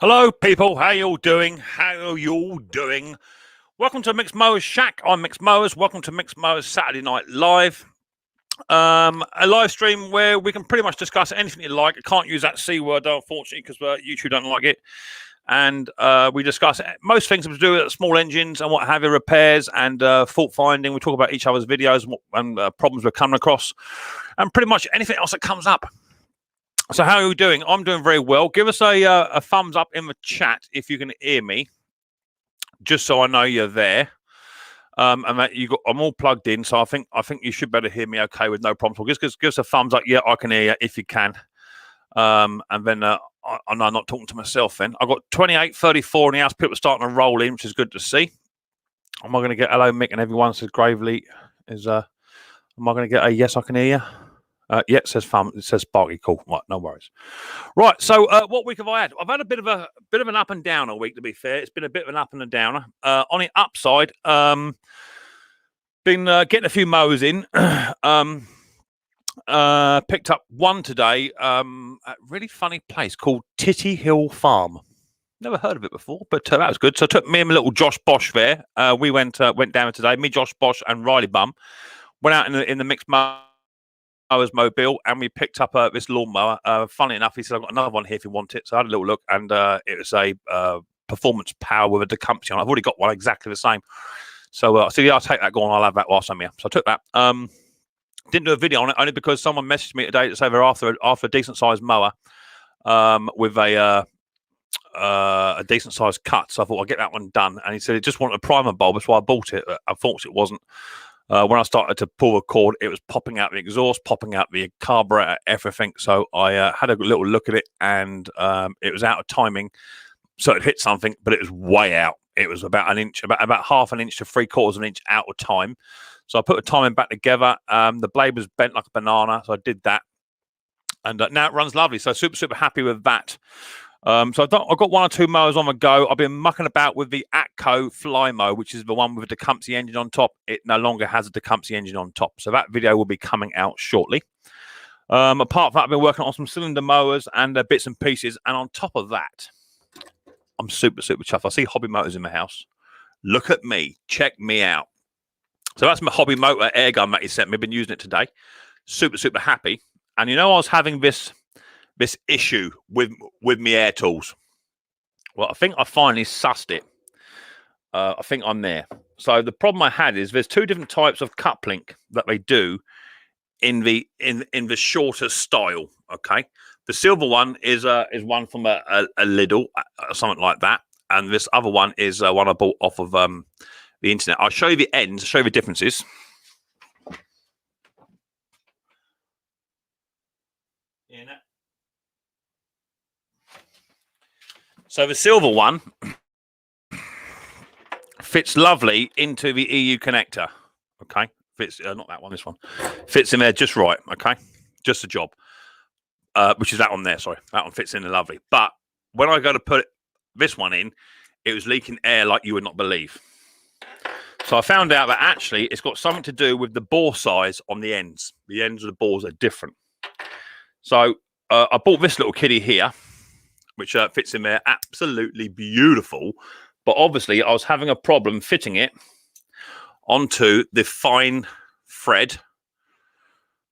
Hello, people. How you all doing? How you all doing? Welcome to Micks Mowers Shack. I'm Micks Mowers. Welcome to Micks Mowers Saturday Night Live. A live stream where we can pretty much discuss anything you like. I can't use that C word, unfortunately, because YouTube don't like it. And we discuss most things to do with small engines and what have you, repairs and fault finding. We talk about each other's videos and problems we're coming across, and pretty much anything else that comes up. So how are you doing? I'm doing very well. Give us a thumbs up in the chat if you can hear me, just so I know you're there. And that I'm all plugged in, so I think you should better hear me okay with no problems. Well, just give us a thumbs up. Yeah, I can hear you if you can. And then I know I'm not talking to myself. Then I've got 28, 34 in the house. People are starting to roll in, which is good to see. Am I going to get hello, Mick, and everyone says gravely is am I going to get a yes? I can hear you. Yeah, it says fun. It says Sparky. Cool. Right, no worries. Right. So, what week have I had? I've had a bit of an up and down week. To be fair, it's been a bit of an up and a downer. On the upside, been getting a few mowers in. Picked up one today. At a really funny place called Titty Hill Farm. Never heard of it before, but that was good. So, I took me and my little Josh Bosch there. We went down today. Me, Josh Bosch, and Riley Bum went out in the Micks Mowers mobile, and we picked up this lawnmower. Funny enough, he said, I've got another one here if you want it. So I had a little look, and it was a performance power with a Tecumseh on. I've already got one exactly the same. So I said, yeah, I'll take that. Go on, I'll have that whilst I'm here. So I took that. Didn't do a video on it, only because someone messaged me today to say they're after a decent-sized mower with a decent-sized cut. So I thought I'd get that one done. And he said he just wanted a primer bulb, that's why I bought it. Unfortunately, it wasn't. When I started to pull the cord, it was popping out the exhaust, popping out the carburetor, everything. So I had a little look at it, and it was out of timing. So it hit something, but it was way out. It was about an inch, about half an inch to 3/4 of an inch out of time. So I put the timing back together. The blade was bent like a banana, so I did that. And now it runs lovely. So super happy with that. So I've got one or two mowers on the go. I've been mucking about with the Atco Flymo, which is the one with the Tecumseh engine on top. It no longer has a Tecumseh engine on top. So that video will be coming out shortly. Apart from that, I've been working on some cylinder mowers and bits and pieces. And on top of that, I'm super chuffed. I see hobby motors in my house. Look at me. Check me out. So that's my hobby motor air gun that he sent me. I've been using it today. Super happy. And you know, I was having this issue with me air tools. Well, I think I finally sussed it. I think I'm there. So the problem I had is there's two different types of cup link that they do in the shorter style. Okay, the silver one is one from a Lidl or something like that, and this other one is one I bought off of the internet. I'll show you the ends, show you the differences. Yeah. So the silver one fits lovely into the EU connector. Okay, fits not that one, this one fits in there just right. Okay, just a job. Which is that one there. Sorry, that one fits in there lovely. But when I go to put this one in, it was leaking air like you would not believe. So I found out that actually it's got something to do with the bore size on the ends. The ends of the bores are different. So I bought this little kitty here, which fits in there absolutely beautiful. But obviously, I was having a problem fitting it onto the fine thread.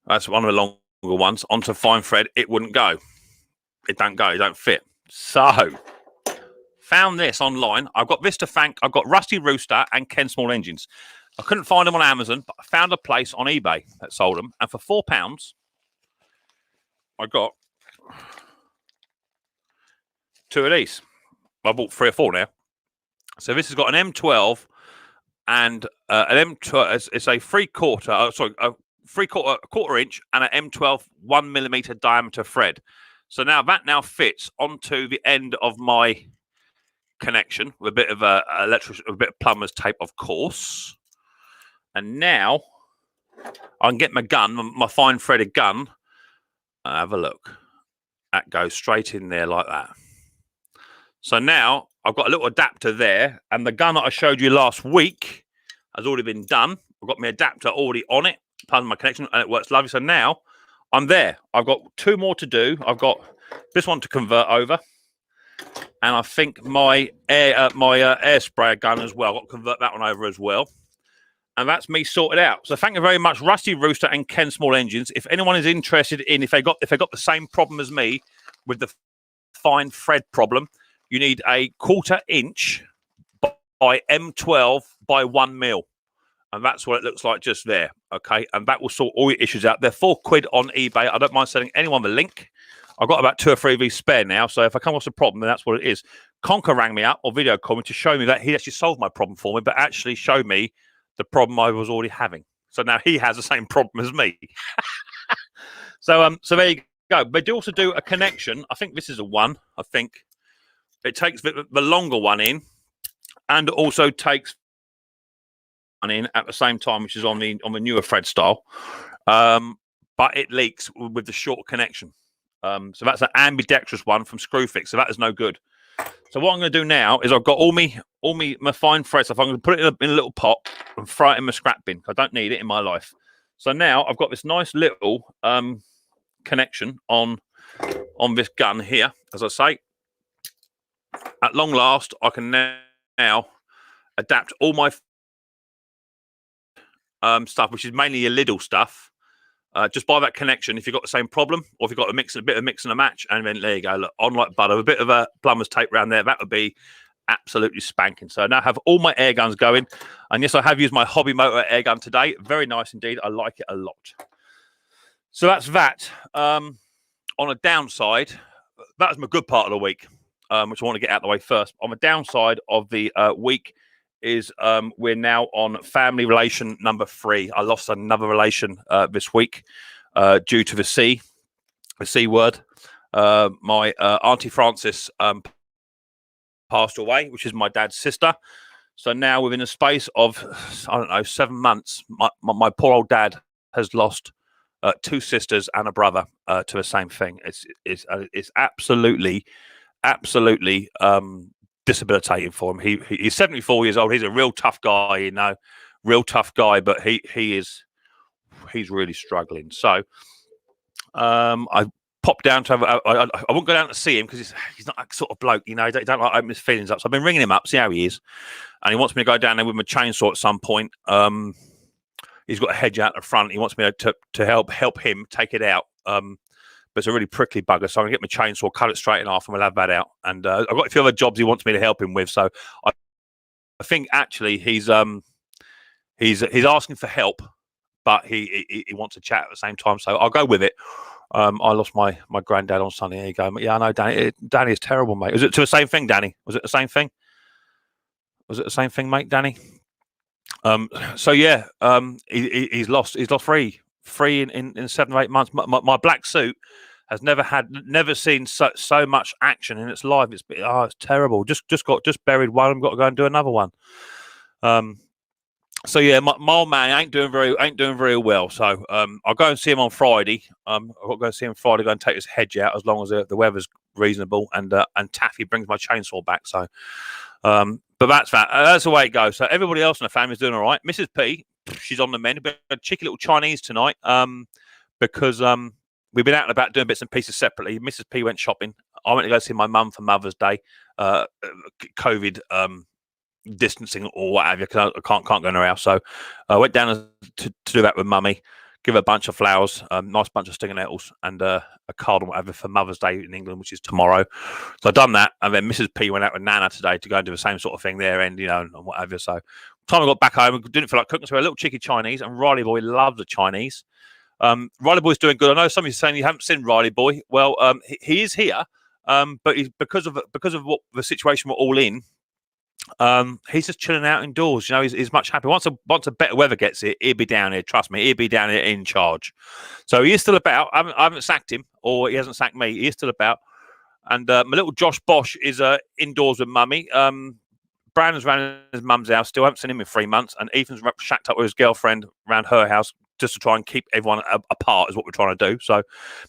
That's one of the longer ones. Onto fine thread, it wouldn't go. It don't go. It don't fit. So, found this online. I've got this to thank. I've got Rusty Rooster and Ken Small Engines. I couldn't find them on Amazon, but I found a place on eBay that sold them. And for £4, I got two of these. I bought 3 or 4 now. So this has got an M12 and an M12. It's a 3/4. A quarter inch and an M12 1mm diameter thread. So now that fits onto the end of my connection with a bit of a bit of plumber's tape, of course. And now I can get my gun, my fine threaded gun. Have a look. That goes straight in there like that. So now I've got a little adapter there, and the gun that I showed you last week has already been done. I've got my adapter already on it, part of my connection, and it works lovely. So now I'm there. I've got 2 more to do. I've got this one to convert over, and I think my air sprayer gun as well. I've got to convert that one over as well. And that's me sorted out. So thank you very much, Rusty Rooster and Ken Small Engines. If anyone is interested in if they got the same problem as me with the fine thread problem, you need a 1/4 inch by M12 by 1 mil. And that's what it looks like just there. Okay. And that will sort all your issues out. They're £4 on eBay. I don't mind sending anyone the link. I've got about 2 or 3 of these spare now. So if I come across a problem, then that's what it is. Conker rang me up or video called me to show me that he actually solved my problem for me, but actually showed me the problem I was already having. So now he has the same problem as me. So there you go. They do also do a connection. I think this is a one. I think it takes the longer one in, and also takes one in at the same time, which is on the newer thread style. But it leaks with the short connection. So that's an ambidextrous one from Screwfix. So that is no good. So what I'm going to do now is I've got all my fine thread stuff. I'm going to put it in a little pot and throw it in my scrap bin. I don't need it in my life. So now I've got this nice little connection on this gun here. As I say, at long last, I can now adapt all my stuff, which is mainly your Lidl stuff, just by that connection. If you've got the same problem, or if you've got a bit of mix and a match, and then there you go. Look, on like butter, a bit of a plumber's tape around there, that would be absolutely spanking. So I now have all my air guns going, and yes, I have used my hobby motor air gun today. Very nice indeed. I like it a lot. So that's that. On a downside, that was my good part of the week, which I want to get out of the way first. On the downside of the week is we're now on family relation number 3. I lost another relation this week due to the C word. My Auntie Frances passed away, which is my dad's sister. So now within a space of, I don't know, 7 months, my poor old dad has lost 2 sisters and a brother to the same thing. It's absolutely disabilitating for him. He's 74 years old. He's a real tough guy, you know, but he's really struggling. So I popped down to I won't go down to see him because he's not that sort of bloke, you know. He don't like opening his feelings up. So I've been ringing him up, see how he is, and he wants me to go down there with my chainsaw at some point. He's got a hedge out the front. He wants me to help him take it out. But it's a really prickly bugger, so I'm gonna get my chainsaw, cut it straight in half, and we'll have that out. And I've got a few other jobs he wants me to help him with. So I think actually he's asking for help, but he wants to chat at the same time. So I'll go with it. I lost my granddad on Sunday. There you go. Yeah, I know, Danny. Danny is terrible, mate. Was it to the same thing, Danny? Was it the same thing? Was it the same thing, mate, Danny? So yeah, he's lost 3 in 7 or 8 months. My black suit has never seen so much action in its life. It's terrible. Just buried one and got to go and do another one. So yeah, my old man ain't doing very well. So I'll go and see him on Friday. I've got to go see him Friday. Go and take his hedge out as long as the weather's reasonable, and Taffy brings my chainsaw back. So, but that's that. That's the way it goes. So everybody else in the family is doing all right. Mrs. P, she's on the mend. A cheeky little Chinese tonight, because we've been out and about doing bits and pieces separately. Mrs. P went shopping. I went to go see my mum for Mother's Day. COVID distancing or whatever, because I can't go in her house. So I went down to do that with Mummy, give her a bunch of flowers, nice bunch of stinger nettles, and a card or whatever for Mother's Day in England, which is tomorrow. So I've done that, and then Mrs. P went out with Nana today to go and do the same sort of thing there, and you know, and whatever. So time I got back home, I didn't feel like cooking, so a little cheeky Chinese, and Riley boy loves the Chinese. Riley boy's doing good. I know some of you saying you haven't seen Riley boy. Well, he is here, but he's because of what the situation we're all in. He's just chilling out indoors. You know, he's much happier. Once a better weather gets here, he'll be down here. Trust me, he'll be down here in charge. So he is still about. I haven't sacked him, or he hasn't sacked me. He is still about. And my little Josh Bosch is indoors with Mummy. Brandon's around his mum's house. Still haven't seen him in 3 months. And Ethan's shacked up with his girlfriend around her house just to try and keep everyone apart. Is what we're trying to do. So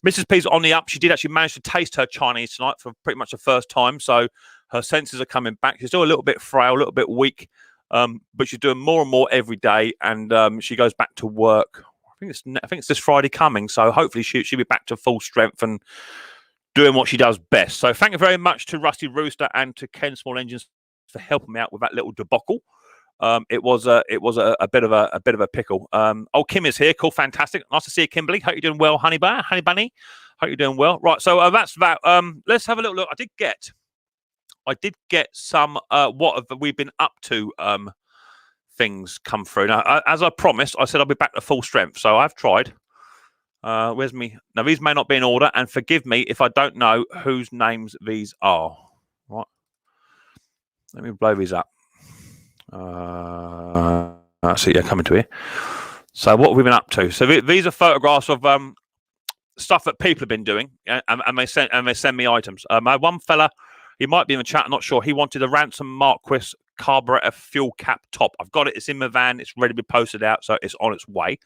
Mrs. P's on the up. She did actually manage to taste her Chinese tonight for pretty much the first time. So her senses are coming back. She's still a little bit frail, a little bit weak, but she's doing more and more every day. And she goes back to work. I think it's this Friday coming. So hopefully she'll be back to full strength and doing what she does best. So thank you very much to Rusty Rooster and to Ken Small Engines for helping me out with that little debacle. It was a bit of a pickle. Kim is here. Cool, fantastic. Nice to see you, Kimberly. Hope you're doing well, honey bunny. Hope you're doing well. Right, so that's that. Let's have a little look. I did get some what have we been up to things come through. Now, as I promised, I said I'll be back to full strength. So I've tried. Where's me? Now these may not be in order, and forgive me if I don't know whose names these are. Right. Let me blow these up. So yeah, coming to here. So what have we been up to? So these are photographs of stuff that people have been doing, and they send me items. My one fella, he might be in the chat, I'm not sure. He wanted a Ransom Marquis carburetor fuel cap top. I've got it. It's in my van. It's ready to be posted out, so it's on its way.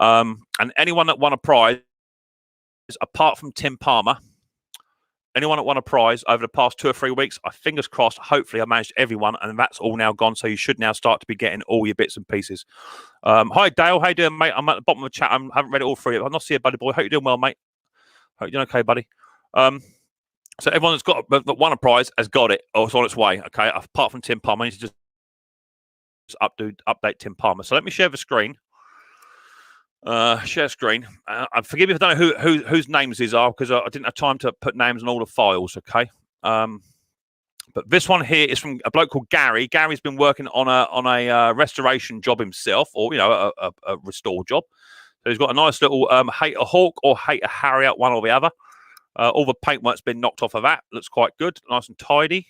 And anyone that won a prize, apart from Tim Palmer, anyone that won a prize over the past 2 or 3 weeks, I fingers crossed, hopefully I managed everyone, and that's all now gone. So you should now start to be getting all your bits and pieces. Hi, Dale. How you doing, mate? I'm at the bottom of the chat. I haven't read it all through. I'm not seeing you, buddy boy. Hope you're doing well, mate. Hope you're doing okay, buddy. So everyone that's got that won a prize has got it, or it's on its way. Okay, apart from Tim Palmer, I need to just update Tim Palmer. So let me share the screen. Share screen. Forgive me if I don't know whose names these are, because I didn't have time to put names on all the files. Okay. But this one here is from a bloke called Gary. Gary's been working on a restoration job himself, or a restore job. So he's got a nice little Hate a Hawk or Hate a Harrier, one or the other. All the paintwork's been knocked off of that. Looks quite good, nice and tidy.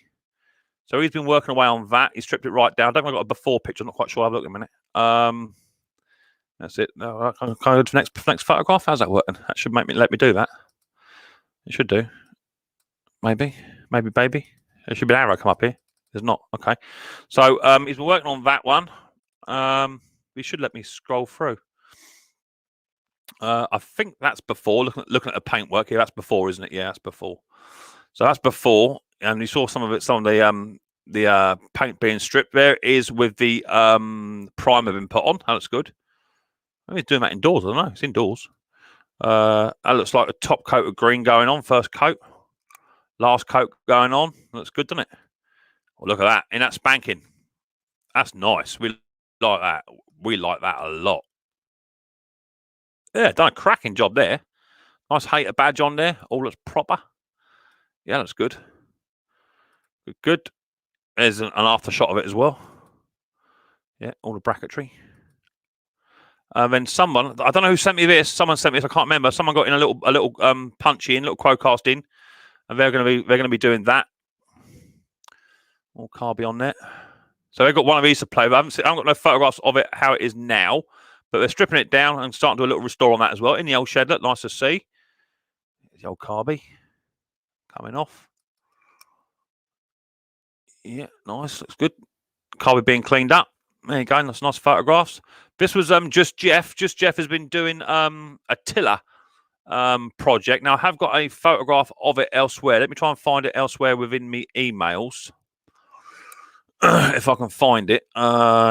So he's been working away on that. He stripped it right down. I don't think I've got a before picture. I'm not quite sure. I'll look in a minute. That's it. No, can I go to the next photograph? How's that working? That should let me do that. It should do. Maybe, baby. There should be an arrow come up here. There's not. Okay. So he's been working on that one. He should let me scroll through. I think that's before. Looking at the paintwork here, that's before, isn't it? Yeah, that's before. So that's before, and you saw some of the paint being stripped. There it is with the primer being put on. That looks good. Maybe he's doing that indoors. I don't know. It's indoors. That looks like a top coat of green going on. First coat, last coat going on. Looks good, doesn't it? Well, look at that. Ain't that spanking? That's nice. We like that. We like that a lot. Yeah, done a cracking job there. Nice hater badge on there. All looks proper. Yeah, that's good. Good. There's an after shot of it as well. Yeah, all the bracketry. Then someone, I don't know who sent me this. Someone sent me this. I can't remember. Someone got in a little punchy in, little Quocast in, and they're going to be doing that. All carby on there. So they've got one of these to play with. I haven't got no photographs of it how it is now, but they're stripping it down and starting to do a little restore on that as well in the old shed. Look, nice to see. There's the old carby coming off. Yeah, nice. Looks good. Carby being cleaned up. There you go. That's nice photographs. This was just Jeff. Just Jeff has been doing a tiller project. Now I have got a photograph of it elsewhere. Let me try and find it elsewhere within me emails. If I can find it.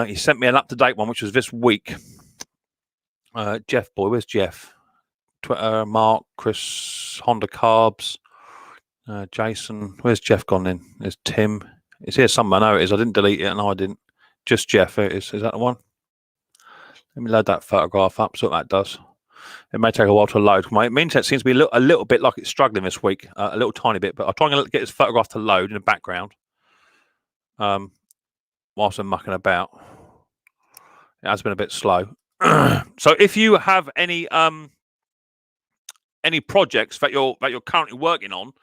He sent me an up-to-date one, which was this week. Jeff boy, where's Jeff? Twitter, Mark, Chris, Honda Carbs, Jason. Where's Jeff gone in? There's Tim. It's here somewhere. No, it is. I didn't delete it, and I didn't. Just Jeff. It is. Is that the one? Let me load that photograph up. So what that does. It may take a while to load. My internet seems to be a little bit like it's struggling this week, a little tiny bit. But I'll try and get this photograph to load in the background. Whilst I'm mucking about, it has been a bit slow. So if you have any projects that you're currently working on,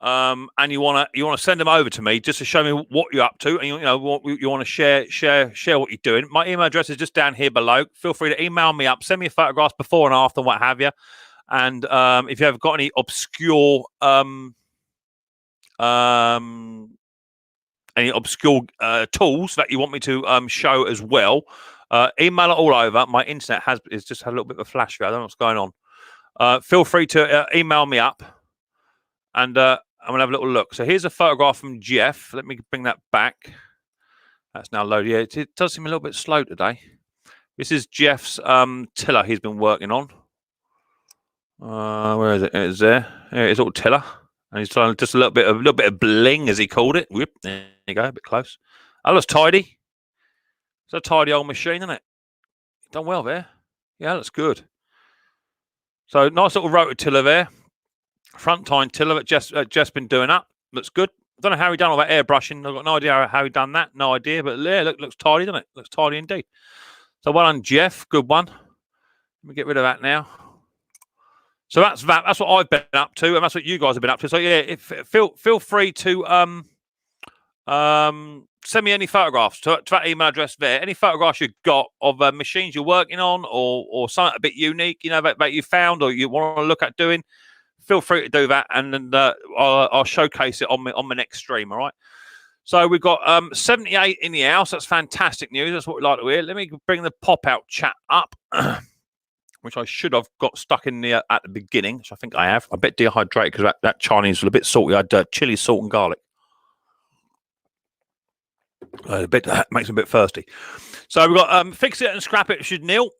and you wanna send them over to me just to show me what you're up to, and what you want to share what you're doing. My email address is just down here below. Feel free to email me up, send me photographs before and after, what have you. And if you have got any obscure tools that you want me to show as well, email it all over. My internet is just had a little bit of a flash. I don't know what's going on. Feel free to email me up, and I'm gonna have a little look. So here's a photograph from Jeff. Let me bring that back. That's now loaded. Yeah, it does seem a little bit slow today. This is Jeff's tiller he's been working on. Where is it? It's there. Here it is, little tiller. And he's trying just a little bit of bling, as he called it. Whoop, there you go, a bit close. That looks tidy. It's a tidy old machine, isn't it? Done well there. Yeah, that's good. So nice little rotor tiller there. Front tine tiller that just been doing up. Looks good. I don't know how he done all that airbrushing. I've got no idea how he done that. No idea. But yeah, looks tidy, doesn't it? Looks tidy indeed. So well done, Jeff. Good one. Let me get rid of that now. So that's that. That's what I've been up to, and that's what you guys have been up to. So yeah, feel free to send me any photographs to that email address there. Any photographs you've got of machines you're working on, or something a bit unique, that you found or you want to look at doing. Feel free to do that, and then I'll showcase it on my next stream. All right. So we've got 78 in the house. That's fantastic news. That's what we like to hear. Let me bring the pop-out chat up, which I should have got stuck in there at the beginning, which I think I have. I'm a bit dehydrated because that Chinese was a bit salty. I had chili, salt, and garlic. Makes me a bit thirsty. So we've got Fix It and Scrap It, which is Neil.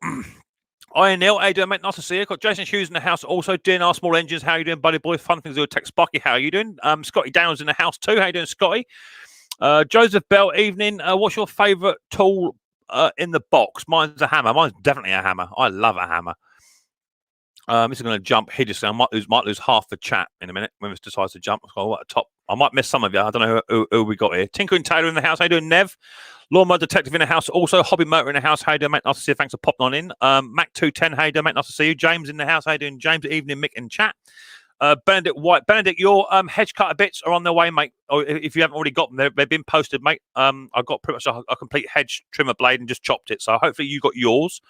Hi, Neil. How you doing, mate? Nice to see you. Got Jason Hughes in the house also. DNR Small Engines. How you doing, buddy boy? Fun things to do with Tech Sparky. How are you doing? Scotty Downs in the house too. How you doing, Scotty? Joseph Bell, evening. What's your favourite tool in the box? Mine's a hammer. Mine's definitely a hammer. I love a hammer. This is going to jump hideously. I might lose half the chat in a minute when this decides to jump. What a top! I might miss some of you. I don't know who we got here. Tinker and Taylor in the house. How you doing, Nev? Lawnmower Detective in the house. Also, Hobby Motor in the house. How you doing, mate? Nice to see you. Thanks for popping on in. Mac 210. How you doing, mate? Nice to see you. James in the house. How you doing, James? Evening, Mick in chat. Benedict White. Benedict, your hedge cutter bits are on their way, mate. Or if you haven't already got them, they've been posted, mate. I've got pretty much a complete hedge trimmer blade and just chopped it. So hopefully you got yours.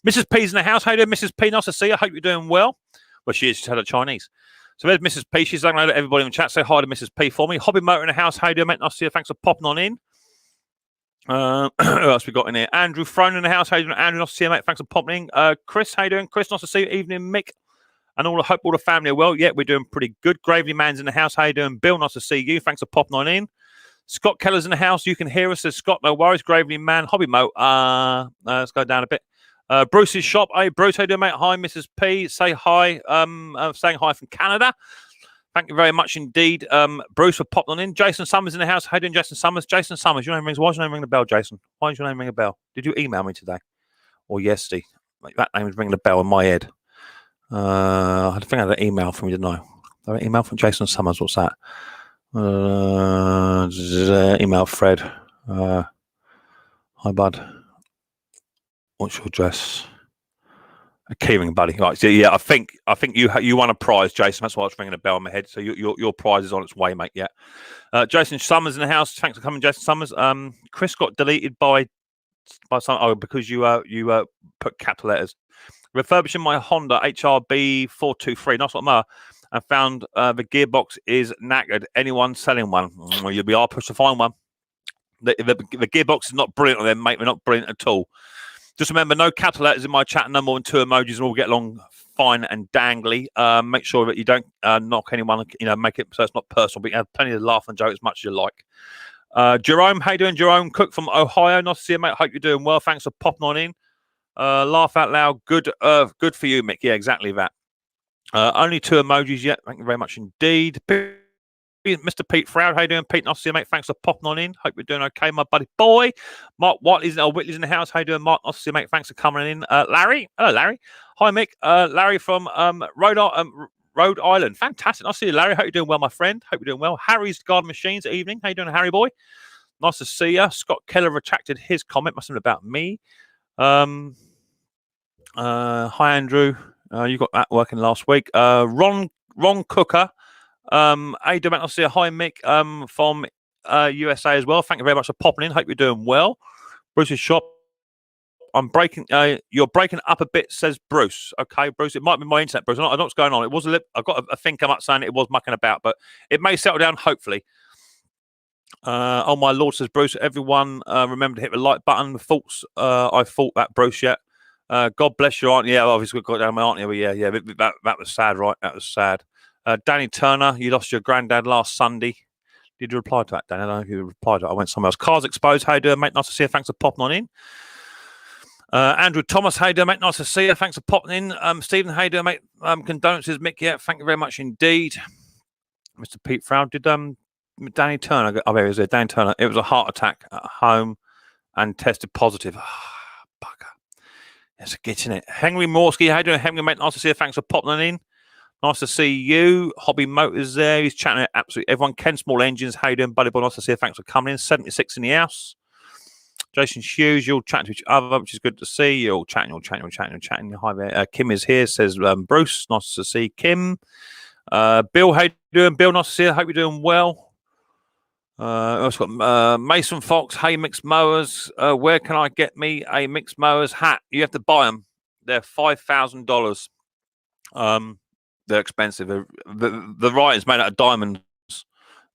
Mrs. P's in the house. How you doing, Mrs. P? Nice to see you. I hope you're doing well. Well, she is. She's had a Chinese. So there's Mrs. P. She's saying hello to everybody in the chat. Say hi to Mrs. P for me. Hobby Motor in the house. How you doing, mate? Nice to see you. Thanks for popping on in. Who else we got in here? Andrew Throne in the house. How you doing, Andrew? Nice to see you, mate. Thanks for popping in. Chris, how you doing? Chris, nice to see you. Evening, Mick. And I hope all the family are well. Yeah, we're doing pretty good. Gravely Man's in the house. How you doing, Bill? Nice to see you. Thanks for popping on in. Scott Keller's in the house. You can hear us. Says Scott, no worries. Gravely Man. Hobby Motor. Let's go down a bit. Bruce's shop. Hey, Bruce, how you doing, mate? Hi, Mrs. P. Say hi. Saying hi from Canada. Thank you very much indeed, Bruce, for popping on in. Jason Summers in the house. How you doing, Jason Summers? Jason Summers, your name rings. Why does your name ring a bell, Jason? Why does your name ring a bell? Did you email me today? Or yesterday? Like, that name is ringing a bell in my head. I think I had an email from you, didn't I? An email from Jason Summers. What's that? Email Fred. Hi, bud. What's your address? A keyring, buddy. Right. So yeah, I think you won a prize, Jason. That's why I was ringing a bell in my head. So your prize is on its way, mate. Yeah. Jason Summers in the house. Thanks for coming, Jason Summers. Chris got deleted by some because you put capital letters. Refurbishing my Honda HRB 423. Nice one, Mo. And found the gearbox is knackered. Anyone selling one? Well, you'll be hard pushed to find one. The gearbox is not brilliant on them, mate. They're not brilliant at all. Just remember, no capital letters in my chat, no more than 2 emojis, and we'll get along fine and dangly. Make sure that you don't knock anyone, make it so it's not personal, but you have plenty of laugh and joke as much as you like. Jerome, how you doing, Jerome? Cook from Ohio. Nice to see you, mate. Hope you're doing well. Thanks for popping on in. Laugh out loud. Good for you, Mick. Yeah, exactly that. Only 2 emojis yet. Thank you very much indeed. Mr. Pete Froud, how you doing, Pete? Nice to see you, mate. Thanks for popping on in. Hope you're doing okay, my buddy boy. Mark Whitley's in the house. How you doing, Mark? Nice to see you, mate. Thanks for coming in. Larry, hello, Larry. Hi, Mick. Larry from Rhode Island. Fantastic. Nice to see you, Larry. Hope you're doing well, my friend. Hope you're doing well. Harry's Garden Machines. Evening. How you doing, Harry boy? Nice to see you. Scott Keller retracted his comment. Must have been about me. Hi, Andrew. You got that working last week. Ron Cooker. How you doing, mate? I'll see you. Hi, Mick, from USA as well. Thank you very much for popping in. Hope you're doing well. Bruce's shop. You're breaking up a bit, says Bruce. Okay, Bruce. It might be my internet, Bruce. I don't know what's going on. It was I've got a thing come up saying it was mucking about, but it may settle down, hopefully. Oh my lord, says Bruce. Everyone remember to hit the like button. I thought that, Bruce, yet. God bless your aunt. Yeah, obviously we've got down my auntie. But yeah, that was sad, right? That was sad. Danny Turner, you lost your granddad last Sunday. Did you reply to that, Danny? I don't know if you replied to it. I went somewhere else. Cars Exposed, how you doing, mate? Nice to see you. Thanks for popping on in. Andrew Thomas, how you doing, mate? Nice to see you. Thanks for popping in. Stephen, how you doing, mate? Condolences, Mick. Yeah, thank you very much indeed. Mr. Pete Froud. Did Danny Turner? Oh, there he is there. Danny Turner. It was a heart attack at home and tested positive. Bugger. That's a git, isn't it? Henry Morsky, how you doing, Henry, mate? Nice to see you. Thanks for popping in. Nice to see you. Hobby Motors there. He's chatting to absolutely everyone. Ken Small Engines, how you doing, buddy boy? Nice to see you. Thanks for coming in. 76 in the house. Jason Hughes, you're chatting to each other, which is good to see. You're all chatting. Hi there. Kim is here, says Bruce. Nice to see Kim. Bill, how you doing? Bill, nice to see you. Hope you're doing well. I've got Mason Fox. Hey, Micks Mowers. Where can I get me a Micks Mowers hat? You have to buy them. They're $5,000. They're expensive. The writing's made out of diamonds.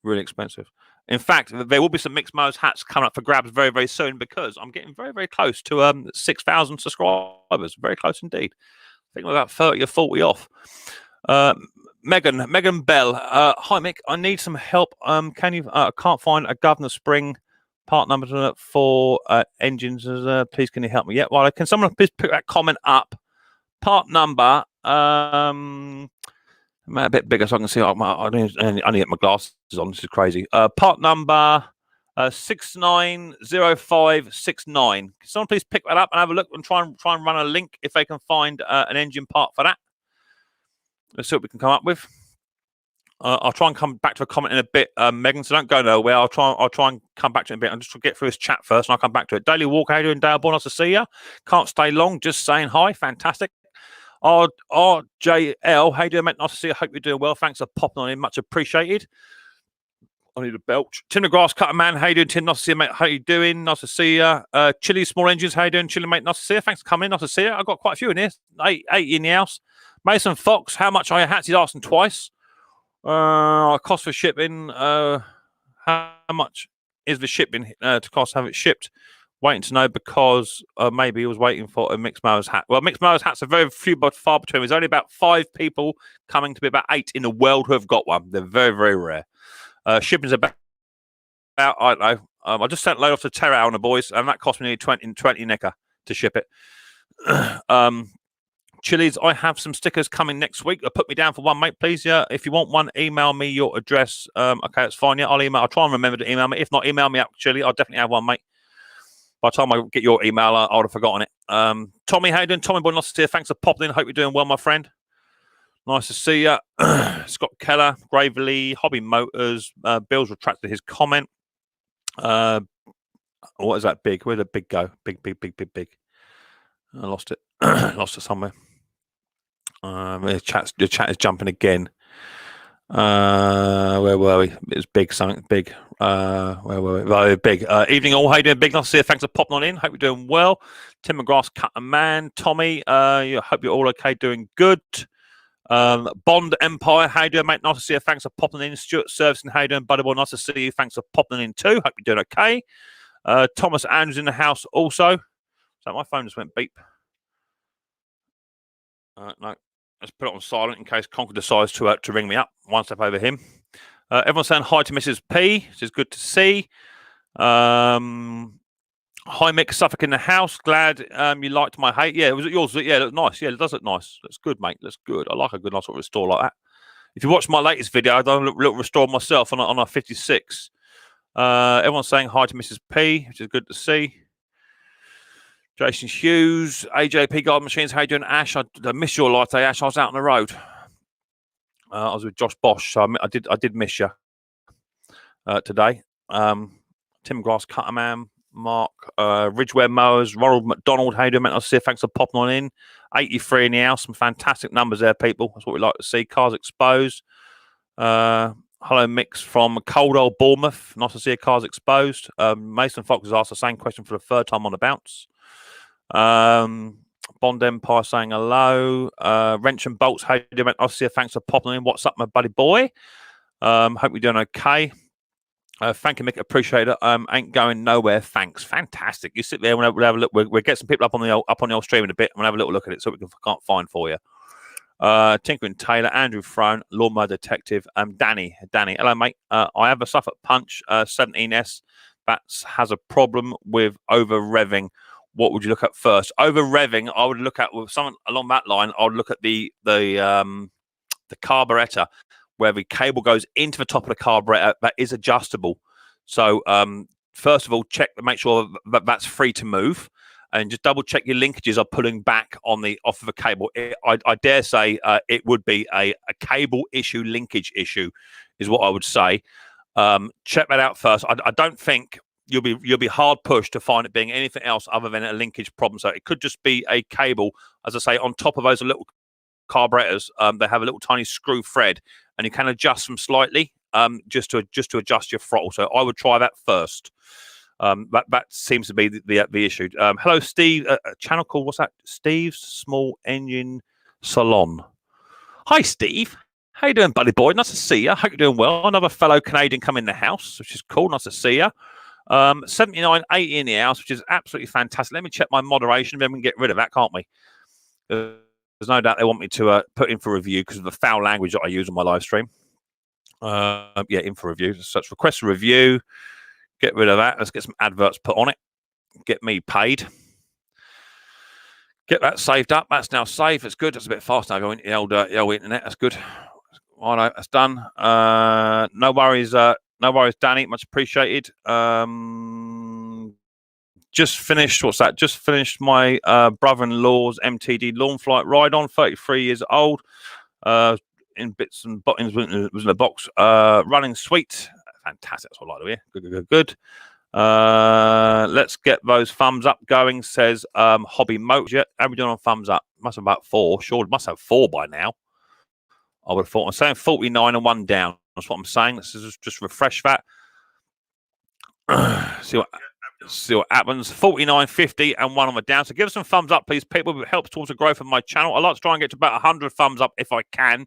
Really expensive. In fact, there will be some Micks Mowers hats coming up for grabs very, very soon because I'm getting very, very close to 6,000 subscribers. Very close indeed. I think we're about 30 or 40 off. Megan Bell. Hi, Mick. I need some help. Can you? I can't find a Governor Spring part number for engines. Please, can you help me? Yeah. Well, can someone please pick that comment up? Part number. A bit bigger so I can see. I need to get my glasses on. This is crazy. Part number 690569. Can someone please pick that up and have a look and try and run a link if they can find an engine part for that. Let's see what we can come up with. I'll try and come back to a comment in a bit, Megan. So don't go nowhere. I'll try and come back to it in a bit. I'm just trying to get through this chat first, and I'll come back to it. Daily Walker, how you doing, Dale? Nice to see you. Can't stay long. Just saying hi. Fantastic. RJL, how you doing, mate? Nice to see you. Hope you're doing well. Thanks for popping on in. Much appreciated. I need a belch. Tin the Grass Cutter Man, how you doing, Tin? Nice to see you, mate. How you doing? Nice to see you. Chili Small Engines, how you doing, Chili, mate? Nice to see you. Thanks for coming. Nice to see you. I've got quite a few in here. Eight in the house. Mason Fox, how much are your hats? He's asking twice. Cost for shipping. How much is the shipping to cost? Have it shipped? Waiting to know because maybe he was waiting for a Micks Mowers hat. Well, Micks Mowers hats are very few but far between. There's only about 5 people coming to be about 8 in the world who have got one. They're very, very rare. Shipping's about I don't know. I just sent a load off to Terra on the boys, and that cost me nearly 20 necker to ship it. Chili's, I have some stickers coming next week. Put me down for one, mate, please. Yeah, if you want one, email me your address. Okay, that's fine. Yeah, I'll try and remember to email me. If not, email me up, Chili. I'll definitely have one, mate. By the time I get your email, I would have forgotten it. Tommy, how you doing? Tommy, boy, nice to see you. Thanks for popping in. Hope you're doing well, my friend. Nice to see you. Scott Keller, Gravely, Hobby Motors. Bill's retracted his comment. What is that big? Where'd the big go? Big. I lost it. Lost it somewhere. The chat is jumping again. Where were we? It was big, something big. Where were we? Oh, big. Evening all. How you doing, big? Nice to see you. Thanks for popping on in. Hope you're doing well. Tim McGrath, Cutter Man. Tommy, hope you're all okay, doing good. Bond Empire, how you doing, mate? Nice to see you. Thanks for popping in. Stuart Servicing, how you doing, buddy boy? Nice to see you. Thanks for popping in too. Hope you're doing okay. Thomas Andrews in the house also. So my phone just went beep. No. Let's put it on silent in case Conker decides to ring me up. One step over him. Everyone's saying hi to Mrs. P, which is good to see. Hi, Mick, Suffolk in the house. Glad you liked my hate. Yeah, was it yours? Yeah, it looked nice. Yeah, it does look nice. Looks good, mate. Looks good. I like a good nice little restore like that. If you watch my latest video, I've done a little restore myself on a 56. Everyone's saying hi to Mrs. P, which is good to see. Jason Hughes, AJP Garden Machines, how you doing, Ash? I missed your latte, Ash. I was out on the road. I was with Josh Bosch, so I did miss you today. Tim Grass, Cutter Man, Mark, Ridgeware Mowers, Ronald McDonald, how you doing, mate? I'll see you. Thanks for popping on in. 83 in the house, some fantastic numbers there, people. That's what we like to see. Cars Exposed. Hello, Mix from cold old Bournemouth. Nice to see your Cars Exposed. Mason Fox has asked the same question for the 3rd time on the bounce. Bond Empire saying hello. Wrench and Bolts, how you doing? I'll see you. Thanks for popping in. What's up, my buddy boy? Hope you're doing okay. Thank you, Mick. Appreciate it. Ain't going nowhere. Thanks. Fantastic. You sit there. We'll have a look. We'll get some people up on the old stream in a bit. We'll have a little look at it so we can't find for you. Tinkering Taylor, Andrew Frone, Lawnmower Detective, Danny. Hello, mate. I have a Suffolk Punch 17S that has a problem with over revving. what would you look at first? Over revving, I would look at with something along that line. I would look at the carburetor, where the cable goes into the top of the carburetor that is adjustable. So first of all, make sure that that's free to move, and just double check your linkages are pulling back off of the cable. I dare say it would be a cable issue, linkage issue, is what I would say. Check that out first. I don't think you'll be hard pushed to find it being anything else other than a linkage problem. So it could just be a cable, as I say, on top of those little carburetors. They have a little tiny screw thread, and you can adjust them slightly just to adjust your throttle. So I would try that first. That seems to be the issue. Hello, Steve. Channel called, what's that? Steve's Small Engine Salon. Hi, Steve. How you doing, buddy boy? Nice to see you. Hope you're doing well. Another fellow Canadian come in the house, which is cool. Nice to see you. 79.80 in the house, which is absolutely fantastic. Let me check my moderation. Then we can get rid of that, can't we? There's no doubt they want me to put in for review because of the foul language that I use on my live stream. Yeah, in for review. Such request a review. Get rid of that. Let's get some adverts put on it. Get me paid. Get that saved up. That's now saved. It's good. That's a bit fast now going into the old internet. That's good. All right, that's done. No worries. No worries, Danny. Much appreciated. Just finished. What's that? Just finished my brother-in-law's MTD lawn flight ride on. 33 years old. In bits and buttons was in a box. Running sweet. Fantastic. That's what I like to hear. Good. Let's get those thumbs up going. Says Hobby Motors. Yeah, how are we doing on thumbs up? Must have about 4. Sure, must have 4 by now. I would have thought. I'm saying 49 and 1 down. That's what I'm saying. Let's just refresh that. see what happens. 49.50 and 1 on the down. So give us some thumbs up, please, people. It helps towards the growth of my channel. I like to try and get to about 100 thumbs up if I can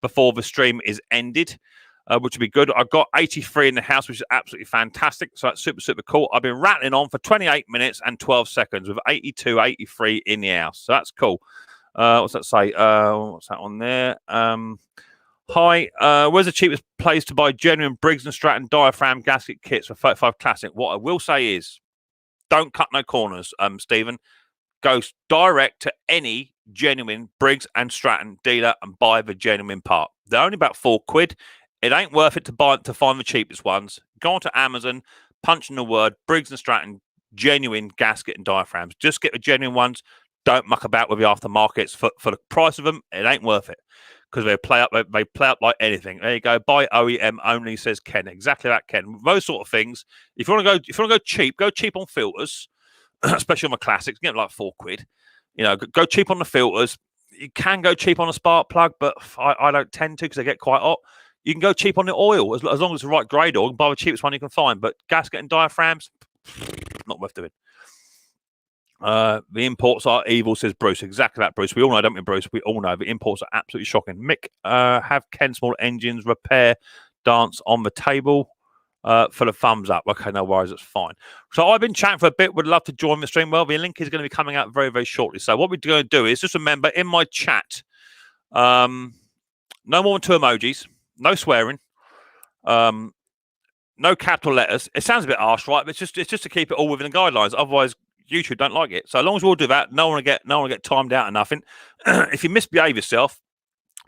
before the stream is ended. Which would be good. I've got 83 in the house, which is absolutely fantastic. So that's super, super cool. I've been rattling on for 28 minutes and 12 seconds with 82, 83 in the house. So that's cool. What's that say? What's that on there? Hi, where's the cheapest place to buy genuine Briggs & Stratton diaphragm gasket kits for 35 Classic? What I will say is, don't cut no corners, Stephen. Go direct to any genuine Briggs & Stratton dealer and buy the genuine part. They're only about £4. It ain't worth it to find the cheapest ones. Go onto Amazon, punch in the word Briggs & Stratton genuine gasket and diaphragms. Just get the genuine ones. Don't muck about with the aftermarkets for the price of them. It ain't worth it because they play up like anything. There you go. Buy OEM only, says Ken. Exactly that, Ken. Those sort of things. If you want to go cheap, go cheap on filters, especially on the classics. Get like £4. You know, go cheap on the filters. You can go cheap on a spark plug, but I don't tend to because they get quite hot. You can go cheap on the oil as long as it's the right grade oil. Buy the cheapest one you can find. But gasket and diaphragms, not worth doing. The imports are evil, says Bruce. Exactly that, Bruce. We all know, don't we, Bruce? We all know the imports are absolutely shocking. Mick, have Ken Small Engines repair dance on the table for the thumbs up. Okay, no worries, that's fine. So I've been chatting for a bit. Would love to join the stream. Well, the link is going to be coming out very, very shortly. So what we're going to do is just remember in my chat, no more than 2 emojis. No swearing, no capital letters. It sounds a bit harsh, right? But it's just to keep it all within the guidelines. Otherwise, YouTube don't like it. So as long as we'll do that, no one will get timed out or nothing. If you misbehave yourself,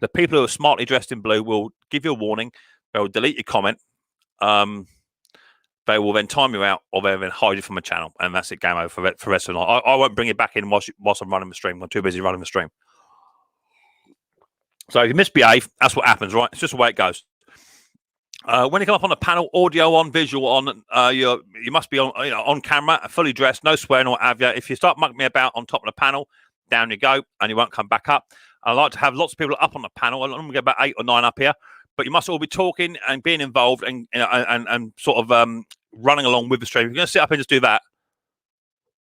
the people who are smartly dressed in blue will give you a warning. They will delete your comment. They will then time you out, or they'll then hide you from the channel, and that's it. Game over for the rest of the night. I won't bring it back in whilst I'm running the stream. I'm too busy running the stream. So if you misbehave, that's what happens, right? It's just the way it goes. When you come up on the panel, audio on, visual on, you must be on camera, fully dressed, no swearing or have you. If you start mucking me about on top of the panel, down you go, and you won't come back up. I like to have lots of people up on the panel. I'm going to get about 8 or 9 up here, but you must all be talking and being involved and sort of running along with the stream. If you're going to sit up and just do that,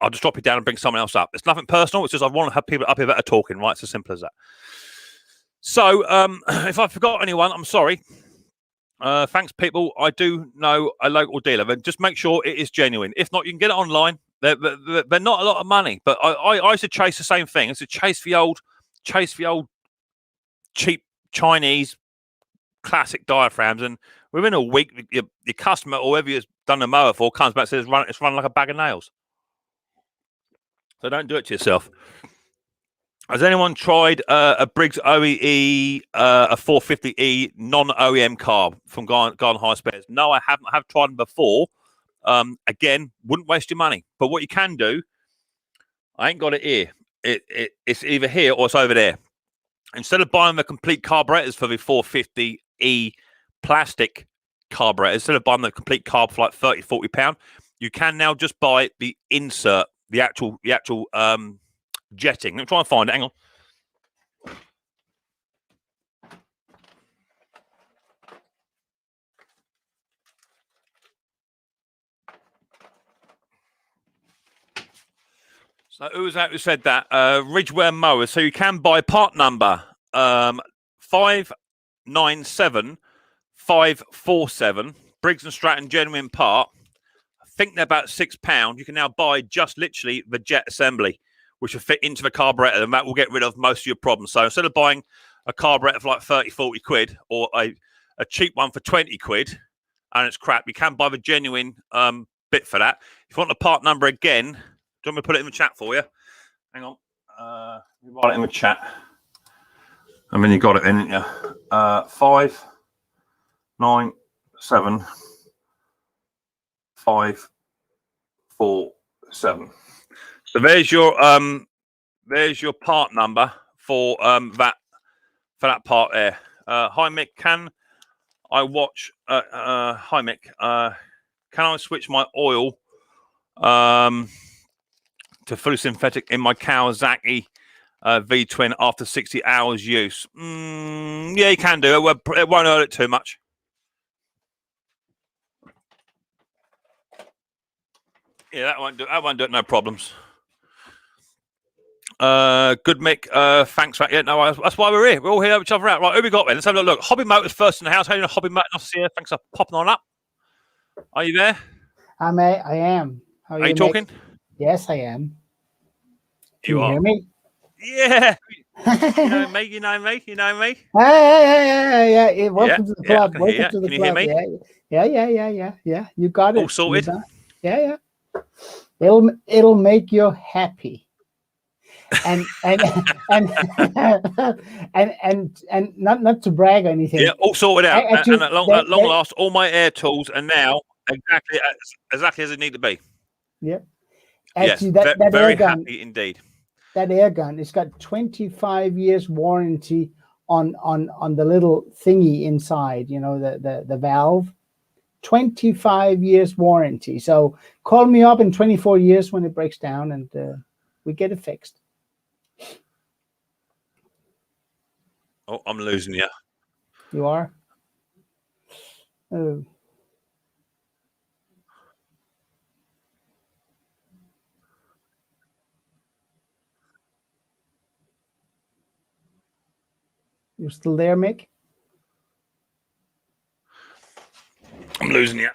I'll just drop you down and bring someone else up. It's nothing personal. It's just I want to have people up here that are talking, right? It's as simple as that. So if I forgot anyone, I'm sorry. Thanks, people. I do know a local dealer, but just make sure it is genuine. If not, you can get it online. They're not a lot of money, but I used to chase the same thing. I used to chase the old cheap Chinese classic diaphragms, and within a week, your customer or whoever you've done the mower for comes back and says it's running like a bag of nails. So don't do it to yourself. Has anyone tried a Briggs OEE, a 450E non-OEM carb from Garden High Spares? No, I haven't. I have tried them before. Again, wouldn't waste your money. But what you can do, I ain't got it here. It's either here or it's over there. Instead of buying the complete carburetors for the 450E plastic carburetor, instead of buying the complete carb for like £30-40, you can now just buy the insert, the actual jetting. Let me try and find it. Hang on. So who was that who said that? Ridgeware Mowers. So you can buy part number 597547, Briggs and Stratton genuine part. I think they're about £6. You can now buy just literally the jet assembly, which will fit into the carburetor, and that will get rid of most of your problems. So instead of buying a carburetor for like 30-40 quid or a cheap one for 20 quid and it's crap, you can buy the genuine bit for that. If you want the part number again, do you want me to put it in the chat for you? Hang on. Let me write it in the chat. I mean, you got it in, didn't you? 597547. So there's your part number for that part there. Hi Mick, can I watch? Hi Mick, can I switch my oil to fully synthetic in my Kawasaki V-twin after 60 hours use? Yeah, you can do it. It won't hurt it too much. Yeah, that won't do it. No problems. Good Mick. Thanks for that. Yeah, no, that's why we're here. We're all here, help each other out. Right, who we got then? Let's have a look. Hobby Motors first in the house. How you doing, Hobby Motors? Nice to see you. Thanks for popping on up. Are you there? I am. How are you talking? Mick? Yes, I am. Can you hear me? Yeah. You know me. Yeah. Welcome to the club. Welcome to the Can club. You hear me? Yeah. You got it. All sorted. Yeah. It'll make you happy. And not to brag or anything. Yeah, all sorted out. And at long last, all my air tools are now exactly as they need to be. Yeah. Actually, yes, that very air gun, happy indeed. That air gun, it's got 25 years warranty on the little thingy inside, you know, the valve. 25 years warranty. So call me up in 24 years when it breaks down and we get it fixed. Oh, I'm losing you. You are? Oh. You still there, Mick? I'm losing you.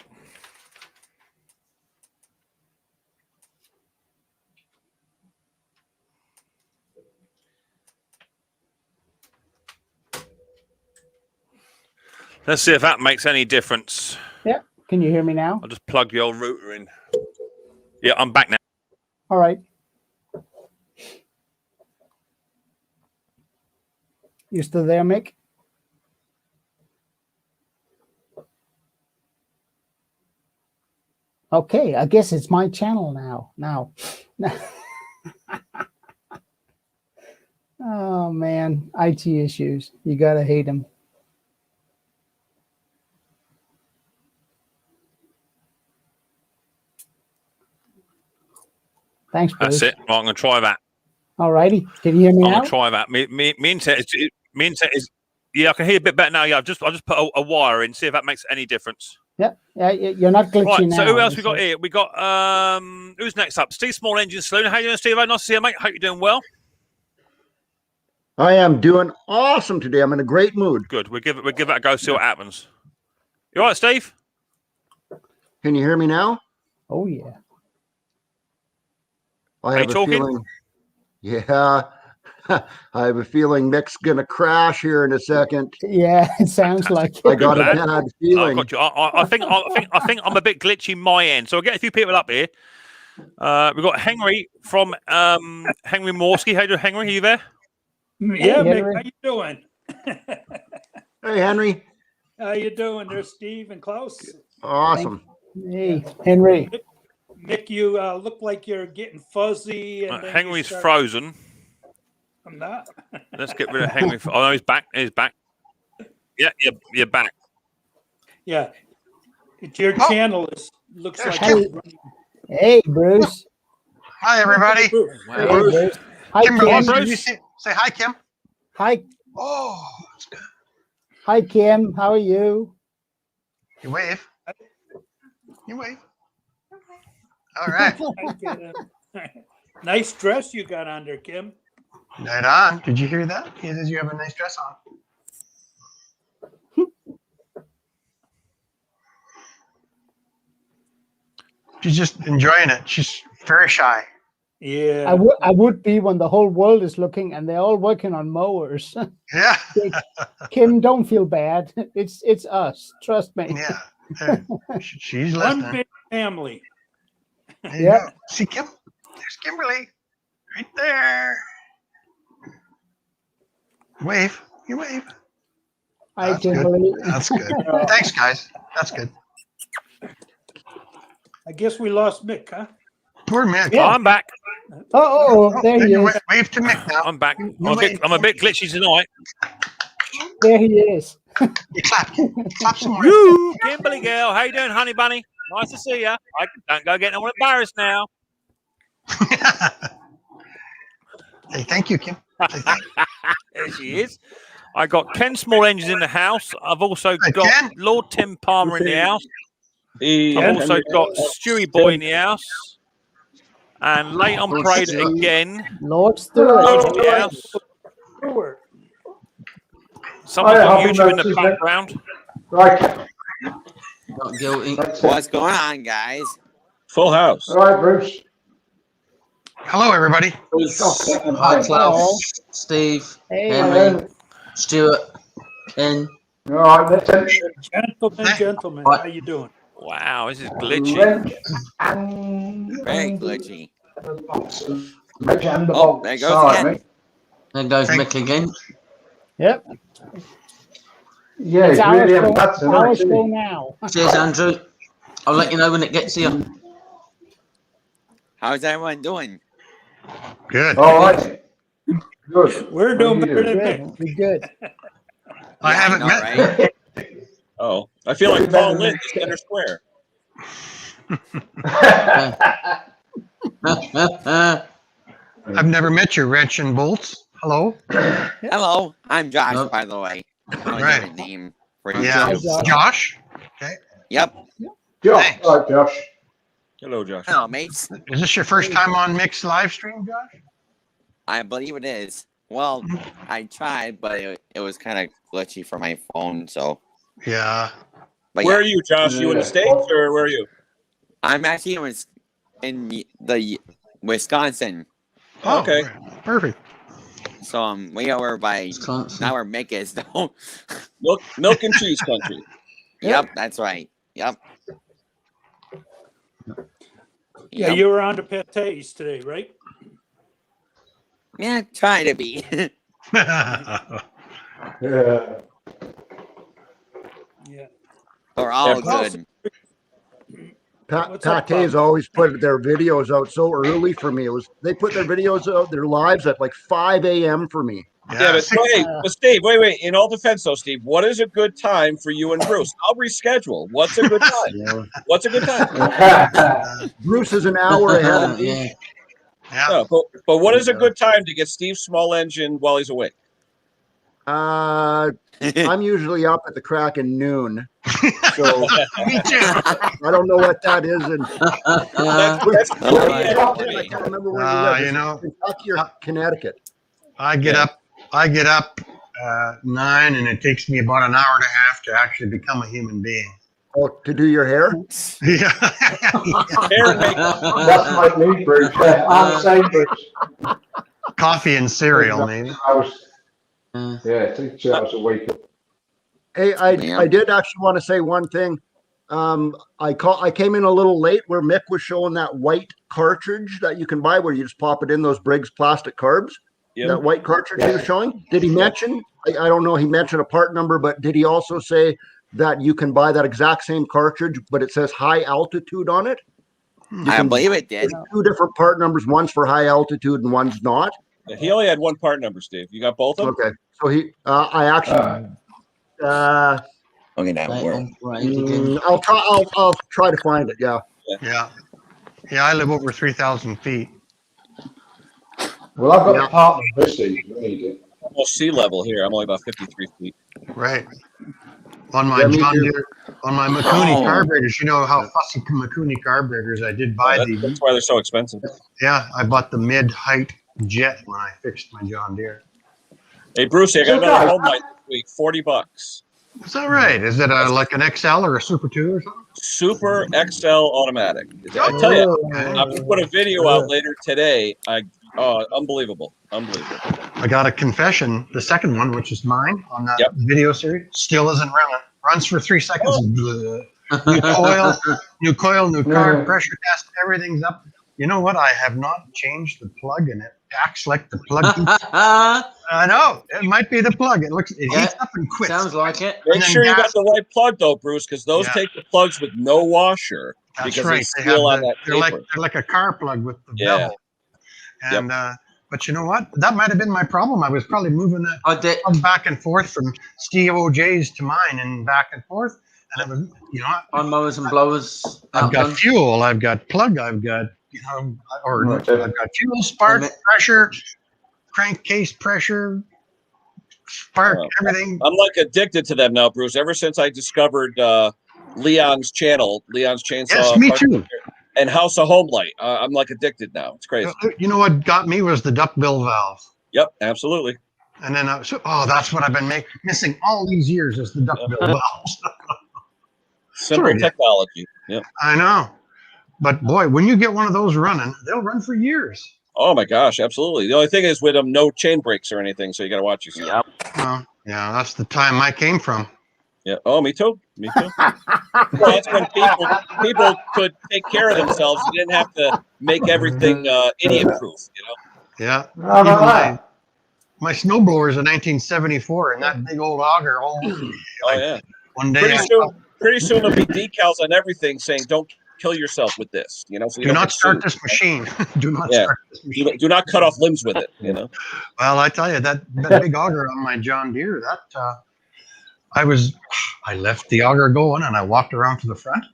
Let's see if that makes any difference. Yeah. Can you hear me now? I'll just plug the old router in. Yeah, I'm back now. All right. You still there, Mick? Okay, I guess it's my channel now. Oh, man. IT issues. You got to hate them. Thanks, Bruce. That's it. Well, I'm going to try that. All righty. Can you hear me now? I'm going to try that. Me internet is. Yeah, I can hear a bit better now. Yeah, I'll just put a wire in, see if that makes any difference. Yeah, you're not glitching right, now. So who else we got here? We got who's next up? Steve Small Engine Saloon. How you doing, Steve? Nice to see you, mate. Hope you're doing well. I am doing awesome today. I'm in a great mood. Good. We'll give that a go. See what happens. You all right, Steve? Can you hear me now? Oh yeah. I have a feeling. Yeah. I have a feeling Mick's gonna crash here in a second. Yeah, it sounds like it. I got a bad feeling. I think I'm a bit glitchy my end, so I'll get a few people up here. We've got Henry from Henry Morsky. How do you, Henry? Are you there? Yeah, Mick, Henry. how you doing? Hey, Henry. How you doing there, Steve and Klaus? Awesome. Hey, Henry. Mick, you look like you're getting fuzzy. And then you Henry's start- frozen. I'm not. Let's get rid of Henry. Oh, no, he's back. He's back. Yeah, you're back. Yeah. Your channel looks like Hey. it's running. Hey, Bruce. Hi, everybody. Hey, Bruce. Hi, Kimberly, Kim. can you say hi, Kim? Hi, Oh, that's good. hi, Kim. How are you? You wave. You wave. All right. Nice dress you got on there, Kim. Right on. Did you hear that? He says you have a nice dress on. She's just enjoying it. She's very shy. Yeah. I would be when the whole world is looking and they're all working on mowers. Yeah. Kim, don't feel bad. It's us. Trust me. Yeah. Hey, she's One listening. big family. There you Yep. go. See Kim? There's Kimberly. Right there. Wave. You wave. Hi, That's good. Kimberly. That's good. Thanks, guys. That's good. I guess we lost Mick, huh? Poor Mick. Yeah. I'm back. Oh, there he is. Wave to Mick now. I'm back. You I'm a bit glitchy tonight. There he is. You clap. Clap some more. You, Kimberly girl. How you doing, honey bunny? Nice to see you. I don't go getting all embarrassed now. Hey, thank you, Kim. Say thank you. There she is. I got Ken Small Engines in the house. I've also Hi, got Ken. Lord Tim Palmer in the house. Hey, I've also got Stewie Boy in the house. And late on parade again. Lord Stewart. Lord in the house. Stewart. Someone Hi, on happy YouTube in the birthday, background. Right. Not guilty. What's going on, guys? full house. All right, Bruce. Hello, everybody. Hi, Klaus, Steve, Hey, Henry, Stuart, Ken. All right, listen. Gentlemen, Right. how you doing? Wow, this is glitchy. Reg and Very glitchy. the boxes. Reg and the Oh, box. there goes Sorry, again. mate. There goes Thank- Mick again. Yep. Yeah, It's it's our really show, a bad our tonight, show now. Cheers, Andrew. I'll let you know when it gets here. How's everyone doing? Good. All right. Good. We're doing How you better than Good. Mick. We're good. I haven't know, met. right? Oh, I feel like Paul Lynn is center square. I've never met you, Wrench and Bolts. Hello. Hello, I'm Josh, Nope. by the way. No Right. different name for Yeah. YouTube. Josh. Josh. Yep. Josh. Thanks. All right, Josh. Hello, Josh. Hello, mates. Is this your first time on Mick's live stream, Josh? I believe it is. Well, I tried, but it was kind of glitchy for my phone. So, Yeah. but Where yeah, are you, Josh? You in the States or where are you? I'm actually in the Wisconsin. Oh, Okay. Perfect. So way over by Wisconsin. not where Mick is though. Milk and cheese country. Yep, that's right. Yep. Yeah, Yep. you were on the pates today, right? Yeah, try to be. Yeah. Yeah. Or all Yeah, good. What's up, Tate's Bob? always put their videos out so early for me. They put their videos out, their lives at like 5 a.m. for me. Yeah, but Steve, wait. In all defense, though, Steve, what is a good time for you and Bruce? I'll reschedule. What's a good time? Yeah. What's a good time? Bruce is an hour ahead of me. Yeah. Yeah. No, but what is a good time to get Steve's small engine while he's awake? I'm usually up at the crack of noon. So Me too. I don't know what that is. And That's Oh, I can't remember where you live. You Is it know, Kentucky or Connecticut? I get up 9, and it takes me about an hour and a half to actually become a human being. Oh, to do your hair? Yeah. Hair and makeup. That's like me, Bruce. I'm the same, Bruce. Coffee and cereal, maybe. Yeah, 6 hours a week. Hey, I did actually want to say one thing. I came in a little late where Mick was showing that white cartridge that you can buy where you just pop it in those Briggs plastic carbs. Yep. That white cartridge he was showing. Did he mention? I don't know. He mentioned a part number, but did he also say that you can buy that exact same cartridge, but it says high altitude on it? I believe it did. There's 2 different part numbers. One's for high altitude and one's not. He only had one part number, Steve. You got both of them? Okay. So I actually, Okay, that worked. I'll try to find it. Yeah. Yeah. Yeah, I live over 3,000 feet. Well, I've got a partner, Steve. You need it. Almost sea level here. I'm only about 53 feet. Right. On my John Deere, on my Mikuni carburetors, you know how fussy Mikuni carburetors, I did buy these. That's why they're so expensive. Yeah, I bought the mid-height jet when I fixed my John Deere. Hey, Bruce, I got another home light this week, $40. Is that right? Is it like an XL or a Super 2 or something? Super XL automatic. I tell you, I'm going to put a video out later today. Unbelievable. Unbelievable. I got a confession. The second one, which is mine on that video series, still isn't running. Runs for 3 seconds. New coil, new carb, pressure test, everything's up. You know what? I have not changed the plug, and it acts like the plug. I know. It might be the plug. It heats up and quits. Sounds like it. Make sure you got the right plug, though, Bruce, because those take the plugs with no washer. That's because right. they seal on that they're like a car plug with the bevel. And but you know what? That might have been my problem. I was probably moving that plug back and forth from Steve OJ's to mine and back and forth. And it was, on mowers and blowers. I've got fuel. I've got plug. I've got I've got fuel, spark, pressure, crankcase pressure, spark, everything. I'm like addicted to them now, Bruce. Ever since I discovered Leon's channel, Leon's Chainsaw. Yes, me too. And House of Home Light. I'm like addicted now. It's crazy. You know what got me was the duckbill valve. Yep, absolutely. And then that's what I've been missing all these years is the duckbill valves. Simple technology. Yep. I know. But boy, when you get one of those running, they'll run for years. Oh my gosh, absolutely. The only thing is with them, no chain brakes or anything, so you got to watch yourself. Yep. Well, yeah, that's the time I came from. Yeah. Oh, me too. Me too. Well, that's when people could take care of themselves. You didn't have to make everything idiot-proof. Yeah. No. My snowblower is a 1974, and that big old auger. One day. Pretty soon there'll be decals on everything saying, "Don't kill yourself with this." So you do not start this machine. Do not start this machine. Do not cut off limbs with it. Well, I tell you that big auger on my John Deere. I left the auger going and I walked around to the front,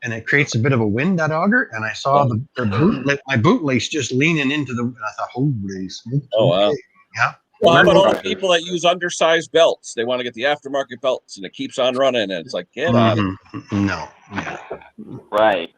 and it creates a bit of a wind, that auger, and I saw my boot lace just leaning into the. And I thought, holy smoke! Oh wow! Yeah. Well, how about all the people that use undersized belts? They want to get the aftermarket belts, and it keeps on running, and it's like, get out of it. No. Right.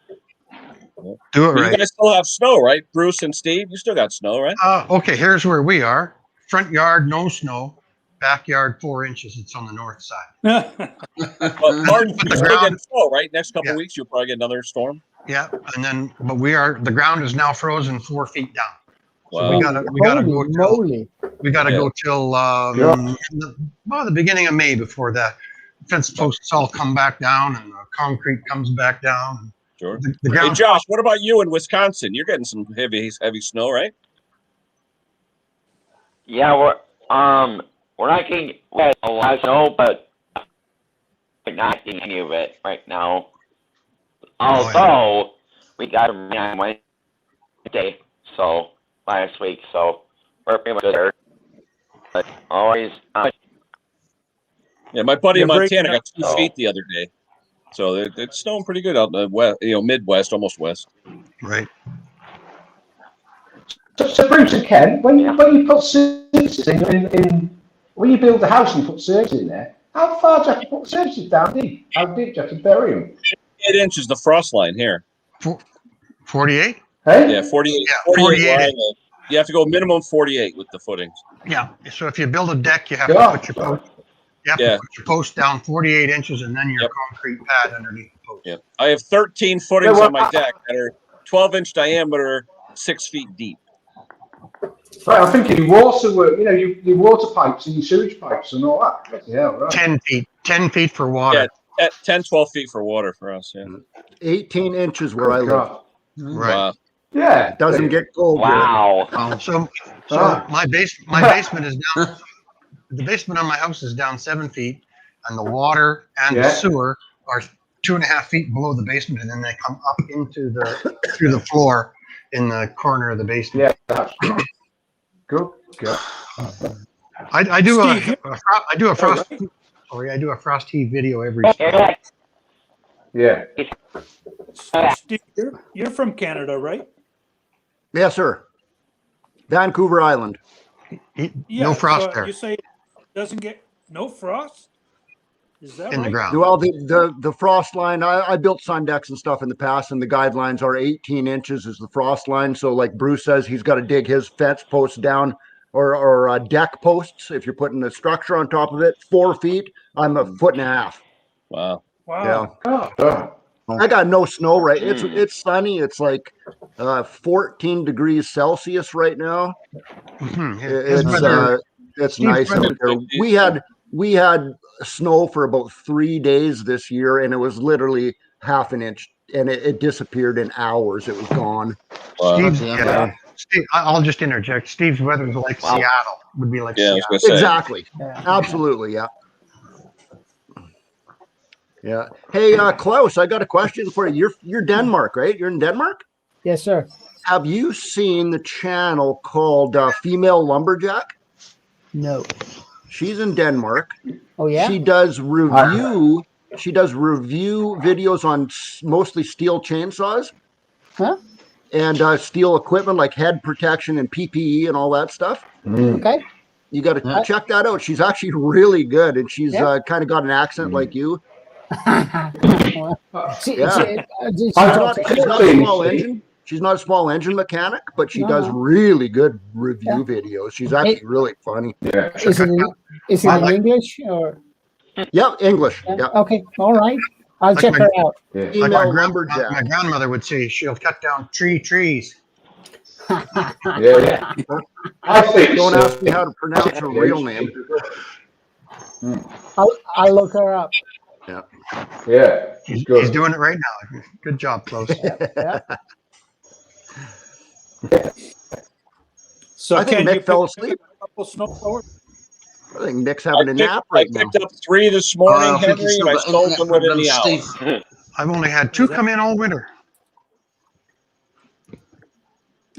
Do it right. You guys still have snow, right, Bruce and Steve? You still got snow, right? Okay, here's where we are. Front yard, no snow. Backyard, 4 inches. It's on the north side. But Martin, you still get snow, right? Next couple of weeks, you'll probably get another storm. Yeah, and then, but the ground is now frozen 4 feet down. Wow. So we gotta go till the beginning of May before the fence posts all come back down and the concrete comes back down. Sure. Hey, Josh, what about you in Wisconsin? You're getting some heavy snow, right? Yeah, we're not getting a lot of snow, but we're not getting any of it right now. Although we got a rain on Wednesday, last week, so we're pretty much good there. But always. Yeah, my buddy in Montana got 2 feet the other day, so it's snowing pretty good out in the west, Midwest, almost west. Right. So Bruce and Ken, when you put surfaces in when you build the house and you put surfaces in there, how far do you have to put the surfaces down deep? How deep do you have to bury them? 8 inches, the frost line here. 48? Hey? Yeah, 48. Yeah, 48 line, you have to go minimum 48 with the footings. Yeah. So if you build a deck, you have to put your post. You have to put your post down 48 inches and then your concrete pad underneath the post. Yeah. I have 13 footings on my deck that are 12-inch diameter, 6 feet deep. Right, I'm thinking water work, your water pipes and your sewage pipes and all that. Yeah, right. 10 feet for water. 10, 12 feet for water for us. Yeah. 18 inches where I live. Right. Wow. Yeah. It doesn't get cold here. Wow. So Ah. my basement is down. The basement of my house is down 7 feet, and the water and the Yeah. sewer are 2.5 feet below the basement, and then they come up into through the floor in the corner of the basement. Yeah. That's good. Good. I do Steve, a frost. Sorry, I do a frost heave video every. Yeah. Steve, you're from Canada, right? Yes, sir. Vancouver Island. No frost so there You say it doesn't get no frost? Is that in right? the ground. Well, the frost line, I built sun decks and stuff in the past, and the guidelines are 18 inches is the frost line. So like Bruce says, he's got to dig his fence posts down or deck posts. If you're putting a structure on top of it, 4 feet, I'm 1.5 feet. Wow. Wow. Yeah. I got no snow right. It's sunny. It's like 14 degrees Celsius right now. It's nice out there. We had snow for about 3 days this year, and it was literally half an inch, and it disappeared in hours. It was gone. Steve, I'll just interject. Steve's weather is like Seattle. Would be like Seattle. Exactly. Absolutely. Yeah. Yeah. Hey, Klaus, I got a question for you. You're Denmark, right? You're in Denmark? Yes, sir. Have you seen the channel called Female Lumberjack? No. She's in Denmark. Oh yeah. She does review. She does review videos on mostly steel chainsaws. Huh? And steel equipment like head protection and PPE and all that stuff. Okay. You got to check that out. She's actually really good, and she's kind of got an accent like you. She's not a small engine. She's not a small engine mechanic, but she does really good review videos. She's actually really funny. Yeah. Is it in English or? Yeah, English. Yeah. Okay. All right. I'll check her out. Yeah. Like my grandmother would say, she'll cut down trees. Yeah. Don't ask me how to pronounce her real name. I'll look her up. Yeah. Yeah. He's doing it right now. Good job, Klaus. Yeah. So I think Nick fell asleep. I think Nick's having a nap right now. I picked up 3 this morning, Henry, and I sold them within the hour. I've only had 2 come in all winter.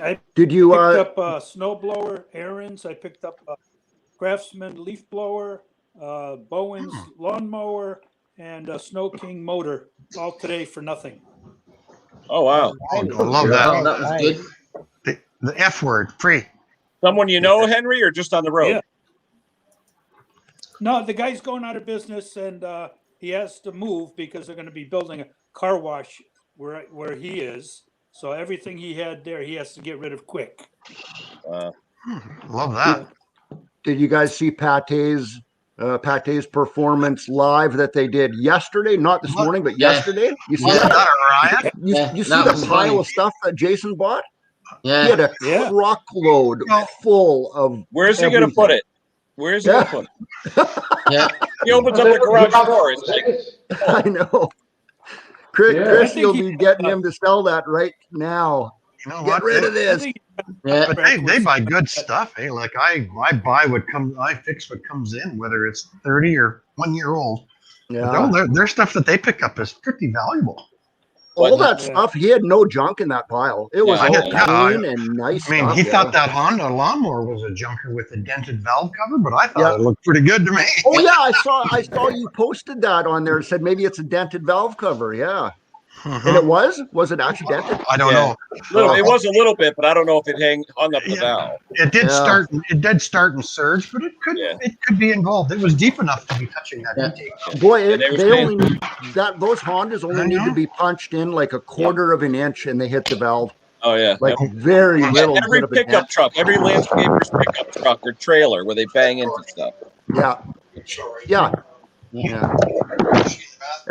I picked up a snowblower, Aaron's. I picked up a Craftsman leaf blower, Bowen's lawnmower, and a Snow King motor, all today for nothing. Oh, wow. I love that. That was good. The F word, free. Someone you know, Henry, or just on the road? Yeah. No, the guy's going out of business, and he has to move because they're going to be building a car wash where he is. So everything he had there, he has to get rid of quick. Love that. Did you guys see Pate's performance live that they did yesterday? Not this morning, but yesterday. You see that? You see the pile of stuff that Jason bought? Yeah. He had a truckload full of. Where's he going to put it? Where's he going to put it? Yeah. He opens up the garage door. It's like, I know. Chris, you'll be getting him to sell that right now. You know Get what? rid of this. Yeah. But they buy good stuff. Hey, like I buy I fix what comes in, whether it's 30 or 1 year old. Yeah. Their stuff that they pick up is pretty valuable. All that stuff, he had no junk in that pile. It was all clean and nice. I mean, he thought that Honda lawnmower was a junker with a dented valve cover, but I thought it looked pretty good to me. Oh yeah, I saw you posted that on there. It said maybe it's a dented valve cover. Yeah. And it was? Was it actually dented? I don't know. It was a little bit, but I don't know if it hung up the valve. It did start. It did start and surge, but it could be involved. It was deep enough to be touching that intake. Boy, those Hondas only need to be punched in like a quarter of an inch, and they hit the valve. Oh yeah, like very little. Every pickup truck, every landscaper's pickup truck or trailer where they bang into stuff. Yeah.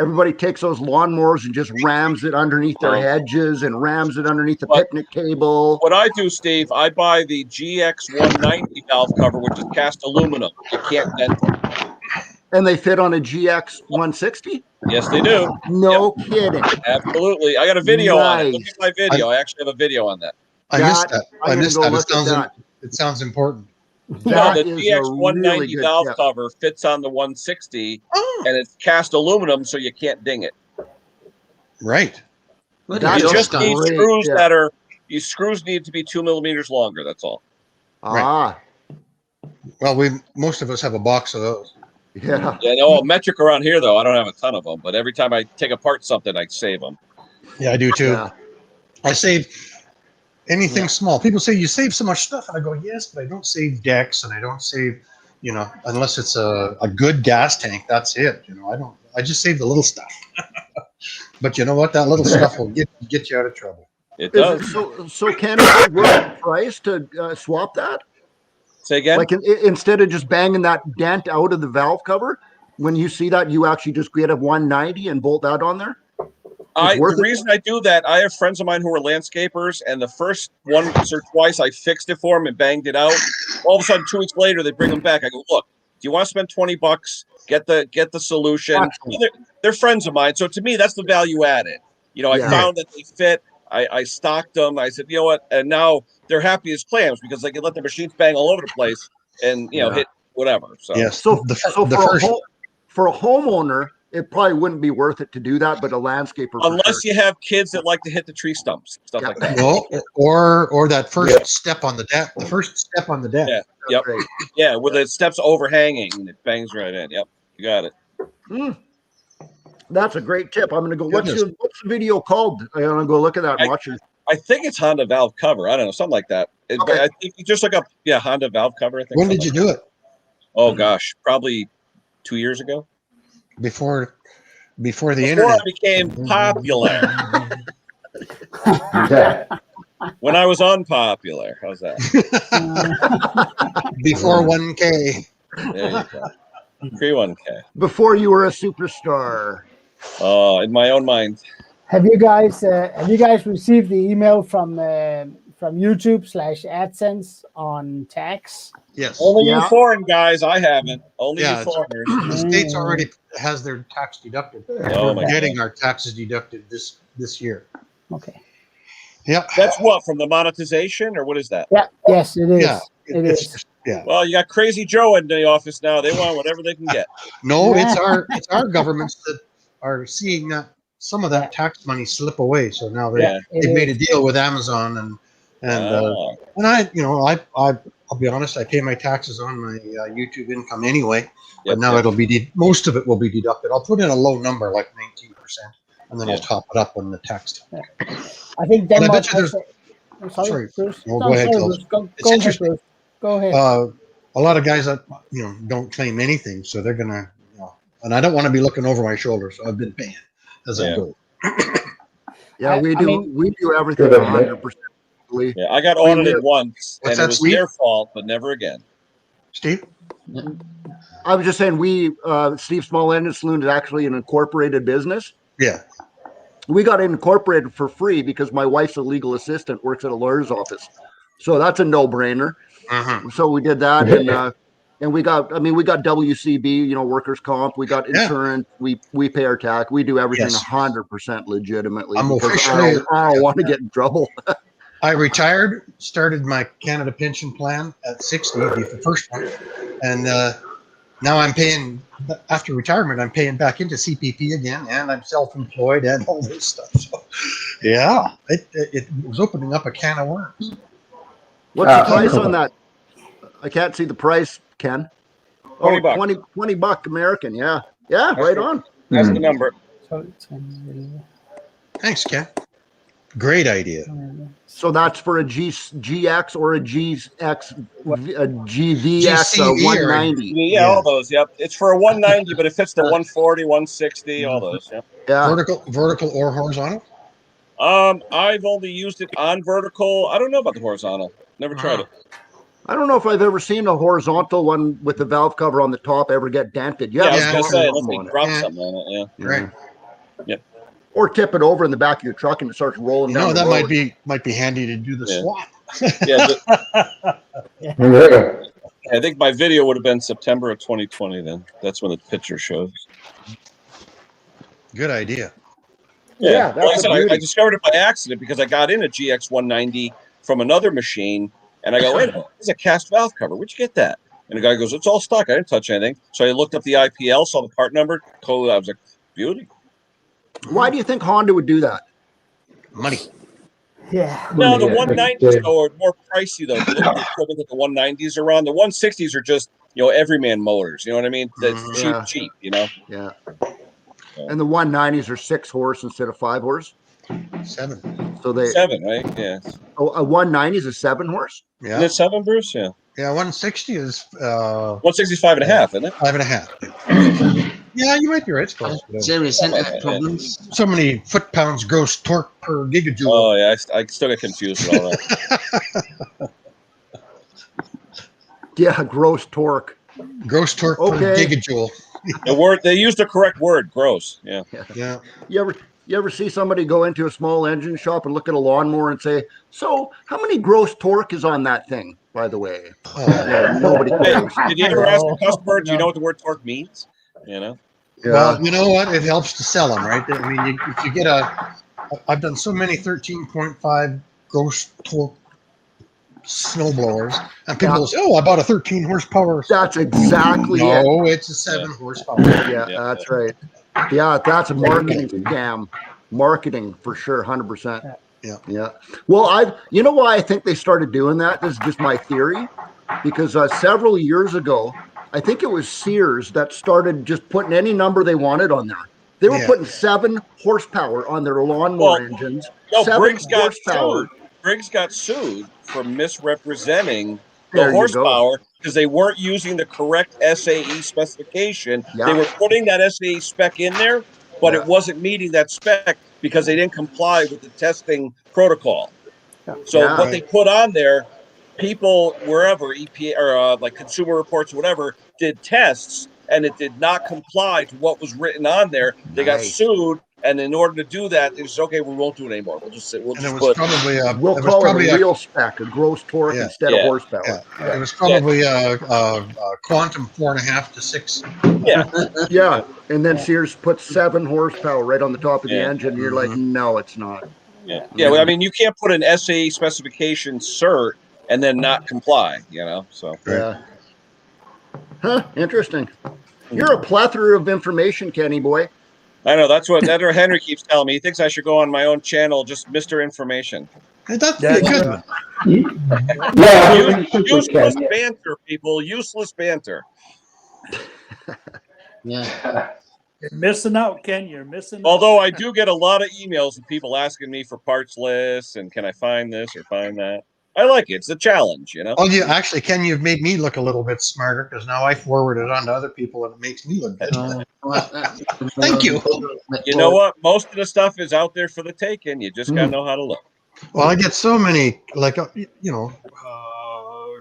Everybody takes those lawnmowers and just rams it underneath their hedges and rams it underneath the picnic table. What I do, Steve, I buy the GX 190 valve cover, which is cast aluminum. You can't dent it. And they fit on a GX 160? Yes, they do. No kidding. Absolutely. I got a video on it. Look Nice. at my video. I actually have a video on that. I missed that. I'm I gonna missed go that. look at that. It sounds important. No, That the is a DX190 really good valve tip. cover fits on the 160, Oh, and it's cast aluminum, so you can't ding it. right. That You is just a need great screws tip. that are. These screws need to be 2 millimeters longer. That's all. Ah, Well, most of us have a box of those. yeah. Yeah, no metric around here though. I don't have a ton of them, but every time I take apart something, I save them. Yeah, I do too. Yeah. I save anything small. People say you save so much stuff, and I go, yes, but I don't save decks, and I don't save, unless it's a good gas tank. That's it. I don't. I just save the little stuff. But you know what? That little stuff will get you out of trouble. It does. So Ken, is it worth the price to swap that? Say again. Like instead of just banging that dent out of the valve cover, when you see that, you actually just get a 190 and bolt that on there. The reason I do that, I have friends of mine who are landscapers, and the first once or twice I fixed it for them and banged it out. All of a sudden, 2 weeks later, they bring them back. I go, look, do you want to spend $20? Get the solution. They're friends of mine, so to me, that's the value added. I found that they fit. I stocked them. I said, you know what? And now they're happy as clams because they can let their machines bang all over the place and hit whatever. So yes. For a homeowner, it probably wouldn't be worth it to do that, but a landscaper, unless you have kids that like to hit the tree stumps, stuff like that. No, or that first step on the deck. The first step on the deck. Yeah. Yep. Right. Yeah, where the steps overhanging and it bangs right in. Yep. You got it. That's a great tip. I'm gonna go. What's the video called? I'm gonna go look at that and watch it. I think it's Honda valve cover. I don't know, something like that. Okay. I think you just look up, Honda valve cover. I think. When did you do it? Oh gosh, probably 2 years ago. Before the internet. Before I became popular. When I was unpopular. How's that? Before 1K. There you go. Pre-1K. Before you were a superstar. In my own mind. Have you guys received the email from YouTube/AdSense on tax? Yes. Only you foreign guys. I haven't. Only you foreigners. The states already has their tax deducted. We're getting our taxes deducted this year. Okay. Yeah. That's what, from the monetization, or what is that? Yeah. Yes, it is. Yeah. It is. Well, you got Crazy Joe in the office now. They want whatever they can get. No, it's our governments that are seeing that some of that tax money slip away. So now they've made a deal with Amazon and I'll be honest, I pay my taxes on my YouTube income anyway. But now it'll be most of it will be deducted. I'll put in a low number like 19%, and then I'll top it up when the tax. I think Denmark. Sorry. Bruce. No, go ahead, Bruce. Go ahead, Bruce. Go ahead. A lot of guys that don't claim anything, so they're gonna, and I don't want to be looking over my shoulder, so I've been paying as I go. We do everything 100%. Yeah, I got audited once, and it was Steve? their fault, but never again. Steve? I was just saying, Steve Small Engine Saloon is actually an incorporated business. Yeah. We got incorporated for free because my wife's a legal assistant, works at a lawyer's office. So that's a no-brainer. So we did that, and we got WCB, workers' comp. We got insurance. We pay our tax. We do everything 100% legitimately. I'm because officially. I don't want to get in trouble. I retired, started my Canada pension plan at 60, the first one, and now I'm paying, after retirement, I'm paying back into CPP again, and I'm self-employed and all this stuff. So, it was opening up a can of worms. What's the price on that? I can't see the price, Ken. $20 bucks. $20 American. Yeah, right on. That's the number. Thanks, Ken. Great idea. So that's for a GX or a GX, a GVX, a 190. Yeah, all those. Yep. It's for a 190, but it fits the 140, 160, all those. Yep. Yeah. Vertical or horizontal? I've only used it on vertical. I don't know about the horizontal. Never tried it. I don't know if I've ever seen a horizontal one with the valve cover on the top ever get dented. Yeah, I was gonna say, unless they drop something on it. Yeah. Right. Yep. Or tip it over in the back of your truck and it starts rolling down. That might be handy to do the swap. I think my video would have been September of 2020. Then that's when the picture shows. Good idea. Yeah, Well, like I that's said, a I beauty. discovered it by accident because I got in a GX 190 from another machine, and I go, wait a minute, it's a cast valve cover. Where'd you get that? And the guy goes, it's all stock. I didn't touch anything. So I looked up the IPL, saw the part number, totally. I was like, beauty. Why do you think Honda would do that? Money. Yeah. No, the Yeah, 190s though are more pricey though. If you look at the equipment that the 190s are on, the 160s are just everyman motors. You know what I mean? That's Yeah. cheap. Yeah. And the 190s are 6 horse instead of 5 horse. 7. So they 7, right? Yeah. a 190 is a 7 horse. Yeah. Is it 7, Bruce? Yeah. Yeah. 160 is 165 and a half, isn't it? 5.5. Yeah, you might be right. It's close. Serious internet problems. So many foot-pounds gross torque per gigajoule. Oh yeah, I still get confused with all that. Yeah, gross torque. Gross torque per Okay. gigajoule. The word they used the correct word, gross. Yeah. Yeah. You ever see somebody go into a small engine shop and look at a lawnmower and say, "So, how many gross torque is on that thing?" By the way, yeah, nobody Hey, cares. did you ever ask a customer? Do you know what the word torque means? Yeah. Well, you know what? It helps to sell them, right? I mean, if you get I've done so many 13.5 gross torque snowblowers, and people will say, "Oh, I bought a 13 horsepower." That's exactly it. No, it's a 7 horsepower. Yeah, that's right. Yeah, that's a marketing scam. Marketing for sure, 100%. Yeah. Well, you know why I think they started doing that? This is just my theory, because several years ago, I think it was Sears that started just putting any number they wanted on there. They were putting 7 horsepower on their lawnmower engines. No, 7 Briggs got horsepower. sued. Briggs got sued for misrepresenting There the you go. horsepower because they weren't using the correct SAE specification. Yeah. They were putting that SAE spec in there, but it wasn't meeting that spec because they didn't comply with the testing protocol. So what they put on there, people wherever EPA or like Consumer Reports or whatever did tests, and it did not comply to what was written on there. They got sued, and in order to do that, they said, "Okay, we won't do it anymore. We'll just We'll put." probably We'll call it a real spec, a gross torque instead of horsepower. Yeah. It was probably a quantum 4.5 to 6. Yeah, and then Sears puts 7 horsepower right on the top of the engine. You're like, no, it's not. Yeah. Well, I mean, you can't put an SAE specification cert and then not comply. So yeah. Huh? Interesting. You're a plethora of information, Kenny boy. I know that's what Edgar Henry keeps telling me. He thinks I should go on my own channel, just Mr. Information. That's good. Useless banter, people. Useless banter. Yeah. You're missing out, Ken. You're missing out. Although I do get a lot of emails of people asking me for parts lists and can I find this or find that. I like it. It's a challenge, Oh, you actually, Ken, you've made me look a little bit smarter because now I forward it on to other people and it makes me look better. Thank you. You know what? Most of the stuff is out there for the taking. You just gotta know how to look. Well, I get so many,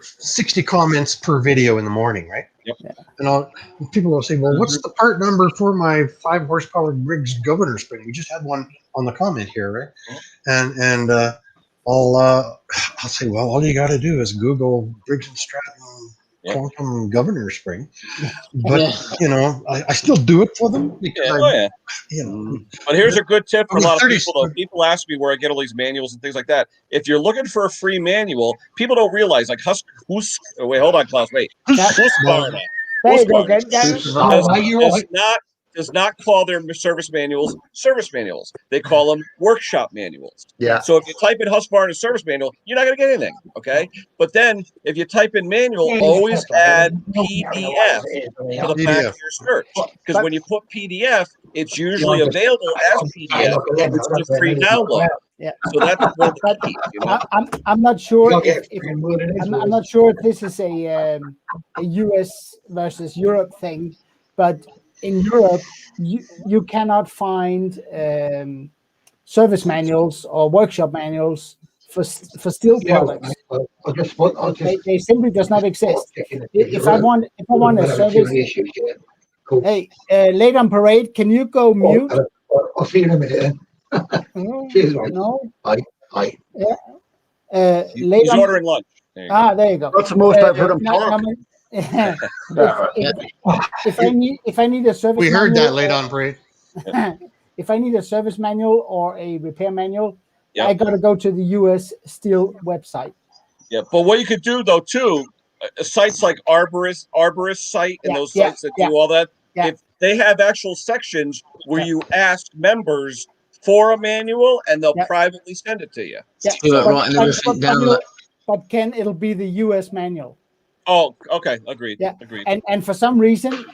60 comments per video in the morning, right? Yep. And people will say, "Well, what's the part number for my 5 horsepower Briggs governor spring?" We just had one on the comment here, right? And I'll say, well, all you got to do is Google Briggs and Stratton quantum governor spring. But I still do it for them because But here's a good tip for a lot of people. Though people ask me where I get all these manuals and things like that. If you're looking for a free manual, people don't realize like wait, hold on, Klaus. Wait, Husqvarna. Does not call their service manuals service manuals. They call them workshop manuals. Yeah. So if you type in Husqvarna service manual, you're not going to get anything. Okay. But then if you type in manual, always add PDF to the back of your search. Because when you put PDF, it's usually available as PDF. It's just free download. Yeah. So that's what I'm not sure I'm not sure if this is a US versus Europe thing, but in Europe you cannot find service manuals or workshop manuals for steel products. They simply does not exist. If I want a service, hey, late on parade, can you go mute? I'll see you in a minute. No. Hi. Yeah. He's ordering lunch. There you go. That's the most I've heard him talk. If I need a service, we heard manual, that late on parade. if I need a service manual or a repair manual, Yep. I got to go to the U.S. Steel website. Yeah, but what you could do though too, sites like Arborist site, and those sites that do all that, if they have actual sections where you ask members for a manual and they'll privately send it to you. But Ken, it'll be the U.S. manual. Oh, okay, agreed. Yeah, agreed. And for some reason,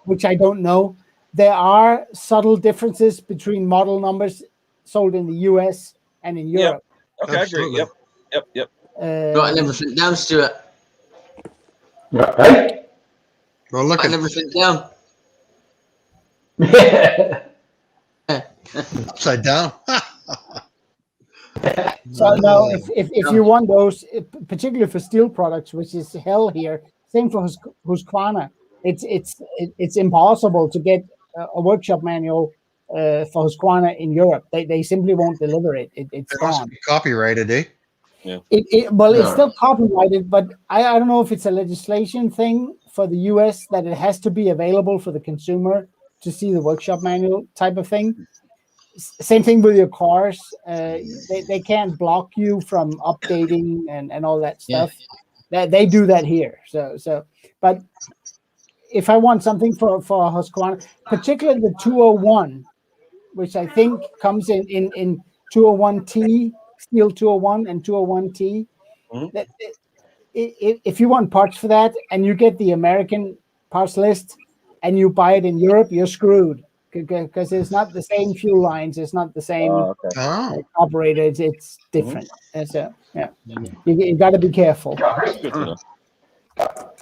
which I don't know, there are subtle differences between model numbers sold in the U.S. and in Europe. Okay, I agree. Yep. Writing everything down, Stuart. Right. Well, look Writing everything down. Upside down. So now, if you want those, particularly for steel products, which is hell here, same for Husqvarna. It's impossible to get a workshop manual for Husqvarna in Europe. They simply won't deliver it. It's gone. Copyrighted, eh? Yeah. It's still copyrighted, but I don't know if it's a legislation thing for the US that it has to be available for the consumer to see the workshop manual type of thing. Same thing with your cars. They can't block you from updating and all that stuff. They do that here. So, but if I want something for Husqvarna, particularly the 201, which I think comes in 201T, Steel 201 and 201T. That if you want parts for that and you get the American parts list and you buy it in Europe, you're screwed because it's not the same fuel lines, it's not the same operator, it's different. And so you got to be careful.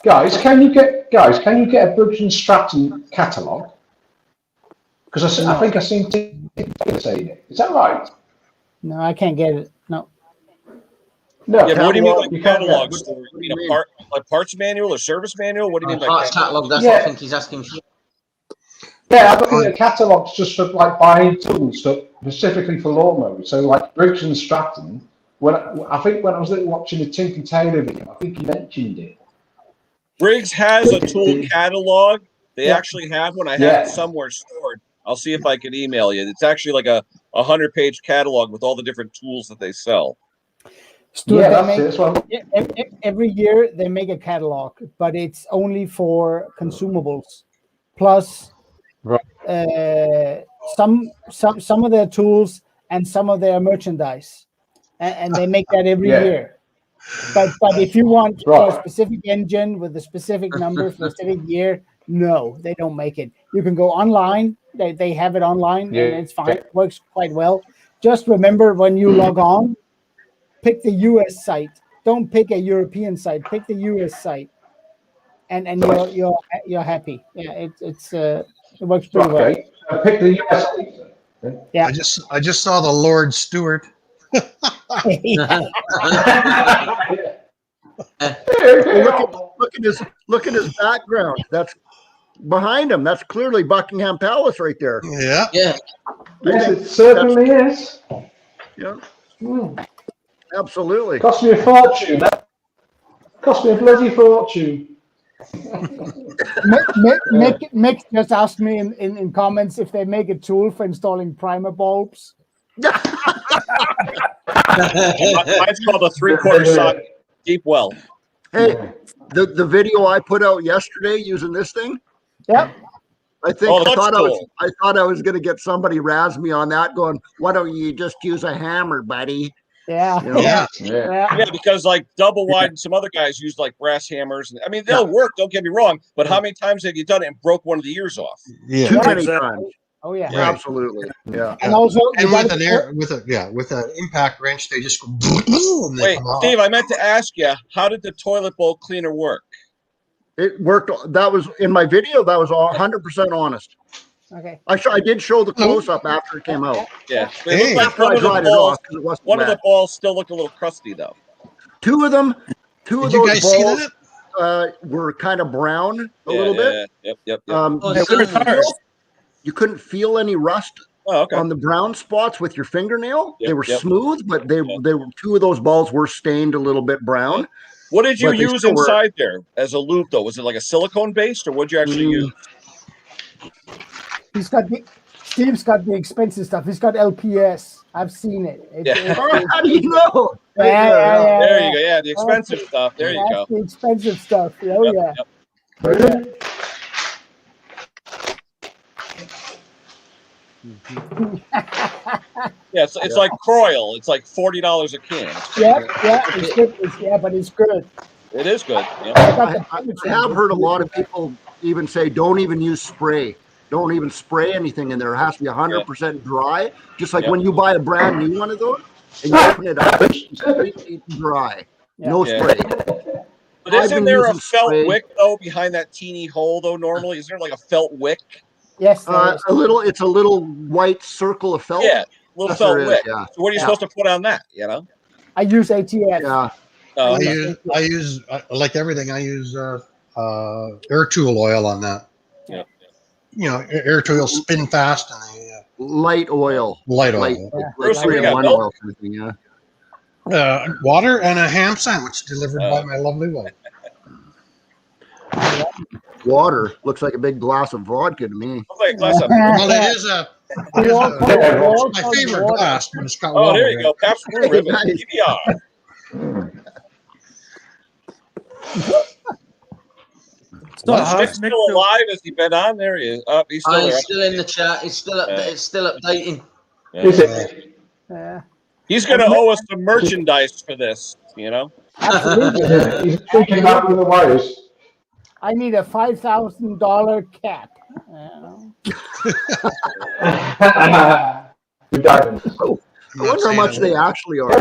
Guys, can you get a Briggs and Stratton catalogue? Because I think I seen saying it. Is that right? No, I can't get it. No. No. Yeah, but what do you mean like catalog store? You mean a parts manual or service manual? What do you mean by parts catalog? That's what I think he's asking for. Yeah, I'm looking at catalogs just for like buying tools specifically for lawnmowers. So like Briggs and Stratton. I think when I was watching the Tinker Tailor video, I think he mentioned it. Briggs has a tool catalog. They actually have one. I have it somewhere stored. I'll see if I can email you. It's actually like a 100-page catalog with all the different tools that they sell. Stuart, every year they make a catalog, but it's only for consumables. Plus, some of their tools and some of their merchandise, and they make that every year. But if you want a specific engine with a specific number for a specific year, no, they don't make it. You can go online. They have it online, and it's fine. It works quite well. Just remember when you log on, pick the US site. Don't pick a European site. Pick the US site, and you're happy. Yeah, it works pretty well. Pick the US site. Yeah. I just saw the Lord Stewart. Look at his background. That's behind him. That's clearly Buckingham Palace right there. Yeah. Yes, it certainly is. Yeah. Absolutely. Cost me a fortune. Cost me a bloody fortune. Mick just asked me in comments if they make a tool for installing primer bulbs. Mine's called a 3/4 socket deep well. Hey, the video I put out yesterday using this thing. Yep. I thought I was going to get somebody razz me on that, going, "Why don't you just use a hammer, buddy?" Yeah. You know? Yeah, because like Double Wide and some other guys use like brass hammers. I mean, they'll work. Don't get me wrong, but how many times have you done it and broke one of the ears off? Yeah. Too many times. Oh yeah. Right. Absolutely. Yeah. And also, with an impact wrench, they just go. Wait, Steve, I meant to ask you, how did the toilet bowl cleaner work? It worked. That was in my video. That was 100% honest. Okay. I did show the close up after it came out. Yeah. Hey. Like one of the balls still looked a little crusty though. Two of those balls that? were kind of brown a little bit. Yep. You couldn't feel any rust on the brown spots with your fingernail. They were smooth, but they were two of those balls were stained a little bit brown. What did you use inside there as a lube though? Was it like a silicone based or what did you actually use? He's got Steve's got the expensive stuff. He's got LPS. I've seen it. How do you know? Yeah. There you go. Yeah, the expensive stuff. There you go. The expensive stuff. Oh Yep, yeah. yep. Yeah, it's like Croyle. It's like $40 a can. It's good. But it's good. It is good. Yeah. I have heard a lot of people even say, don't even use spray. Don't even spray anything in there. It has to be 100% dry. Just like when you buy a brand new one of those and you open it up, it's completely dry. No spray. But isn't there a felt wick though behind that teeny hole though? Normally, is there like a felt wick? Yes, a little. It's a little white circle of felt. Yeah, little felt wick. Yeah. So what are you supposed to put on that? You know. I use ATF. Yeah. I use like everything. I use air tool oil on that. Yeah. You know, air tool spin fast and light oil. Light oil. Like 3-in-1 oil kind of thing, yeah. Water and a ham sandwich delivered by my lovely wife. Water looks like a big glass of vodka to me. Looks like a glass of. Well, it is my favorite glass, but it's got water. Oh, there you go. Pabst Blue Ribbon PBR. Mick's still alive? Has he been on? There he is. He's still there. He's still in the chat. It's still it's still updating. Yeah. He's going to owe us some merchandise for this, you know? Absolutely. He's thinking about the wires. I need a $5,000 cap. I wonder how much they actually are.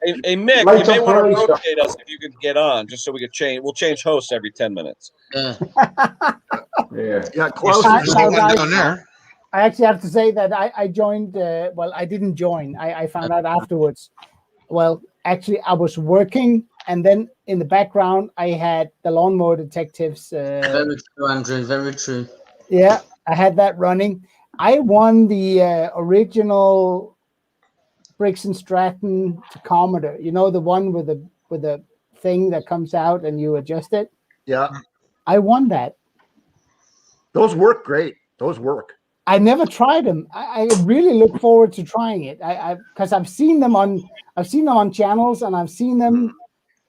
Hey Mick, you may want to rotate us if you could get on, just so we could change. We'll change hosts every 10 minutes. Yeah, Klaus is down there. I actually have to say that I joined. Well, I didn't join. I found out afterwards. Well, actually, I was working, and then in the background, I had the Lawnmower Detectives. Very true, Andrew. Very true. Yeah, I had that running. I won the original Briggs and Stratton tachometer. You know, the one with the thing that comes out and you adjust it. Yeah, I won that. Those work great. Those work. I never tried them. I really look forward to trying it. Because I've seen them on channels and I've seen them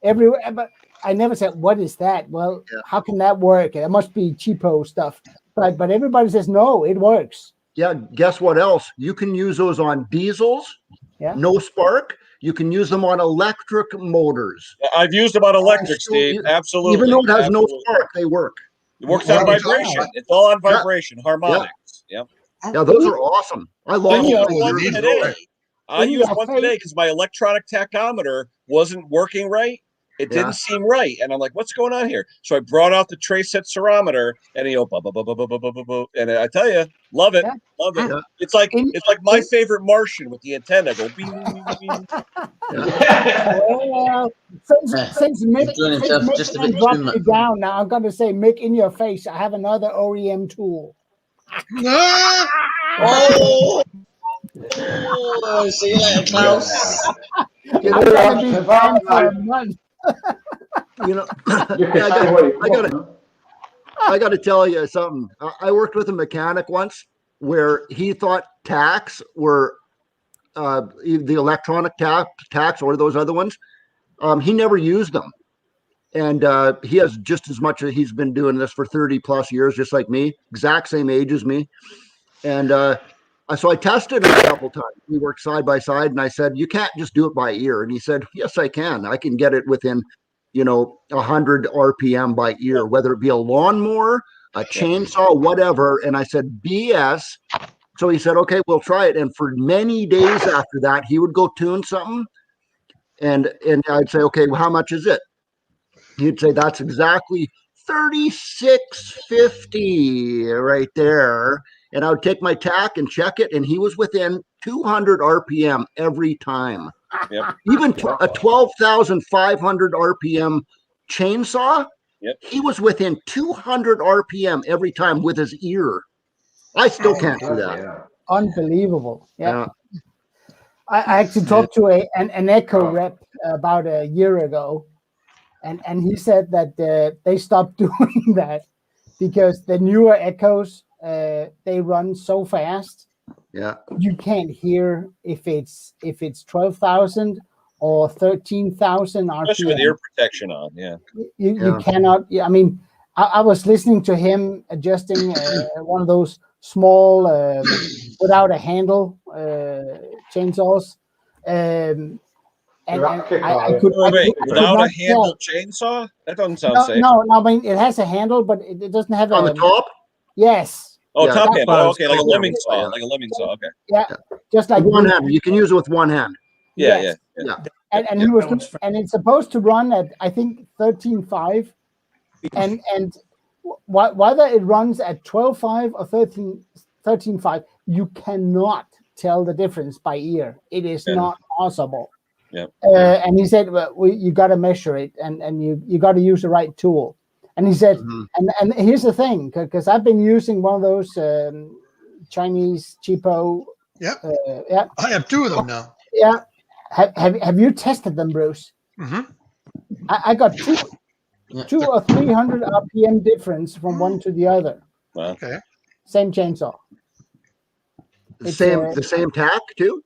everywhere, but I never said, what is that? Well, how can that work? It must be cheapo stuff. But everybody says no, it works. Yeah, guess what else? You can use those on diesels. Yeah. No spark. You can use them on electric motors. I've used them on electric, Steve. Absolutely. Even though it has no spark, they work. It works on vibration. It's all on vibration, harmonics. Yeah. Yeah, those are awesome. I love one today. I used one today because my electronic tachometer wasn't working right. It didn't seem right, and I'm like, "What's going on here?" So I brought out the trace set cerometer, and and I tell you, love it, love it. Yeah. It's like my favorite Martian with the antenna go. Bing, bing, bing. Since Mick dropped me down, now I'm going to say, Mick, in your face, I have another OEM tool. See you later, Klaus. I'm going to be banned for a month. You know, I got to tell you something. I worked with a mechanic once where he thought tacks were the electronic tacks or those other ones. He never used them, and he has just as much. He's been doing this for 30 plus years, just like me, exact same age as me, and so I tested it a couple times. We worked side by side, and I said, "You can't just do it by ear." And he said, "Yes, I can. I can get it within, 100 RPM by ear, whether it be a lawnmower, a chainsaw, whatever." And I said, "BS." So he said, "Okay, we'll try it." And for many days after that, he would go tune something, and I'd say, "Okay, well, how much is it?" He'd say, "That's exactly $36.50 right there." And I would take my tack and check it, and he was within 200 RPM every time. Yep. Even a 12,500 RPM chainsaw, he was within 200 RPM every time with his ear. I still can't do that. Unbelievable. Yeah. I actually talked to an Echo rep about a year ago, and he said that they stopped doing that because the newer Echoes they run so fast. Yeah. You can't hear if it's 12,000 or 13,000 Especially with RPM. ear protection on. Yeah. You cannot. Yeah, I mean, I was listening to him adjusting one of those small without a handle chainsaws, and I could without not a handle tell. chainsaw? That doesn't sound No, safe. no, I mean it has a handle, but it doesn't have On the top? Yes. Oh, Yeah, top that's handle. what I Oh, was okay, like a calling lemming it. saw. Like a lemming saw. Okay. Yeah, just like one Bruce- hand. You can use it with one hand. Yeah, Yes. yeah. And he was, and it's supposed to run at I think 13.5, and whether it runs at 12.5 or 13.5, you cannot tell the difference by ear. It is not possible. Yeah. And he said, well, you got to measure it, and you got to use the right tool. And he said, and here's the thing, because I've been using one of those Chinese cheapo. Yeah. Yeah. I have 2 of them now. Yeah. Have you tested them, Bruce? Mm-hmm. I got 2 or 300 RPM difference from one to the other. Wow. Okay. Same chainsaw. The same tack too?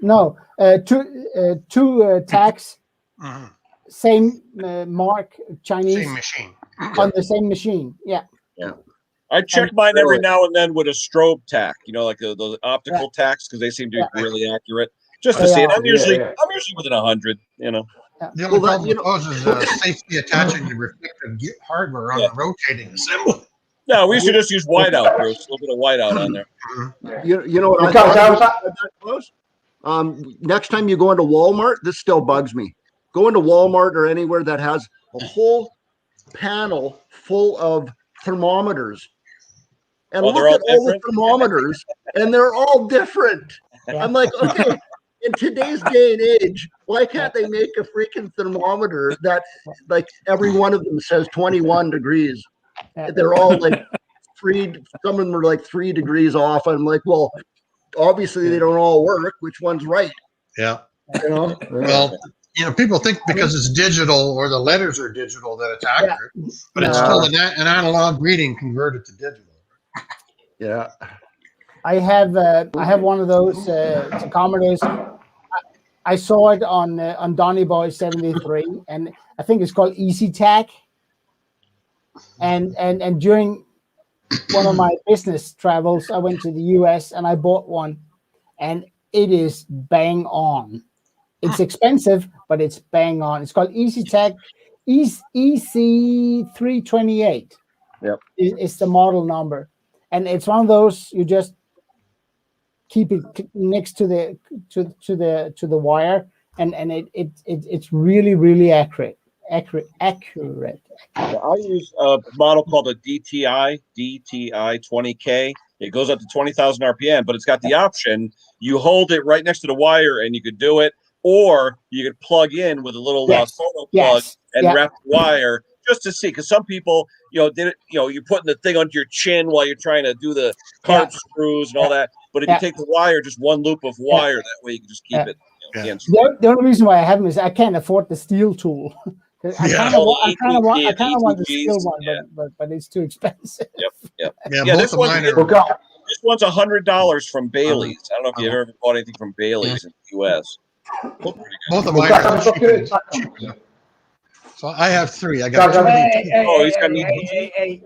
No, two tacks, Mhm. same mark, Chinese. Same machine. On the same machine. Yeah. Yeah. I check mine every now and then with a strobe tack, like those optical tacks, because they seem to be really accurate. Just to see it. I'm usually within 100, The only problem with those is safety attaching the reflective hardware on the rotating assembly. No, we should just use whiteout, Bruce. A little bit of whiteout on there. You know what I thought? Next time you go into Walmart, this still bugs me. Go into Walmart or anywhere that has a whole panel full of thermometers. And look at all the thermometers, and they're all different. I'm like, okay, in today's day and age, why can't they make a freaking thermometer that, like, every one of them says 21 degrees? They're all like some of them are like 3 degrees off. I'm like, well, obviously they don't all work. Which one's right? Yeah. Well, people think because it's digital or the letters are digital that it's accurate, but it's still an analog reading converted to digital. Yeah. I have one of those tachometers. I saw it on Donny Boy 73, and I think it's called Easy Tack. And during one of my business travels, I went to the US and I bought one, and it is bang on. It's expensive, but it's bang on. It's called Easy Tack EC328. Yep. It's the model number. And it's one of those you just keep it next to the wire, and it's really accurate. I use a model called a DTI 20K. It goes up to 20,000 RPM, but it's got the option. You hold it right next to the wire, and you could do it, or you could plug in with a little photo plug and wrap the wire just to see. Because some people, you're putting the thing under your chin while you're trying to do the carb screws and all that. But if you take the wire, just one loop of wire, that way you can just keep it. The only reason why I have them is I can't afford the steel tool. I kind of want the steel one, but it's too expensive. Yep. This one's $100 from Bailey's. I don't know if you've ever bought anything from Bailey's in the US. Both of mine are cheaper. So I have 3. I got 2 he's got an ET.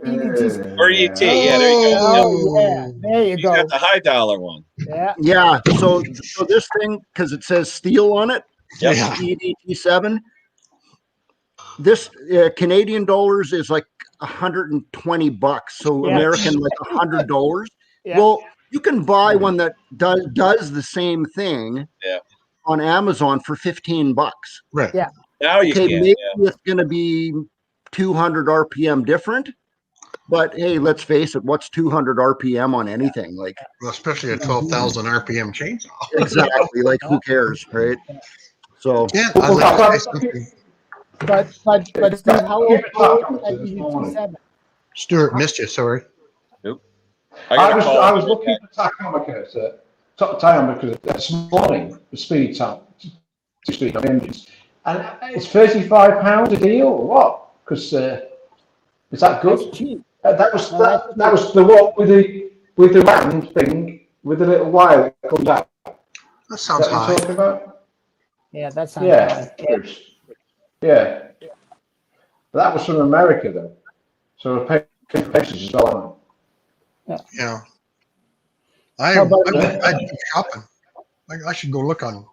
Or ET, yeah, there you go. Oh, yeah, there you go. He's got the high dollar one. Yeah. So this thing, because it says steel on it, ET7. This Canadian dollars is like $120. So American like $100. Well, you can buy one that does the same thing on Amazon for $15. Right. Yeah. Now you can. Maybe it's going to be 200 RPM different, but hey, let's face it. What's 200 RPM on anything? Like, well, especially a 12,000 RPM chainsaw. Exactly. Like, who cares, right? So yeah. But Steve, how old are you at ET7? Stuart missed you. Sorry. Nope. I was looking for tachometers this morning. The speed of engines, and it's £35 a deal or what? Because is that good? That's cheap. That was the one with the round thing with the little wire that comes out. That sounds Is that what you're talking about? Yeah, that sounds Yeah, high. yeah. But that was from America though, so I paid prices as well. Yeah. How I've about been shopping. I should go look on them.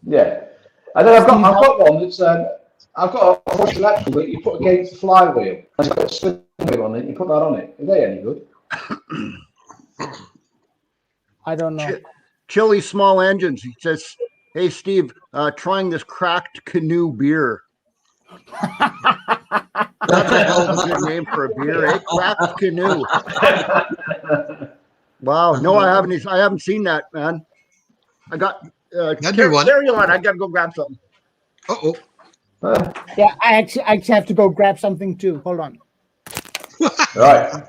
Yeah, and then I've got one that's I've got a horse electrical that you put against the flywheel. It's got a spin wheel on it. You put that on it. Are they any good? I don't know. Chili Small Engines. He says, "Hey Steve, trying this cracked canoe beer." That's a hell of a good name for a beer, eh? Cracked Canoe. Wow. No, I haven't seen that, man. I got carry on. I gotta go grab something. Yeah, I actually have to go grab something too. Hold on. Right.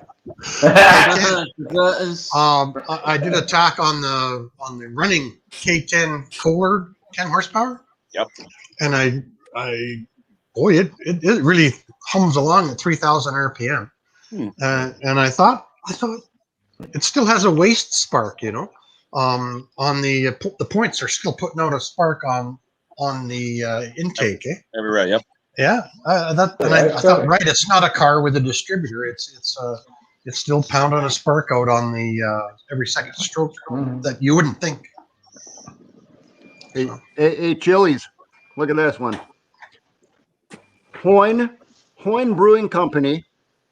I did a talk on the running K10 Kohler 10 horsepower. Yep. And it really hums along at 3,000 RPM. And I thought it still has a waste spark, on the points are still putting out a spark on the intake. Right. Yep. Yeah. I thought, right, it's not a car with a distributor. It's still pounding a spark out on the every second stroke that you wouldn't think. Hey, Chili's, look at this one. Hoyne Brewing Company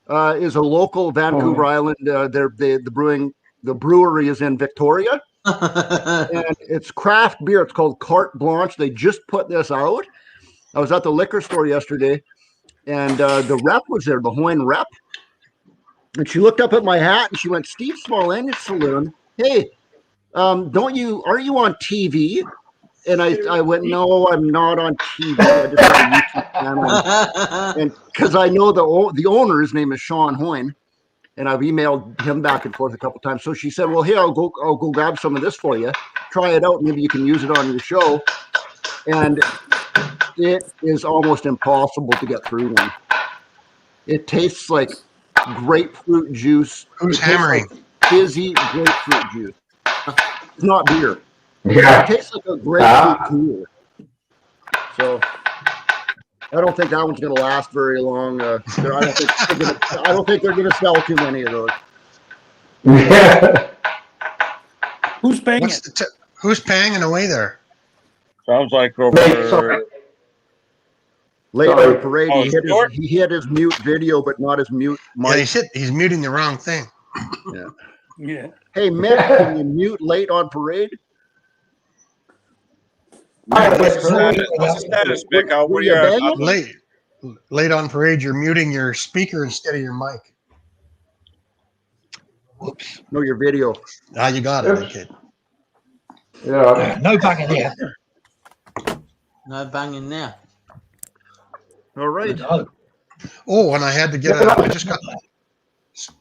is a local Vancouver Island. The brewery is in Victoria, and it's craft beer. It's called Carte Blanche. They just put this out. I was at the liquor store yesterday, and the rep was there, the Hoyne rep, and she looked up at my hat and she went, "Steve Small Engine Saloon. Hey, aren't you on TV?" And I went, "No, I'm not on TV. I just have a YouTube channel." And because I know the owner, his name is Sean Hoyne, and I've emailed him back and forth a couple times. So she said, "Well, here, I'll go grab some of this for you. Try it out. Maybe you can use it on your show." And it is almost impossible to get through one. It tastes like grapefruit juice. Who's hammering? Like fizzy grapefruit juice. It's not beer. Yeah. It tastes like a grapefruit cooler. So I don't think that one's going to last very long. I don't think they're going to sell too many of those. Yeah. Who's paying it? Who's paying and away there? Sounds like over. Late on parade, he hit his mute video, but not his mute mic. Yeah, he's muting the wrong thing. Yeah. Hey, Mick, can you mute late on parade? What's the status, Mick? What are you late on parade? You're muting your speaker instead of your mic. Whoops. No, your video. You got it, okay. Yeah. No banging here. No banging there. All right. Oh, and I had to get I just got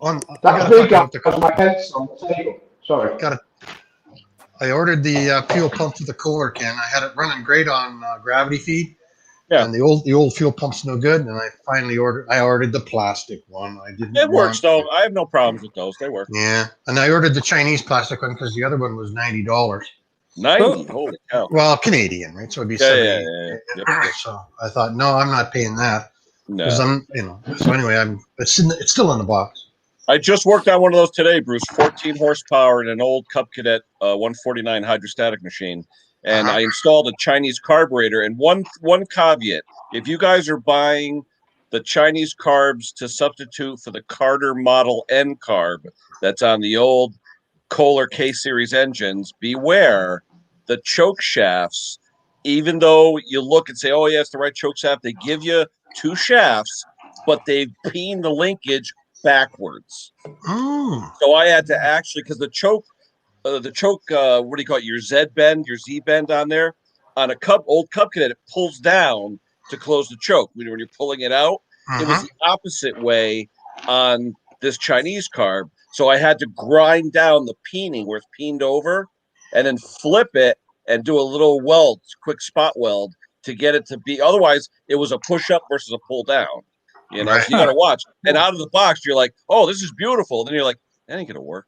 on. That's me, guys. My head's on the table. Sorry. I ordered the fuel pump for the Kohler can. I had it running great on gravity feed. Yeah. And the old fuel pump's no good. And I finally ordered the plastic one. It works though. I have no problems with those. They work. Yeah. And I ordered the Chinese plastic one because the other one was $90. 90. Holy cow. Well, Canadian, right? So it'd be Yeah. So I thought, no, I'm not paying that. No. So anyway, it's still in the box. I just worked on one of those today, Bruce. 14 horsepower in an old Cub Cadet 149 hydrostatic machine. And I installed a Chinese carburetor. And one caveat, if you guys are buying the Chinese carbs to substitute for the Carter Model N carb that's on the old Kohler K-Series engines, beware the choke shafts. Even though you look and say, oh, yeah, it's the right choke shaft, they give you two shafts, but they peen the linkage backwards. So I had to actually, because the choke, what do you call it? Your Z bend on there, on a old Cub Cadet, it pulls down to close the choke. When you're pulling it out, it was the opposite way on this Chinese carb. So I had to grind down the peening where it's peened over and then flip it and do a little weld, quick spot weld to get it to be. Otherwise, it was a push up versus a pull down. You know, so you got to watch. And out of the box, you're like, oh, this is beautiful. Then you're like, that ain't gonna work.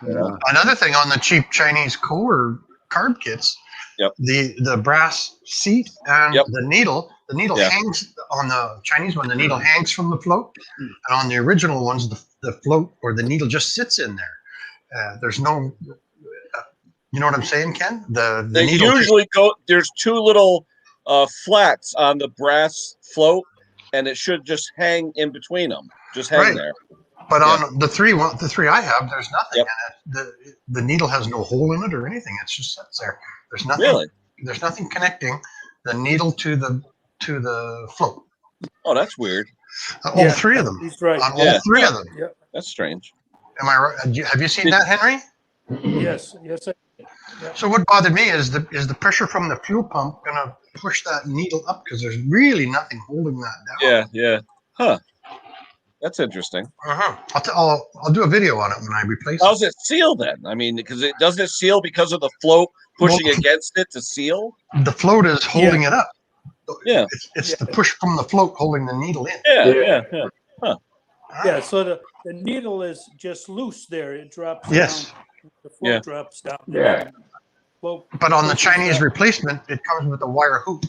You know? Another thing on the cheap Chinese Kohler carb kits, the brass seat and the needle hangs on the Chinese one. The needle hangs from the float, and on the original ones, the float or the needle just sits in there. There's no, you know what I'm saying, Ken? The They needle usually go. There's two little flats on the brass float, and it should just hang in between them. Just hang there. But on the three I have, there's nothing in it. The needle has no hole in it or anything. It just sits there. There's nothing. Really? There's nothing connecting the needle to the float. Oh, that's weird. All three of them. He's right. On all three of them. Yeah. That's strange. Am I right? Have you seen that, Henry? Yes. So what bothered me is the pressure from the fuel pump going to push that needle up because there's really nothing holding that down. Yeah. Huh. That's interesting. I'll do a video on it when I replace it. How's it seal then? I mean, because it doesn't it seal because of the float pushing against it to seal? The float is holding it up. Yeah. It's the push from the float holding the needle in. Yeah. Huh. Yeah, so the needle is just loose there. It drops down. The float drops down. Yeah. But on the Chinese replacement, it comes with a wire hoop.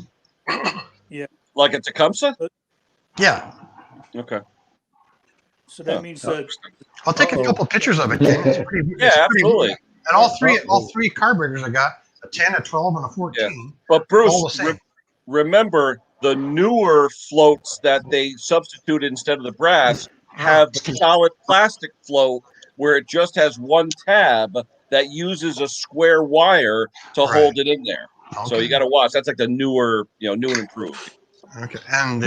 Yeah. Like a Tecumseh? Yeah. Okay. So that means that I'll take a couple pictures of it, Ken. It's pretty, absolutely. And all three carburetors I got, a 10, a 12, and a 14. Yeah. But Bruce, all the same. Remember the newer floats that they substituted instead of the brass have the solid plastic float where it just has one tab that uses a square wire to hold it in there. Okay. So you got to watch. That's like the newer, new and improved. Okay, and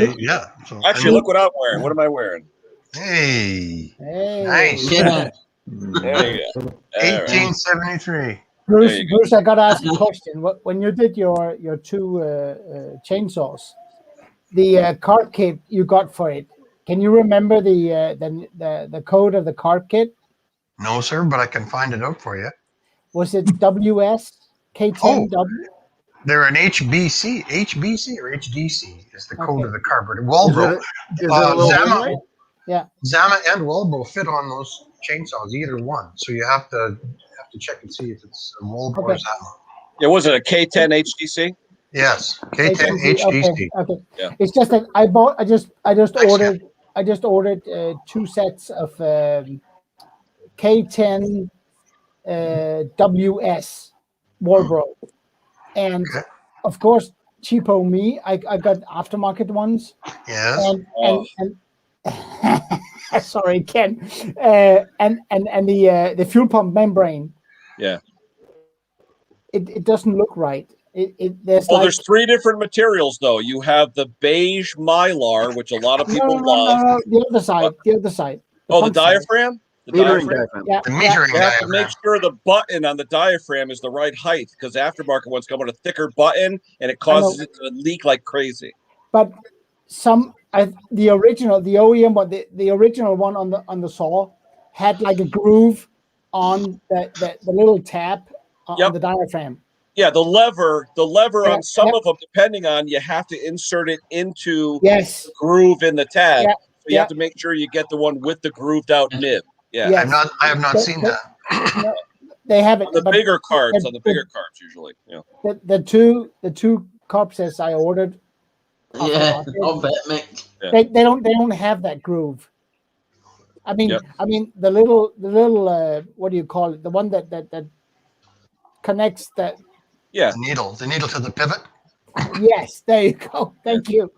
So, actually, look what I'm wearing. What am I wearing? Hey. Nice. Yeah. There you go. 1873. Bruce, I got to ask a question. When you did your two chainsaws, the carb kit you got for it, can you remember the code of the carb kit? No, sir, but I can find it out for you. Was it WS K10W? They're an HBC or HDC is the code of the carburetor. Walbro, Zama, Zama and Walbro fit on those chainsaws, either one. So you have to check and see if it's a Walbro or Zama. Yeah, was it a K10 HDC? Yes, K10 HDC. Okay. Yeah. It's just that I just ordered 2 sets of K10 WS Walbro, and of course, cheapo me, I got aftermarket ones. Yes. And sorry, Ken. And the fuel pump membrane. Yeah. It doesn't look right. There's 3 different materials though. You have the beige mylar, which a lot of people love. No, the other side. The diaphragm? The metering diaphragm? Yeah. The metering You have to make sure the button on the diaphragm is the right height because aftermarket ones come with a thicker button and it causes it to leak like crazy. But the OEM one, the original one on the saw had like a groove on the little tab on the diaphragm. Yeah, the lever on some of them, depending on, you have to insert it into the groove in the tab. Yeah. So you have to make sure you get the one with the grooved out nib. Yeah. Yes. I have not seen that. They have it. On the bigger carbs usually. Yeah. The two carb sets I ordered. Yeah, I'll bet, Mick. They don't have that groove. I mean the little what do you call it? The one that connects that. Yeah. The needle to the pivot. Yes, there you go. Thank you.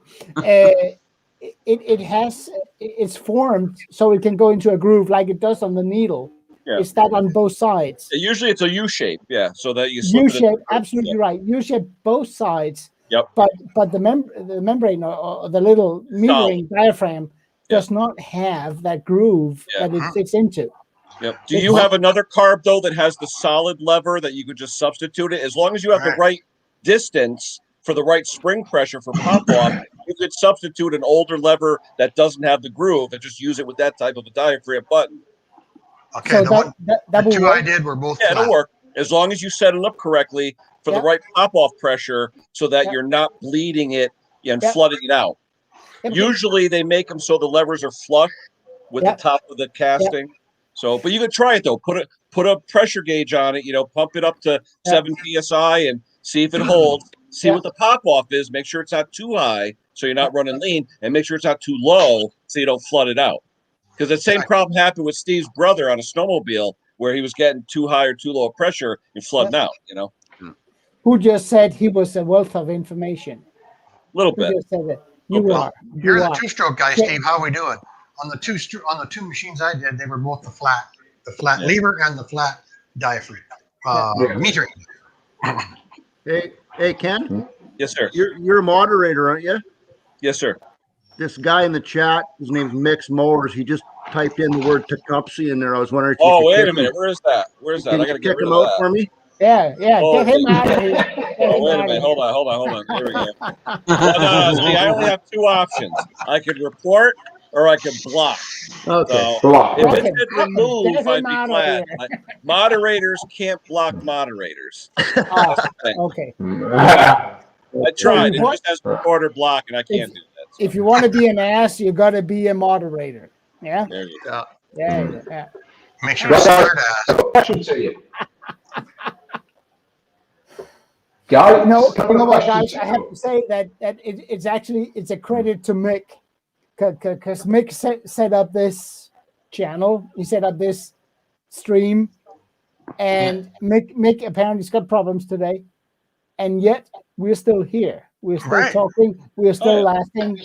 It's formed so it can go into a groove like it does on the needle. Yeah. It's that on both sides. Usually it's a U shape, so that you slip U-shape, absolutely right. U-shape both sides. Yep. But the membrane or the little metering diaphragm does not have that groove that it fits into. Yep. Do you have another carb though that has the solid lever that you could just substitute it? As long as you have the right distance for the right spring pressure for pop off, you could substitute an older lever that doesn't have the groove and just use it with that type of a diaphragm button. Okay, so the two I did were both flat. It'll work as long as you set it up correctly for the right pop off pressure so that you're not bleeding it and flooding it out. Usually they make them so the levers are flush with the top of the casting. So, but you can try it though. Put a pressure gauge on it. Pump it up to 7 psi and see if it holds. See what the pop off is. Make sure it's not too high, so you're not running lean, and make sure it's not too low, so you don't flood it out. Because the same problem happened with Steve's brother on a snowmobile, where he was getting too high or too low of pressure and flooding out. Who just said he was a wealth of information? A little bit. Who just said that? You are. You're the two-stroke guy, Steve. How are we doing? On the two machines I did, they were both the flat lever and the flat diaphragm metering. Hey, Ken. Yes, sir. You're a moderator, aren't you? Yes, sir. This guy in the chat, his name's Micks Mowers. He just typed in the word Tecumseh in there. I was wondering if you could wait a minute. Where is that? Can I got to get kick rid him of out that. for me? Yeah, get him out of here. Wait a minute. Hold on. Here we go. No, see, I only have two options. I could report or I could block. Okay. So Block. if it said remove, Get I'd him be out of glad. here. Moderators can't block moderators. Okay. I tried. It What? just has recorder block, and I can't do that. So. If you want to be an ass, you got to be a moderator. Yeah. There you go. Yeah. Make sure it's third ass. Question to you. Guys, No, you know what, guys? I have to say that it's a credit to Mick, because Mick set up this channel. He set up this stream, and Mick apparently has got problems today, and yet we're still here. We're still talking. We're still laughing.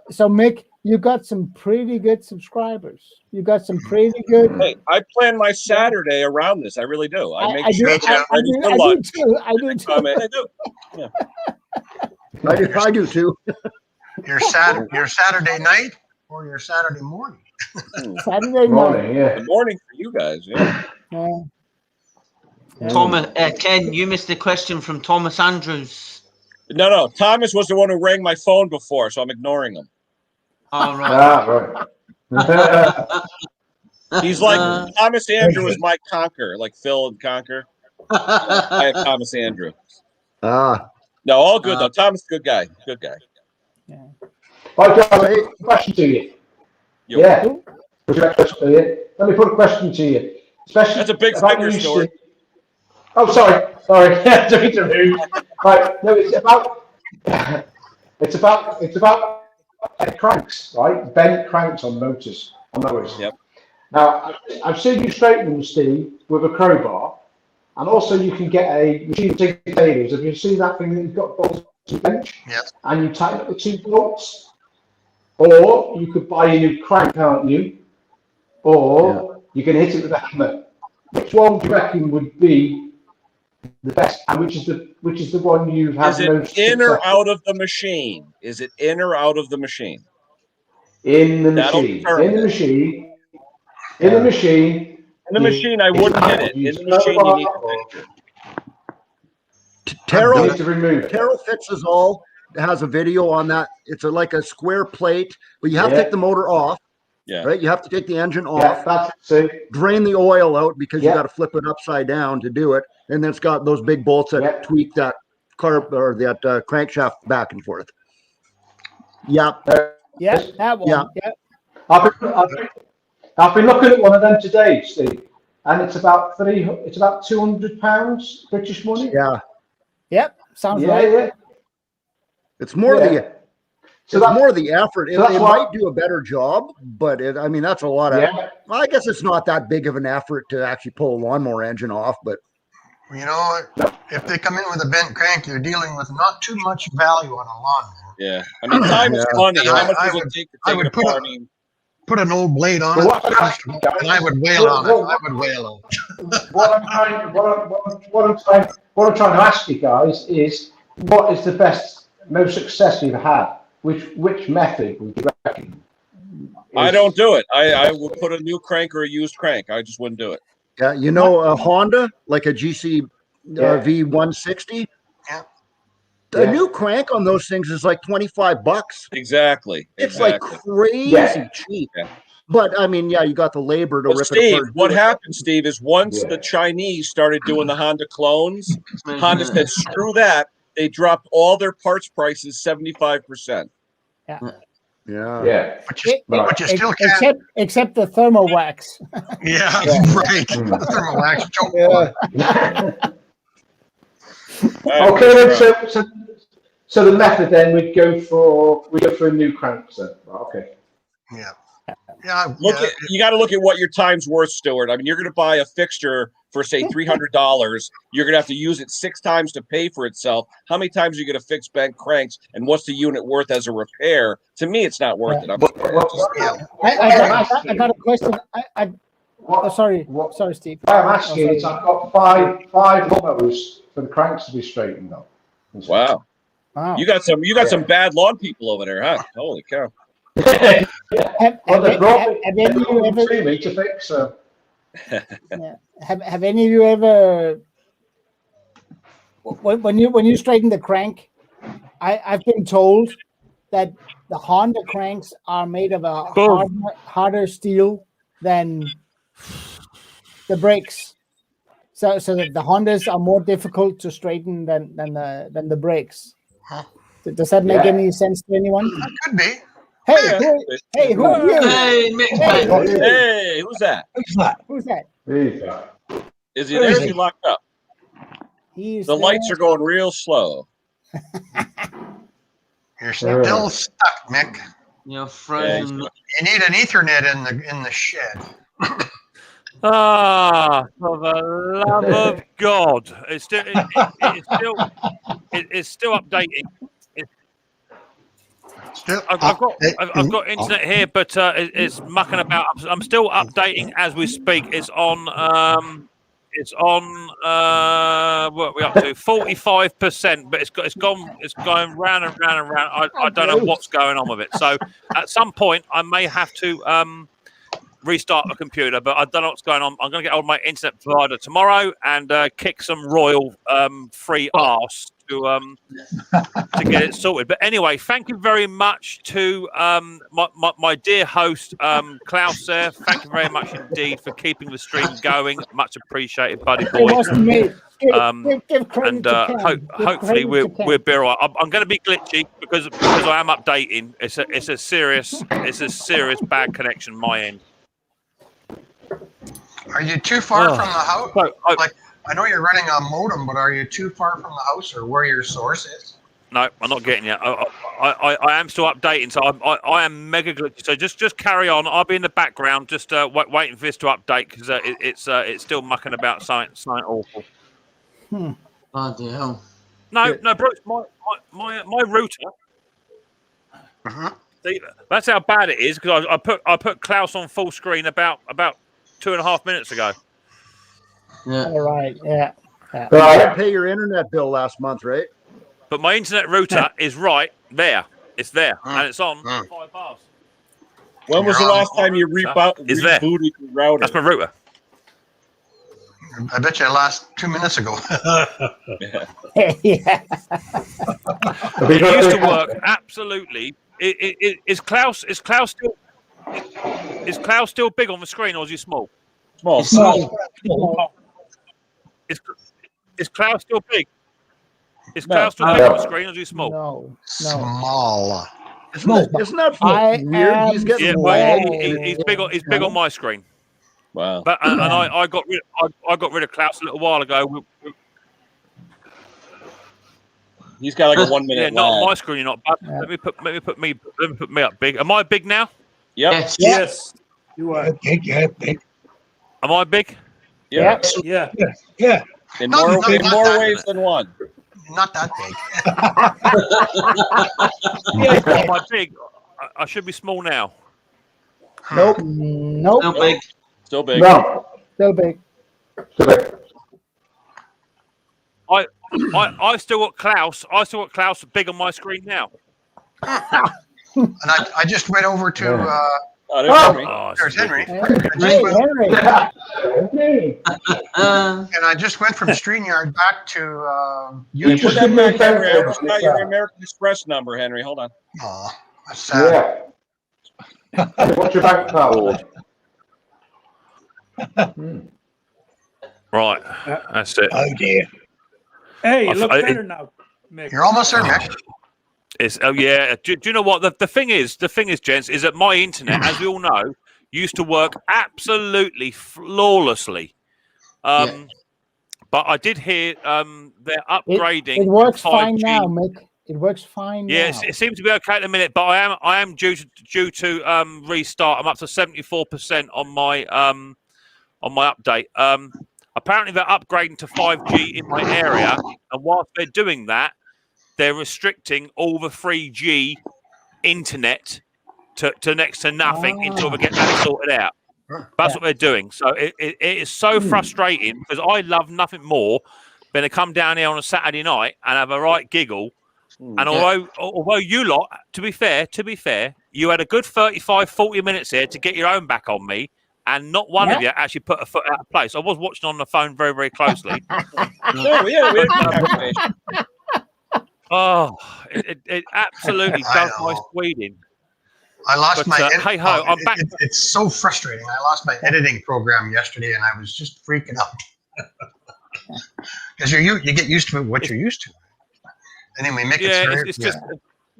So Mick, you got some pretty good subscribers. You got some pretty good. Hey, I plan my Saturday around this. I really do. I make sure I'm ready for I lunch. do too. I do too. I do. Yeah. I do too. Your Saturday night or your Saturday morning? Saturday morning, The morning for you guys. Yeah. Thomas, Ken, you missed the question from Thomas Andrews. No. Thomas was the one who rang my phone before, so I'm ignoring him. All right. Right. He's like Thomas Andrew is my Conquer, like Phil and Conquer. I have Thomas Andrew. No, all good though. Thomas, good guy. Good guy. Yeah. Right, guys, question to you. Yeah. Let me put a question to you. Especially That's a big about figure you, store. Steve. Oh, sorry. Don't be rude. Right. No, it's about cranks, right? Bent cranks on motors. Yep. Now, I've seen you straighten them, Steve, with a crowbar, and also you can get a machine tailors. Have you seen that thing that you've got bolts to bench? Yes. And you tighten up the two bolts, or you could buy a new crank, can't you? Or you can hit it with a hammer. Which one do you reckon would be the best, and which is the one you've had Is it in or out of the machine? Is it in or out of the machine? In the machine. In the machine. In the machine. In the machine, I wouldn't hit it. In the machine, you need to hit it. Terrell Fixes All has a video on that. It's like a square plate, but you have to take the motor off. Yeah. Right. You have to take the engine off. That's it. Drain the oil out because you got to flip it upside down to do it, and then it's got those big bolts that tweak that carb or that crankshaft back and forth. Yeah, that one. Yeah. I've been looking at one of them today, Steve, and it's about £200 British money. Yeah. Yep. Sounds right. Yeah. It's more more the effort. It that's might do a better job, but that's a lot of. Well, I guess it's not that big of an effort to actually pull a lawnmower engine off, but. You know, if they come in with a bent crank, you're dealing with not too much value on a lawnmower. Yeah, time is money. How much does it take to take it apart? Put an old blade on it, and I would wail on it. I would wail on it. What I'm trying to ask you guys is, what is the best, most success you've had? Which method would you reckon? I don't do it. I would put a new crank or a used crank. I just wouldn't do it. Yeah, a Honda, like a GC V160. Yeah. The new crank on those things is like $25. Exactly. It's like crazy cheap. Yeah. But you got the labor to rip Steve, it apart. what happened, Steve, is once the Chinese started doing the Honda clones, Honda said, screw that. They dropped all their parts prices 75%. Yeah. Yeah. But you still can't. Except the thermal wax. Yeah, right. Thermal wax choke. Okay, then, so the method then we go for a new crank then. Okay. Yeah. You got to look at what your time's worth, Stuart. I mean, you're going to buy a fixture for say $300. You're going to have to use it 6 times to pay for itself. How many times are you going to fix bent cranks, and what's the unit worth as a repair? To me, it's not worth it. I got a question. Sorry, Steve. What I'm asking is, I've got five lawnmowers for the cranks to be straightened up. Wow. You got some bad lawn people over there, huh? Holy cow. Have any of you ever, when you straighten the crank, I've been told that the Honda cranks are made of a harder steel than the brakes, so that the Hondas are more difficult to straighten than the brakes. Does that make any sense to anyone? That could be. Hey, who are you? Hey, Micks. Hey, who's that? Who's that? Is he there? Is he locked up? The lights are going real slow. You're still stuck, Mick. You're frozen. You need an Ethernet in the shed. For the love of God! It's still updating. I've got internet here, but it's mucking about. I'm still updating as we speak. It's on. What are we up to? 45%, but it's going round and round and round. I don't know what's going on with it. So at some point, I may have to restart the computer, but I don't know what's going on. I'm going to get hold of my internet provider tomorrow and kick some royal free arse to get it sorted. But anyway, thank you very much to my dear host Klaus there. Thank you very much indeed for keeping the stream going. Much appreciated, buddy boy. Hopefully we're be all right. I'm going to be glitchy because I am updating. It's a serious bad connection my end. Are you too far from the house? I know you're running a modem, but are you too far from the house or where your source is? No, I'm not getting it. I am still updating, so I am mega glitchy. So just carry on. I'll be in the background, just waiting for this to update because it's still mucking about something awful. Oh dear. No, Bruce, my router. See, that's how bad it is because I put Klaus on full screen about 2.5 minutes ago. Yeah. All right. Yeah. But I didn't pay your internet bill last month, right? But my internet router is right there. It's there, and it's on 5 bars. When was the last time you rebooted your router? That's my router. I bet you last 2 minutes ago. It used to work absolutely. Is Klaus still big on the screen, or is he small? Small. Is Klaus still big? Is Klaus still big on the screen, or is he small? No. Small. Isn't that weird? He's getting he's big on my screen. Wow. But and I got rid of Klaus a little while ago. He's got like a 1 minute. Yeah, not on my screen. You're not. Yeah. Let me put me up big. Am I big now? Yep. Yes. You are big. Am I big? Yeah. Yeah. In more ways than one. Not that big. Am I big? I should be small now. Nope. Still big. No. Still big. I still got Klaus. I still got Klaus big on my screen now. And I just went over to. There's Henry. Henry. And I just went from StreamYard back to YouTube. Put that back, Henry. I just got your American Express number, Henry. Hold on. Oh, that's sad. Yeah. What's your bank card? Right. That's it. Oh dear. Hey, you look better now, Mick. You're almost there, Mick. It's oh yeah. Do you know what the thing is? The thing is, gents, is that my internet, as we all know, used to work absolutely flawlessly. But I did hear they're upgrading. It works to 5G. fine now, Mick. It works fine Yeah, now. it seems to be okay at the minute, but I am due to restart. I'm up to 74% on my update. Apparently they're upgrading to 5G in my area, and whilst they're doing that, they're restricting all the 3G internet to next to nothing until we get that sorted out. That's what they're doing. So it is so frustrating because I love nothing more than to come down here on a Saturday night and have a right giggle. And although you lot, to be fair, you had a good 35, 40 minutes here to get your own back on me, and not one of you actually put a foot out of place. I was watching on the phone very, very closely. We had a conversation. Oh, it absolutely does my Sweden. I lost my. Hey ho, I'm back. It's so frustrating. I lost my editing program yesterday, and I was just freaking out because you get used to what you're used to. Anyway, Mick,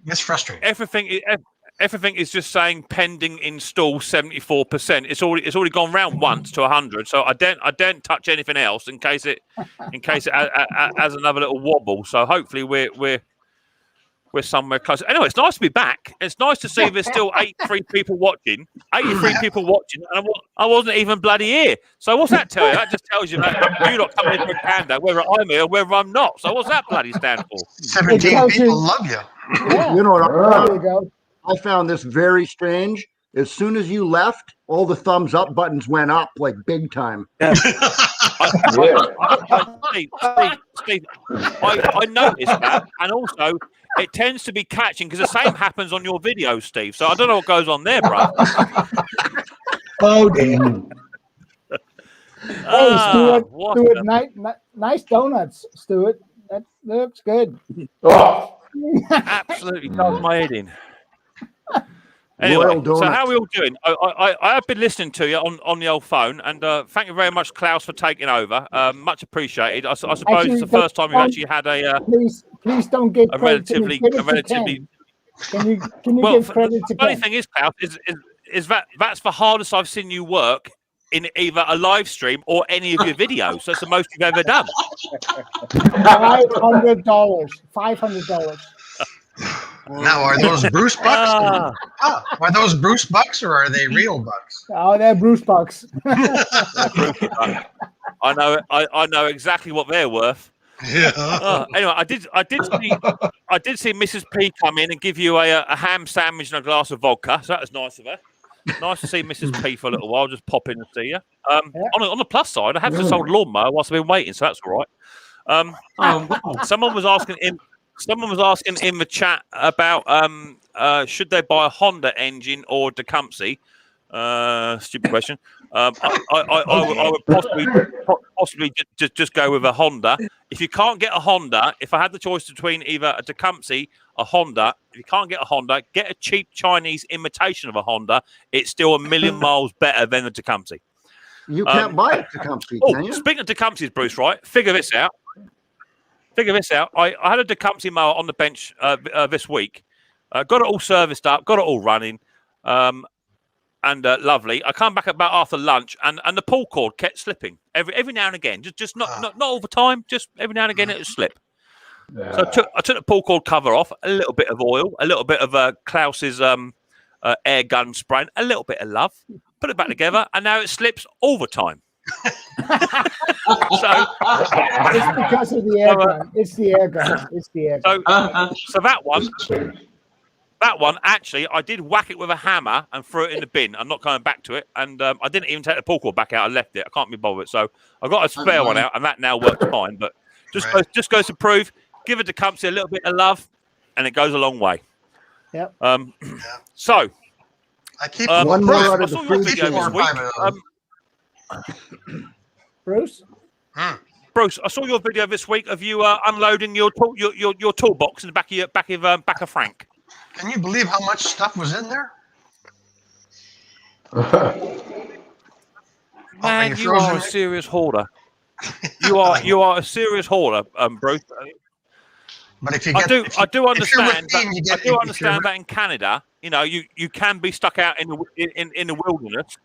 it's frustrating. Everything is just saying pending install 74%. It's already gone round once to 100. So I don't touch anything else in case it has another little wobble. So hopefully we're somewhere close. Anyway, it's nice to be back. It's nice to see there's still 83 people watching. 83 people watching, and I wasn't even bloody here. So what's that tell you? That just tells you that you're not coming in for a handout, whether I'm here or whether I'm not. So what's that bloody stand for? 17 people love you. Yeah. You know what? There you go. I found this very strange. As soon as you left, all the thumbs up buttons went up like big time. Steve, I noticed that, and also it tends to be catching because the same happens on your videos, Steve. So I don't know what goes on there, bro. Oh, dear. Hey, Stuart, nice donuts, Stuart. That looks good. Absolutely does my head in. Anyway, so how are we all doing? I have been listening to you on the old phone, and thank you very much, Klaus, for taking over. Much appreciated. I suppose it's the first time you've actually had a please don't give a relatively. Can you give credit to Ken? The funny thing is, Klaus, is that's the hardest I've seen you work in either a live stream or any of your videos. That's the most you've ever done. $500. Now, are those Bruce bucks? Are those Bruce bucks or are they real bucks? Oh, they're Bruce bucks. I know exactly what they're worth. Yeah. Anyway, I did see Mrs. P come in and give you a ham sandwich and a glass of vodka. So that was nice of her. Nice to see Mrs. P for a little while. Just pop in and see you. On the plus side, I have just sold lawnmower whilst I've been waiting, so that's all right. Someone was asking in the chat about should they buy a Honda engine or Tecumseh? Stupid question. I would possibly just go with a Honda. If you can't get a Honda, if I had the choice between either a Tecumseh, a Honda, if you can't get a Honda, get a cheap Chinese imitation of a Honda. It's still a million miles better than the Tecumseh. You can't buy a Tecumseh, can you? Speaking of Tecumsehs, Bruce, right? Figure this out. I had a Tecumseh mower on the bench this week. Got it all serviced up, got it all running, and lovely. I come back about after lunch, and the pull cord kept slipping every now and again. Just not all the time. Just every now and again it would slip. Yeah. So I took the pull cord cover off, a little bit of oil, a little bit of Klaus's air gun spray, a little bit of love. Put it back together, and now it slips all the time. So it's because of the air gun. It's the air gun. It's the air gun. So that one actually, I did whack it with a hammer and threw it in the bin. I'm not coming back to it, and I didn't even take the pull cord back out. I left it. I can't be bothered. So I got a spare one out, and that now works fine. But just goes to prove, give it to Tecumseh a little bit of love, and it goes a long way. Yep. So I keep one more out of I saw the your food video this week. Bruce, I saw your video this week of you unloading your toolbox in the back of Frank. Can you believe how much stuff was in there? Man, you are a serious hoarder. You are a serious hoarder, Bruce. But if you I get, do understand within, you that. get, I do understand that in Canada, you know, you can be stuck out in the wilderness.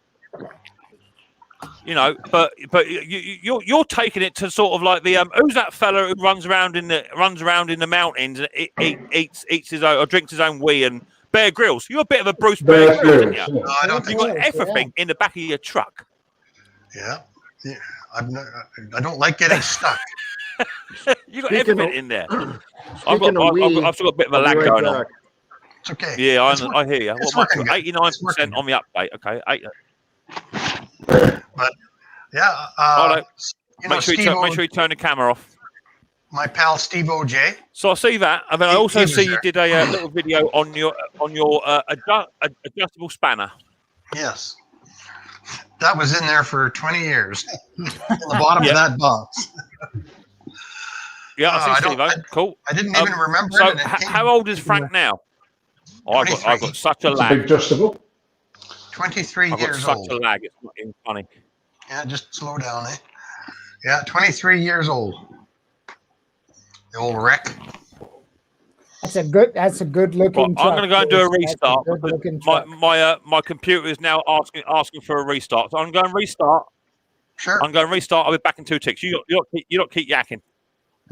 You know, but you're taking it to sort of like the who's that fella who runs around in the mountains and eats his own or drinks his own wee, and Bear Grylls. You're a bit of a Bruce Bear Grylls, aren't you? No, I don't think You've got everything in the back of your truck. Yeah. I don't like getting stuck. You got everything in there. I've Speaking of wee, still got a bit of a I'll be lag right going back. on. It's okay. Yeah, I hear you. It's Well, working good. 89% on the update. Okay, But yeah, make sure you turn the camera off. My pal Steve OJ. So I see that, and then I also see you did a little video on your adjustable spanner. Yes, that was in there for 20 years. In the bottom of that box. Yeah, I see Steve. Cool. I didn't even remember. So how old is Frank now? Oh, I've got such a lag. Big adjustable. 23 years old. I've got such a lag. It's not even funny. Yeah, just slow down, eh? Yeah, 23 years old. The old wreck. That's a good looking. I'm going to go and do a restart. My computer is now asking for a restart. So I'm going to restart. Sure. I'm going to restart. I'll be back in 2 ticks. You don't keep yakking.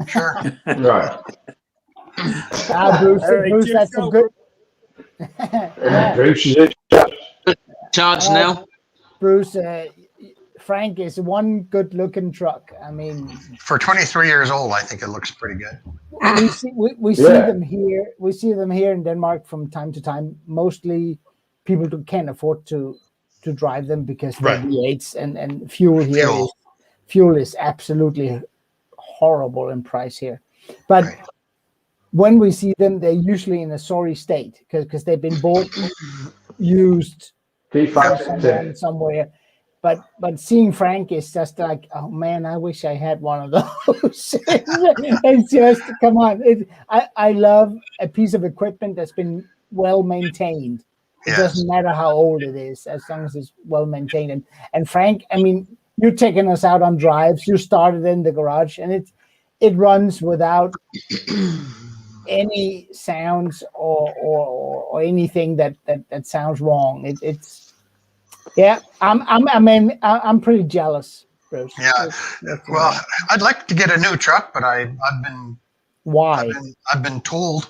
Sure. Right. Bruce, that's a good. Bruce is it. Charge now. Bruce, Frank is one good looking truck. I mean, for 23 years old, I think it looks pretty good. We see them here. We see them here in Denmark from time to time. Mostly people who can't afford to drive them because they're V8s and fuel here. Fuel is absolutely horrible in price here. But when we see them, they're usually in a sorry state because they've been bought used somewhere. But seeing Frank is just like, oh man, I wish I had one of those. It's just, come on. I love a piece of equipment that's been well maintained. It doesn't matter how old it is, as long as it's well maintained. And Frank, I mean, you're taking us out on drives. You started in the garage, and it runs without any sounds or anything that sounds wrong. It's I'm pretty jealous, Bruce. Yeah. Well, I'd like to get a new truck, but I've been I've been told.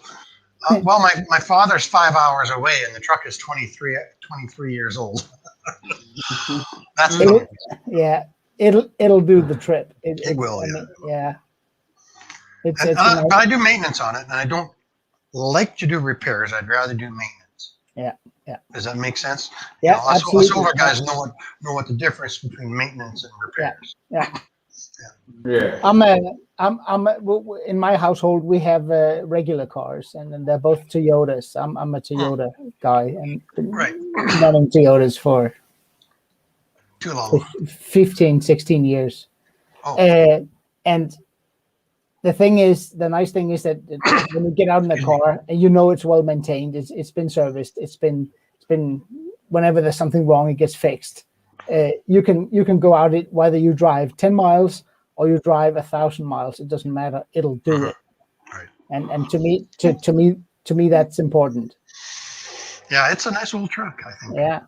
Well, my father's 5 hours away, and the truck is 23 years old. That's it'll do the trip. It will. It's but I do maintenance on it, and I don't like to do repairs. I'd rather do maintenance. Yeah. Does that make sense? Yeah, absolutely. Us older guys know what the difference between maintenance and repairs. Yeah. Yeah. In my household we have regular cars, and they're both Toyotas. I'm a Toyota guy, and not in Toyotas for too long, 15, 16 years. And the nice thing is that when you get out in the car and you know it's well maintained, it's been serviced, it's been whenever there's something wrong, it gets fixed. You can go out it whether you drive 10 miles or you drive 1,000 miles. It doesn't matter. It'll do it. Right. And to me that's important. Yeah, it's a nice old truck, I think. Yeah.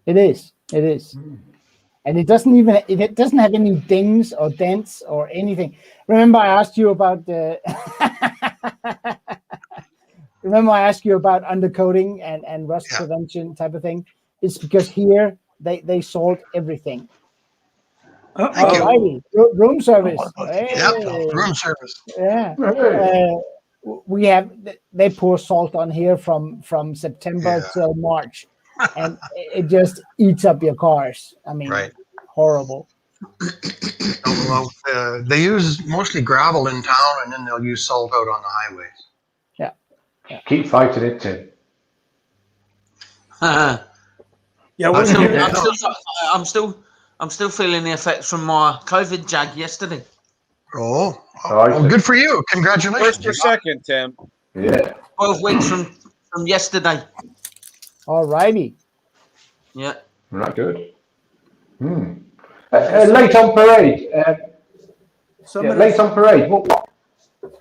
It is. And it doesn't have any dings or dents or anything. Remember I asked you about undercoating and rust prevention type of thing? It's because here they salt everything. Alrighty. Room service. Yep, room service. Yeah. They pour salt on here from September till March, and it just eats up your cars. I mean, horrible. Well, they use mostly gravel in town, and then they'll use salt out on the highways. Yeah. Keep fighting it, Tim. I'm still feeling the effects from my COVID jag yesterday. Oh, good for you! Congratulations. First or second, Tim? Yeah. 12 weeks from yesterday. All righty. Yeah. Not good. Late on parade. Late on parade.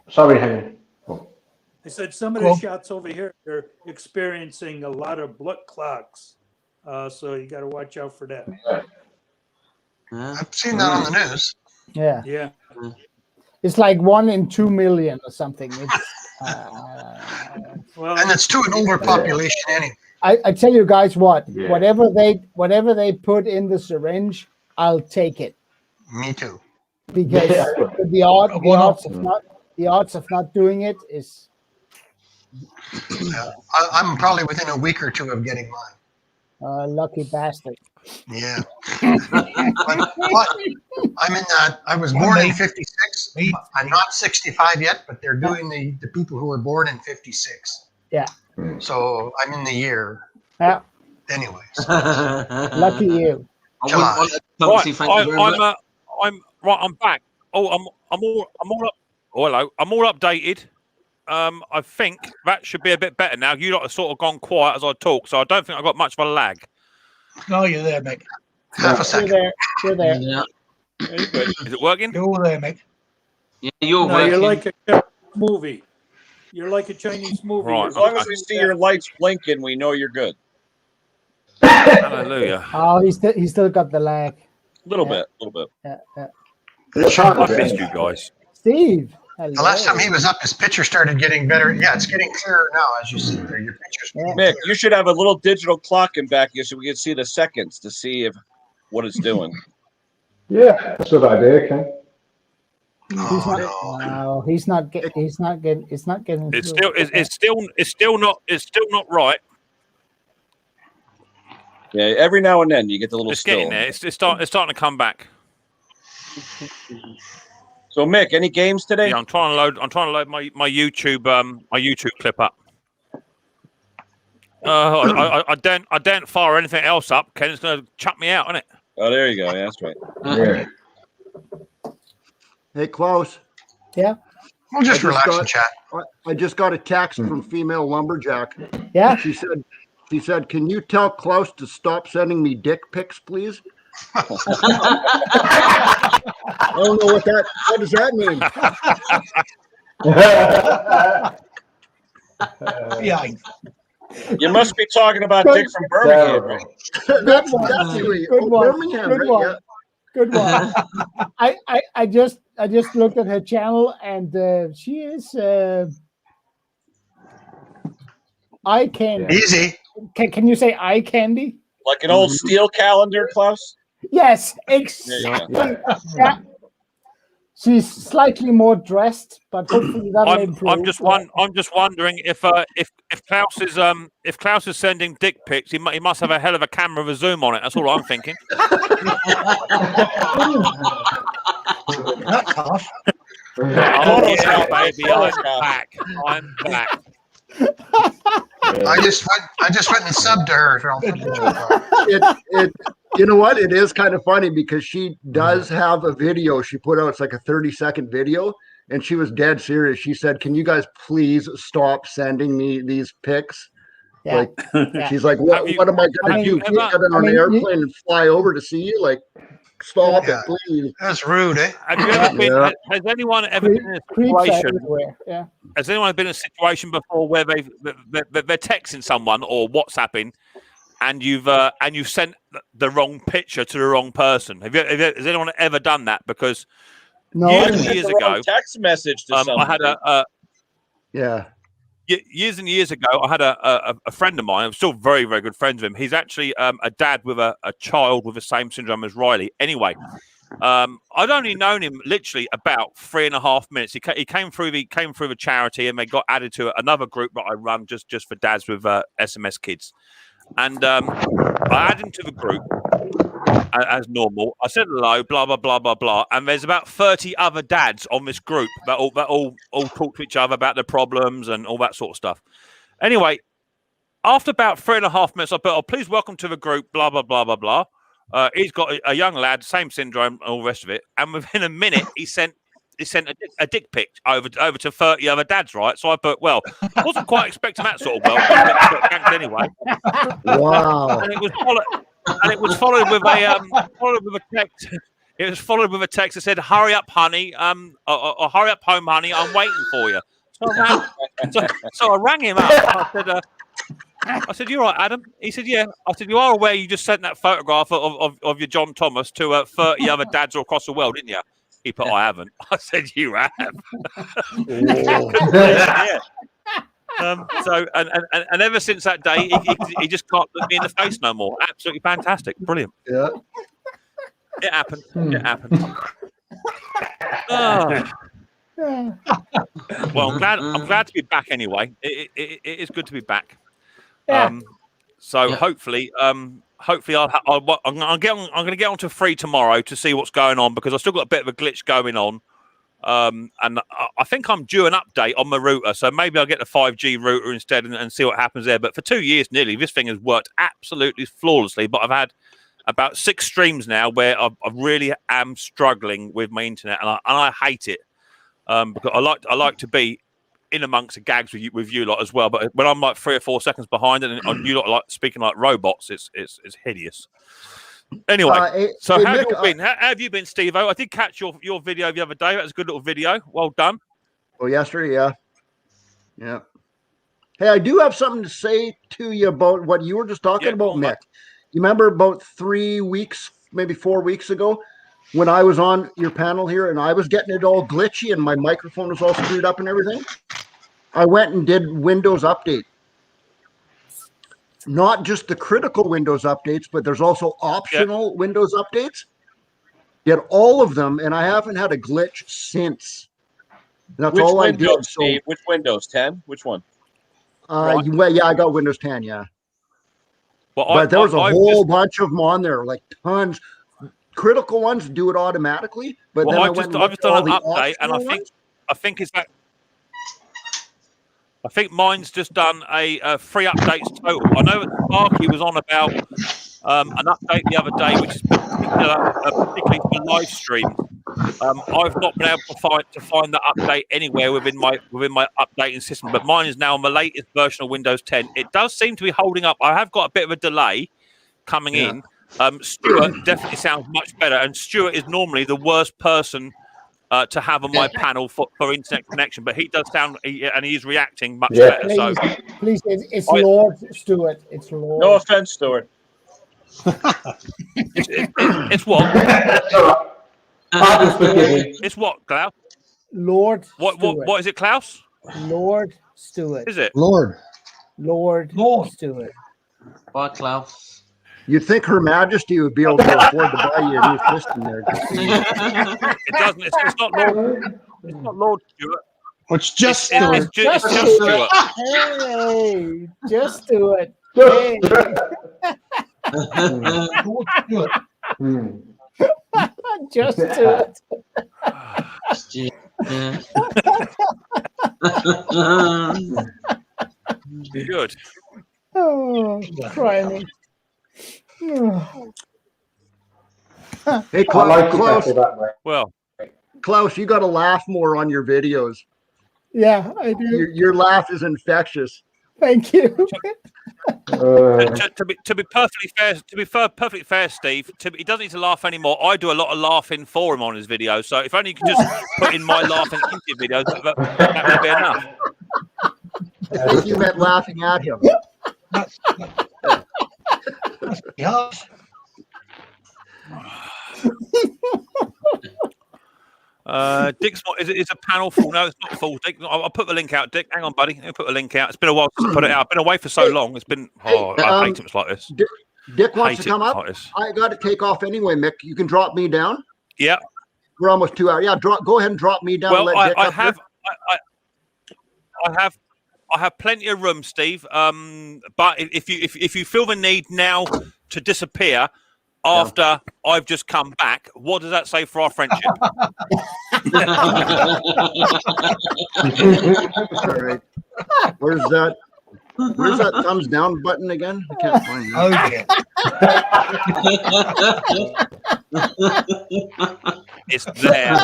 Sorry, Henry. I said some of the shots over here are experiencing a lot of blood clots, so you got to watch out for that. I've seen that on the news. Yeah. Yeah. It's like 1 in 2 million or something. It's, Well, And it's to an older population anyway. I tell you guys what, Yeah. whatever they put in the syringe, I'll take it. Me too. Because the odds of not doing it is I'm probably within a week or two of getting mine. lucky bastard. Yeah. but I'm in that. I was born in 56. I'm not 65 yet, but they're doing the people who were born in 56. Yeah. So I'm in the year. Yeah. Anyways. Lucky you. I wouldn't want to I'm back. Oh, I'm all up. Oh, hello. I'm all updated. I think that should be a bit better now. You lot have sort of gone quiet as I talk, so I don't think I've got much of a lag. No, you're there, Mick. Half a second. You're there. Yeah. Is it working? You're there, Mick. Yeah, you're no, you're working. like a movie. You're like a Chinese movie. Right. As long as we see your lights blinking, we know you're good. Hallelujah. Oh, he's still got the lag. A little bit. Yeah. I missed you guys. Steve. The last time he was up, his picture started getting better. Yeah, it's getting clearer now, as you see there. Your picture's getting Mick, you should have a little digital clock in back here so we can see the seconds to see what it's doing. Yeah, that's a good idea, Ken. He's not getting. It's through. still not right. Yeah, every now and then you get the little It's still. getting there. It's starting to come back. So Mick, any games today? Yeah, I'm trying to load my YouTube clip up. I don't fire anything else up. Ken's gonna chuck me out, isn't it? Oh, there you go. Yeah, that's right. Yeah. Hey, Klaus. Yeah. We'll just relax and chat. I just got a text from female lumberjack. Yeah. She said, "Can you tell Klaus to stop sending me dick pics, please?" I don't know what does that mean? Yeah. You must be talking about Dick from Birmingham. Right? That's Birmingham, Good right? one. Yeah. Good one. I just looked at her channel and she is eye candy. Easy. Can you eye candy? Like an old steel calendar, Klaus? Yes, exactly. Yeah. She's slightly more dressed, but hopefully that'll improve. I'm just wondering if Klaus is sending dick pics, he must have a hell of a camera with a zoom on it. That's all I'm thinking. That's off. Oh yeah, baby, I'm back. I just went and subbed to her. You know what? It is kind of funny because she does have a video she put out. It's like a 30-second video, and she was dead serious. She said, "Can you guys please stop sending me these pics?" Yeah. Like, she's like, "What am I going to do? Get on an airplane and fly over to see you?" Like, stop it, please. That's rude, eh? Have you ever been? Has anyone ever been in a situation? Yeah. Has anyone been in a situation before where they're texting someone or WhatsApping, and you've sent the wrong picture to the wrong person? Has anyone ever done that? Because years ago, text message to I had years and years ago, I had a friend of mine. I'm still very, very good friends with him. He's actually a dad with a child with the same syndrome as Riley. Anyway, I'd only known him literally about 3.5 minutes. He came through the charity, and they got added to another group that I run just for dads with SMS kids. And I added him to the group as normal. I said hello, blah blah blah blah blah, and there's about 30 other dads on this group that all talk to each other about their problems and all that sort of stuff. Anyway, after about 3.5 minutes, I put, "Oh, please welcome to the group," blah blah blah blah blah. He's got a young lad, same syndrome, and all the rest of it. And within a minute, he sent a dick pic over to 30 other dads, right? So I put, well, I wasn't quite expecting that sort of welcome, thanks anyway. Wow. And it was followed with a text. It was followed with a text that said, "Hurry up, honey. Or hurry up home, honey. I'm waiting for you." So I rang him up. I said, "You all right, Adam?" He said, "Yeah." I said, "You are aware you just sent that photograph of your John Thomas to 30 other dads all across the world, didn't you?" He put, "I haven't." I said, "You have." Yeah. So and ever since that day, he just can't look me in the face no more. Absolutely fantastic, brilliant. Yeah, it happened. It happened. Oh. Well, I'm glad to be back anyway. It is good to be back. Yeah. Hopefully, I'm going to get onto free tomorrow to see what's going on, because I've still got a bit of a glitch going on. And I think I'm due an update on my router, so maybe I'll get the 5G router instead and see what happens there. But for 2 years nearly, this thing has worked absolutely flawlessly. But I've had about 6 streams now where I really am struggling with my internet, and I hate it, because I like to be in amongst the gags with you lot as well. But when I'm like 3 or 4 seconds behind, and you lot like speaking like robots, it's hideous. Anyway, so how have you been? How have you been, Steve-O? I did catch your video the other day. That was a good little video. Well done. Oh, yesterday, yeah. Hey, I do have something to say to you about what you were just talking about, Mick. You remember about 3 weeks, maybe 4 weeks ago, when I was on your panel here and I was getting it all glitchy and my microphone was all screwed up and everything? I went and did Windows Update. Not just the critical Windows updates, but there's also optional Windows updates. Did all of them, and I haven't had a glitch since. That's all I did. So, Dave? Which Windows 10? Which one? I got Windows 10. Yeah, but there was a whole bunch of them on there, like tons. Critical ones do it automatically, but then I've just done an update, and I think it's that. I think mine's just done a 3 updates total. I know that Sparky was on about an update the other day, which is particularly for live stream. I've not been able to find that update anywhere within my updating system, but mine is now on the latest version of Windows 10. It does seem to be holding up. I have got a bit of a delay coming in. Stuart definitely sounds much better, and Stuart is normally the worst person to have on my panel for internet connection, but he does sound, and he's reacting much better. Please, it's Lord Stuart. It's Lord. No offense, Stuart. It's what? It's what, Klaus? Lord. What is it, Klaus? Lord Stuart. Is it Lord Stuart? Bye, Klaus. You'd think Her Majesty would be able to afford to buy you a new system there. It doesn't. It's not Lord. It's not Lord Stuart. It's just Stuart. It's just Stuart. Hey, just Stuart. Just Stuart. Good. Oh, crying. Hey, Klaus. Well, Klaus, you got to laugh more on your videos. Yeah, I do. Your laugh is infectious. Thank you. To be perfectly fair, Steve, he doesn't need to laugh anymore. I do a lot of laughing for him on his videos. So if only you could just put in my laughing into your videos, that would be enough. I think you meant laughing at him. Yeah. Dick's not. Is a panel full? No, it's not full. Dick, I'll put the link out. Dick, hang on, buddy. I'll put the link out. It's been a while since I put it out. I've been away for so long. It's been. I hate it like this. Dick wants to come up. Like I got to take off anyway, Mick. You can drop me down. Yeah. We're almost 2 hours. Yeah, go ahead and drop me down. Well, I have plenty of room, Steve. But if you feel the need now to disappear after I've just come back, what does that say for our friendship? All right. Where's that thumbs down button again? I can't find it. It's there.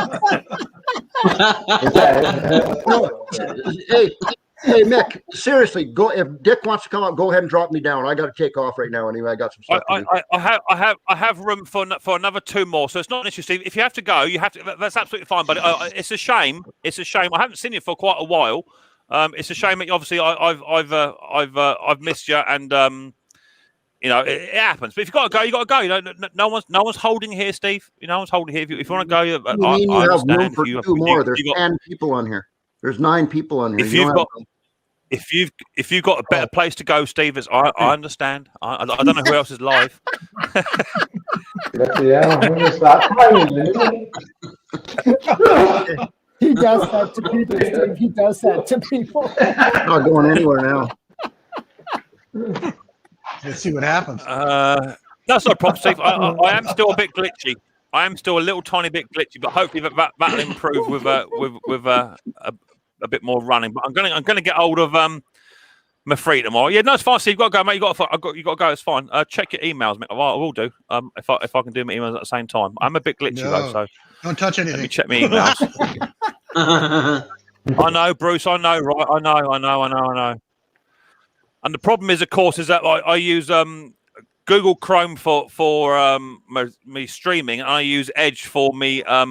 Hey, Hey Mick, seriously, go if Dick wants to come up, go ahead and drop me down. I got to take off right now anyway. I got some stuff to do. I have room for another 2 more, so it's not an issue, Steve. If you have to go, you have to. That's absolutely fine. But it's a shame. It's a shame. I haven't seen you for quite a while. It's a shame that obviously I've missed you, and you know it happens. But if you got to go, you got to go. You know, no one's holding here, Steve. No one's holding here. If you want to go, you mean you have room for 2 more? There's 10 people on here. There's 9 people on here. If you've got a better place to go, Steve, I understand. I don't know who else is live. He does that to people, Steve. He does that to people. Not going anywhere now. Let's see what happens. That's no problem, Steve. I am still a bit glitchy. I am still a little tiny bit glitchy, but hopefully that'll improve with a bit more running. But I'm gonna get hold of my free tomorrow. Yeah, no, it's fine. Steve, you got to go, mate. You got to go. It's fine. Check your emails, mate. I will do. If I can do my emails at the same time. I'm a bit glitchy though, so don't touch anything. Let me check my emails. I know, Bruce. I know, right? I know. And the problem is, of course, is that I use Google Chrome for me streaming, and I use Edge for me for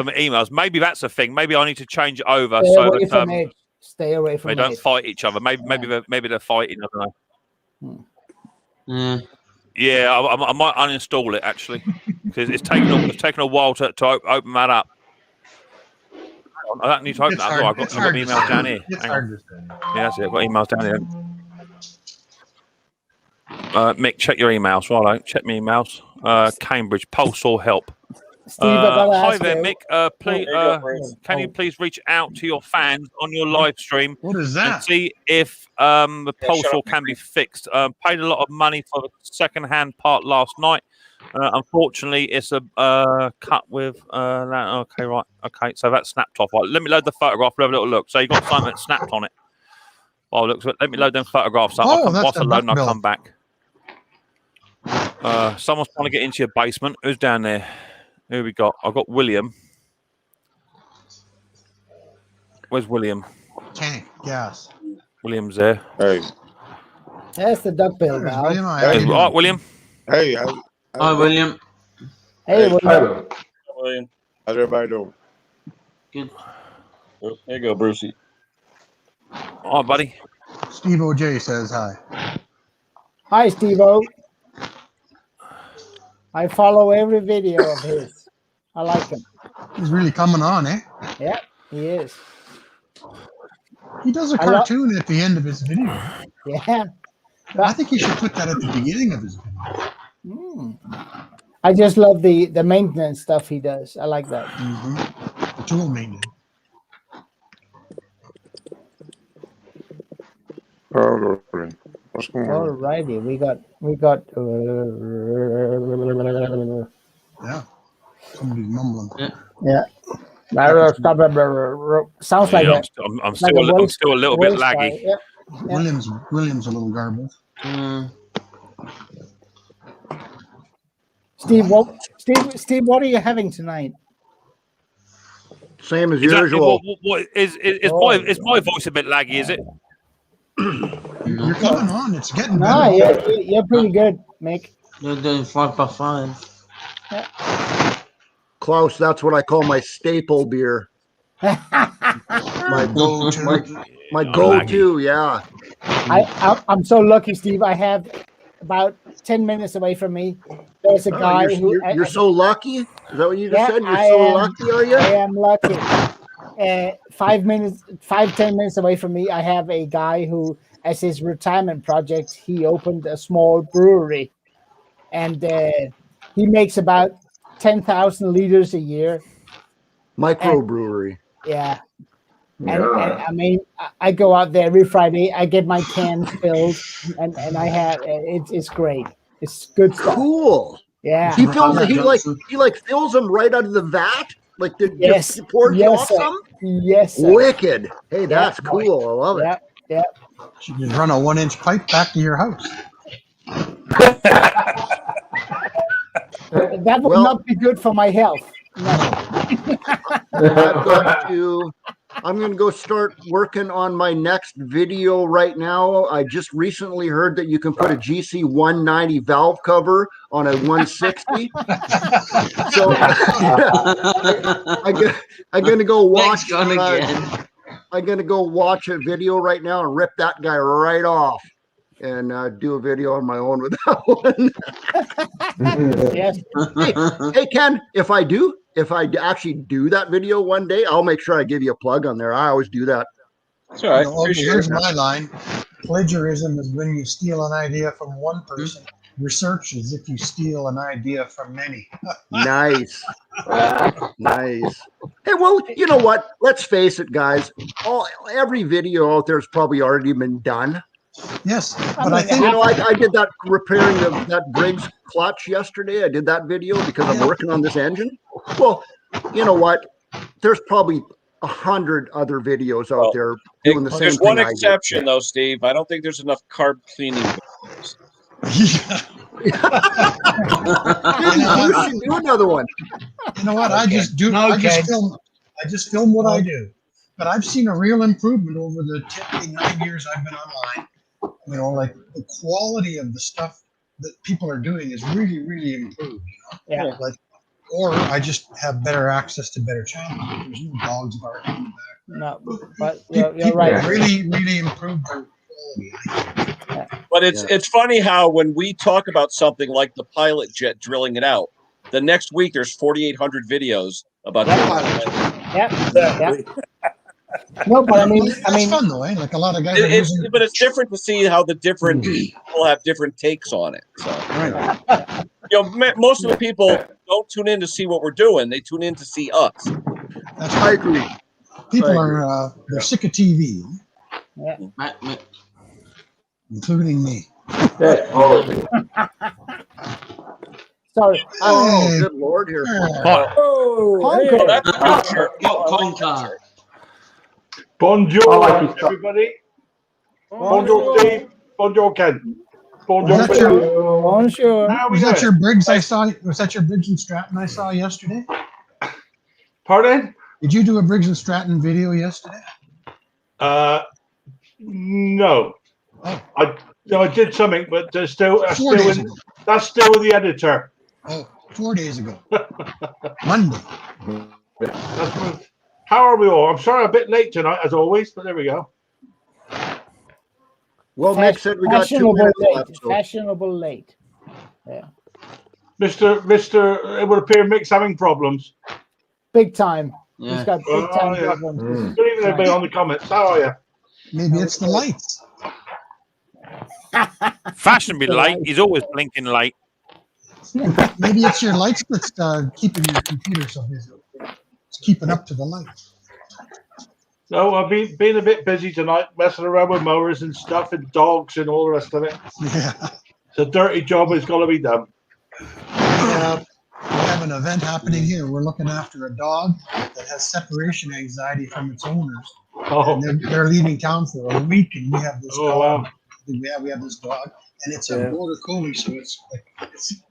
my emails. Maybe that's a thing. Maybe I need to change it over Stay away from Edge. They don't fight each other. Maybe they're fighting. I don't know. Yeah, I might uninstall it actually because it's taken a while to open that up. I don't need to open that. I've got emails down here. Yeah, see, I've got emails down here. Mick, check your emails. Right, check my emails. Cambridge, Pulse or Help. Steve, hi there, Mick. Please, can you please reach out to your fans on your live stream? What is that? And see if the pulse or can be fixed. Paid a lot of money for the second-hand part last night. Unfortunately, it's a cut with that. Okay, right. Okay, so that's snapped off. Right, let me load the photograph. We'll have a little look. So you got something that snapped on it. Oh, look. Let me load them photographs up. Whilst I load, and I'll come back. Someone's trying to get into your basement. Who's down there? Who we got? I've got William. Where's William? Tank, yes. William's there. Hey. That's the duckbill now. Right, William. Hey. Hi, William. Hey, William. William. How's everybody doing? Good. There you go, Brucey. Hi, buddy. Steve OJ says hi. Hi, Steve-O. I follow every video of his. I like him. He's really coming on, eh? Yeah, he is. He does a cartoon at the end of his video. Yeah. I think he should put that at the beginning of his video. I just love the maintenance stuff he does. I like that. The tool maintenance. What's going on? Alrighty, we got. Yeah, somebody's mumbling. Yeah. Sounds like I'm still a little bit laggy. Yeah. William's a little garbled. Steve, what are you having tonight? Same as usual. Is my voice a bit laggy? Is it? You're coming on. It's getting better. No, you're pretty good, Mick. You're doing 5x5. Yeah. Klaus, that's what I call my staple beer. My go-to, yeah. I'm so lucky, Steve. I have about 10 minutes away from me. There's a guy you're so lucky? Is that what you just said? You're so lucky, are you? I am lucky. 10 minutes away from me, I have a guy who, as his retirement project, he opened a small brewery, and he makes about 10,000 liters a year. Microbrewery. Yeah. And I mean, I go out there every Friday. I get my cans filled, and I have it's great. It's good stuff. Cool. Yeah. He fills it. He fills them right out of the vat. Like yes. He pours off some. Yes. Sir. Wicked. Hey, that's cool. I love it. Yeah. You just run a 1-inch pipe back to your house. That would not be good for my health. No. I'm going to go start working on my next video right now. I just recently heard that you can put a GC 190 valve cover on a 160. So I'm going to go watch. I'm going to go watch a video right now and rip that guy right off, and do a video on my own with that one. Yes. Hey, Ken, if I actually do that video one day, I'll make sure I give you a plug on there. I always do that. That's all right. Here's my line. Plagiarism is when you steal an idea from one person. Research is if you steal an idea from many. Nice. Nice. Hey, well, you know what? Let's face it, guys. Every video out there has probably already been done. Yes, but I think I did that repairing that Briggs clutch yesterday. I did that video because I'm working on this engine. Well, you know what? There's probably 100 other videos out there doing the same thing. There's one exception, though, Steve. I don't think there's enough carb cleaning videos. You should do another one. You know what? I just film what I do. But I've seen a real improvement over the 9 years I've been online. You know, like the quality of the stuff that people are doing is really, really improved. You know? Yeah. Like, or I just have better access to better channels. There's no dogs barking in the back. No, but you're right. Really, really improved their quality. But it's funny how when we talk about something like the pilot jet drilling it out, the next week there's 4,800 videos about the pilot jet. Yep. No, but I mean, it's fun though, eh? Like a lot of guys. But it's different to see how the different people have different takes on it. So, right. You know, most of the people don't tune in to see what we're doing; they tune in to see us. That's right. I agree. People are they're sick of TV, including me. Sorry. Oh, good Lord! Here. Conker. Bonjour, everybody. Bonjour, Steve. Bonjour, Ken. Bonjour. Bonjour. Was that your Briggs I saw? Was that your Briggs and Stratton I saw yesterday? Pardon? Did you do a Briggs and Stratton video yesterday? No. Oh. I did something, but that's still with the editor. Oh, 4 days ago. Monday. How are we all? I'm sorry, I'm a bit late tonight, as always, but there we go. Well, Mick said we got 2 minutes left. So. Fashionable late. Yeah. Mr. It would appear Mick's having problems. Big time. Yeah. He's got big time problems. Good evening, everybody on the comments. How are you? Maybe it's the lights. Fashionably late. He's always blinking late. Maybe it's your lights that's keeping your computer so busy. It's keeping up to the lights. No, I've been a bit busy tonight, messing around with mowers and stuff and dogs and all the rest of it. Yeah. It's a dirty job. It's got to be done. We have an event happening here. We're looking after a dog that has separation anxiety from its owners. Oh. And they're leaving town for a week, and we have this dog. Wow. We have this dog, and it's a border collie, so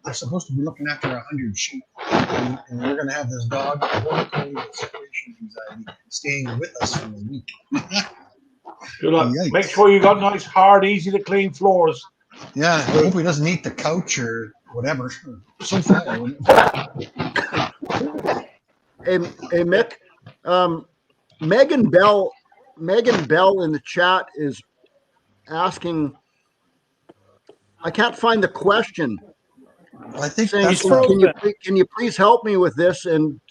they're supposed to be looking after 100 sheep, and we're going to have this dog, a border collie with separation anxiety, staying with us for a week. Good luck. Yikes. Make sure you got nice, hard, easy to clean floors. Yeah, I hope he doesn't eat the couch or whatever. So far. Hey, Mick. Megan Bell in the chat is asking. I can't find the question. I think saying, can you please help me with this and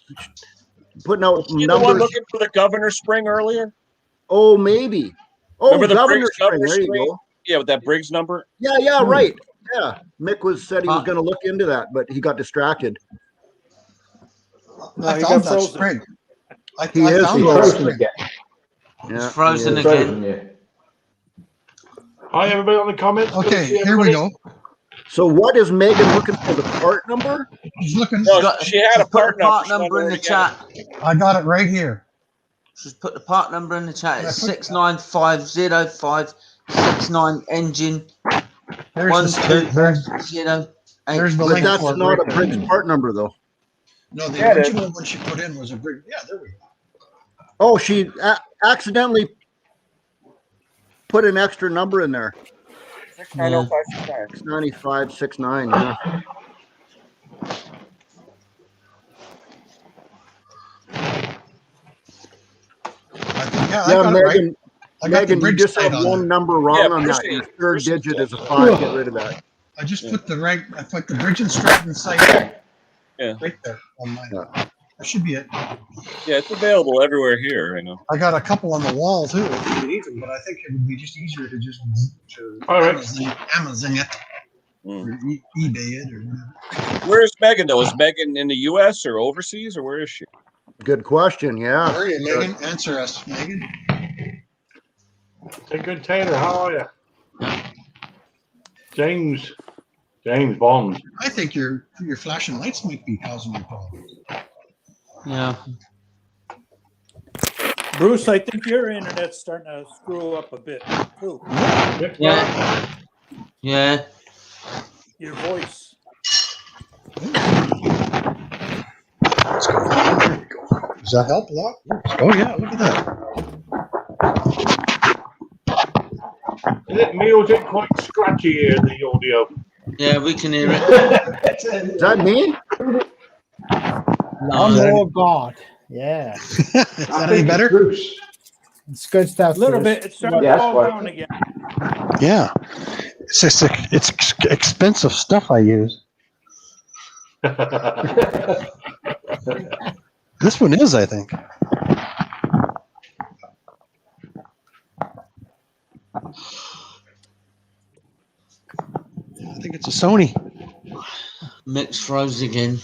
putting out You numbers? the one looking for the governor spring earlier? Oh, maybe. Oh, Remember the governor Briggs spring. governor There you spring? go. Yeah, with that Briggs number. Yeah, right. Yeah, Mick said he was going to look into that, but he got distracted. I found that spring. He is frozen again. Yeah, It's frozen again. Hi, everybody on the comments. Okay, here we go. So what is Megan looking for? The part number? She's looking. No, she had a part number in the chat. I got it right here. She's put the part number in the chat. It's 6950569 engine. There's the But link that's for it not a right Briggs there. part number, though. No, the original one she put in was a Briggs. Yeah, there we go. Oh, she accidentally put an extra number in there. 69569. Yeah. Yeah, I got it right. Megan, I got the Megan, you bridge just side have on one there. number wrong on that. Your third digit is a 5. Get rid of that. I just put the right. I put the bridge and Stratton site Yeah. right there on mine. That should be it. Yeah, it's available everywhere here. I know. I got a couple on the wall too, if you need them, but I think it would be just easier to just All right. Amazon it or eBay it or whatever. Where's Megan though? Is Megan in the U.S. or overseas, or where is she? Good question. Yeah. Where are you, Megan? Answer us, Megan. Hey, good Taylor, how are you? James Bond. I think your flashing lights might be causing you problems. Yeah. Bruce, I think your internet's starting to screw up a bit too. Yeah. Yeah. Your voice. Does that help a lot? Oh yeah, look at that. Is it me or is it quite scratchy here, the audio? Yeah, we can hear it. Is that me? Oh God. Yeah. Is that any better? It's good stuff. A little Bruce. bit. It's starting to fall down again. Yeah. It's just it's expensive stuff I use. This one is, I think. I think it's a Sony. Mix froze again.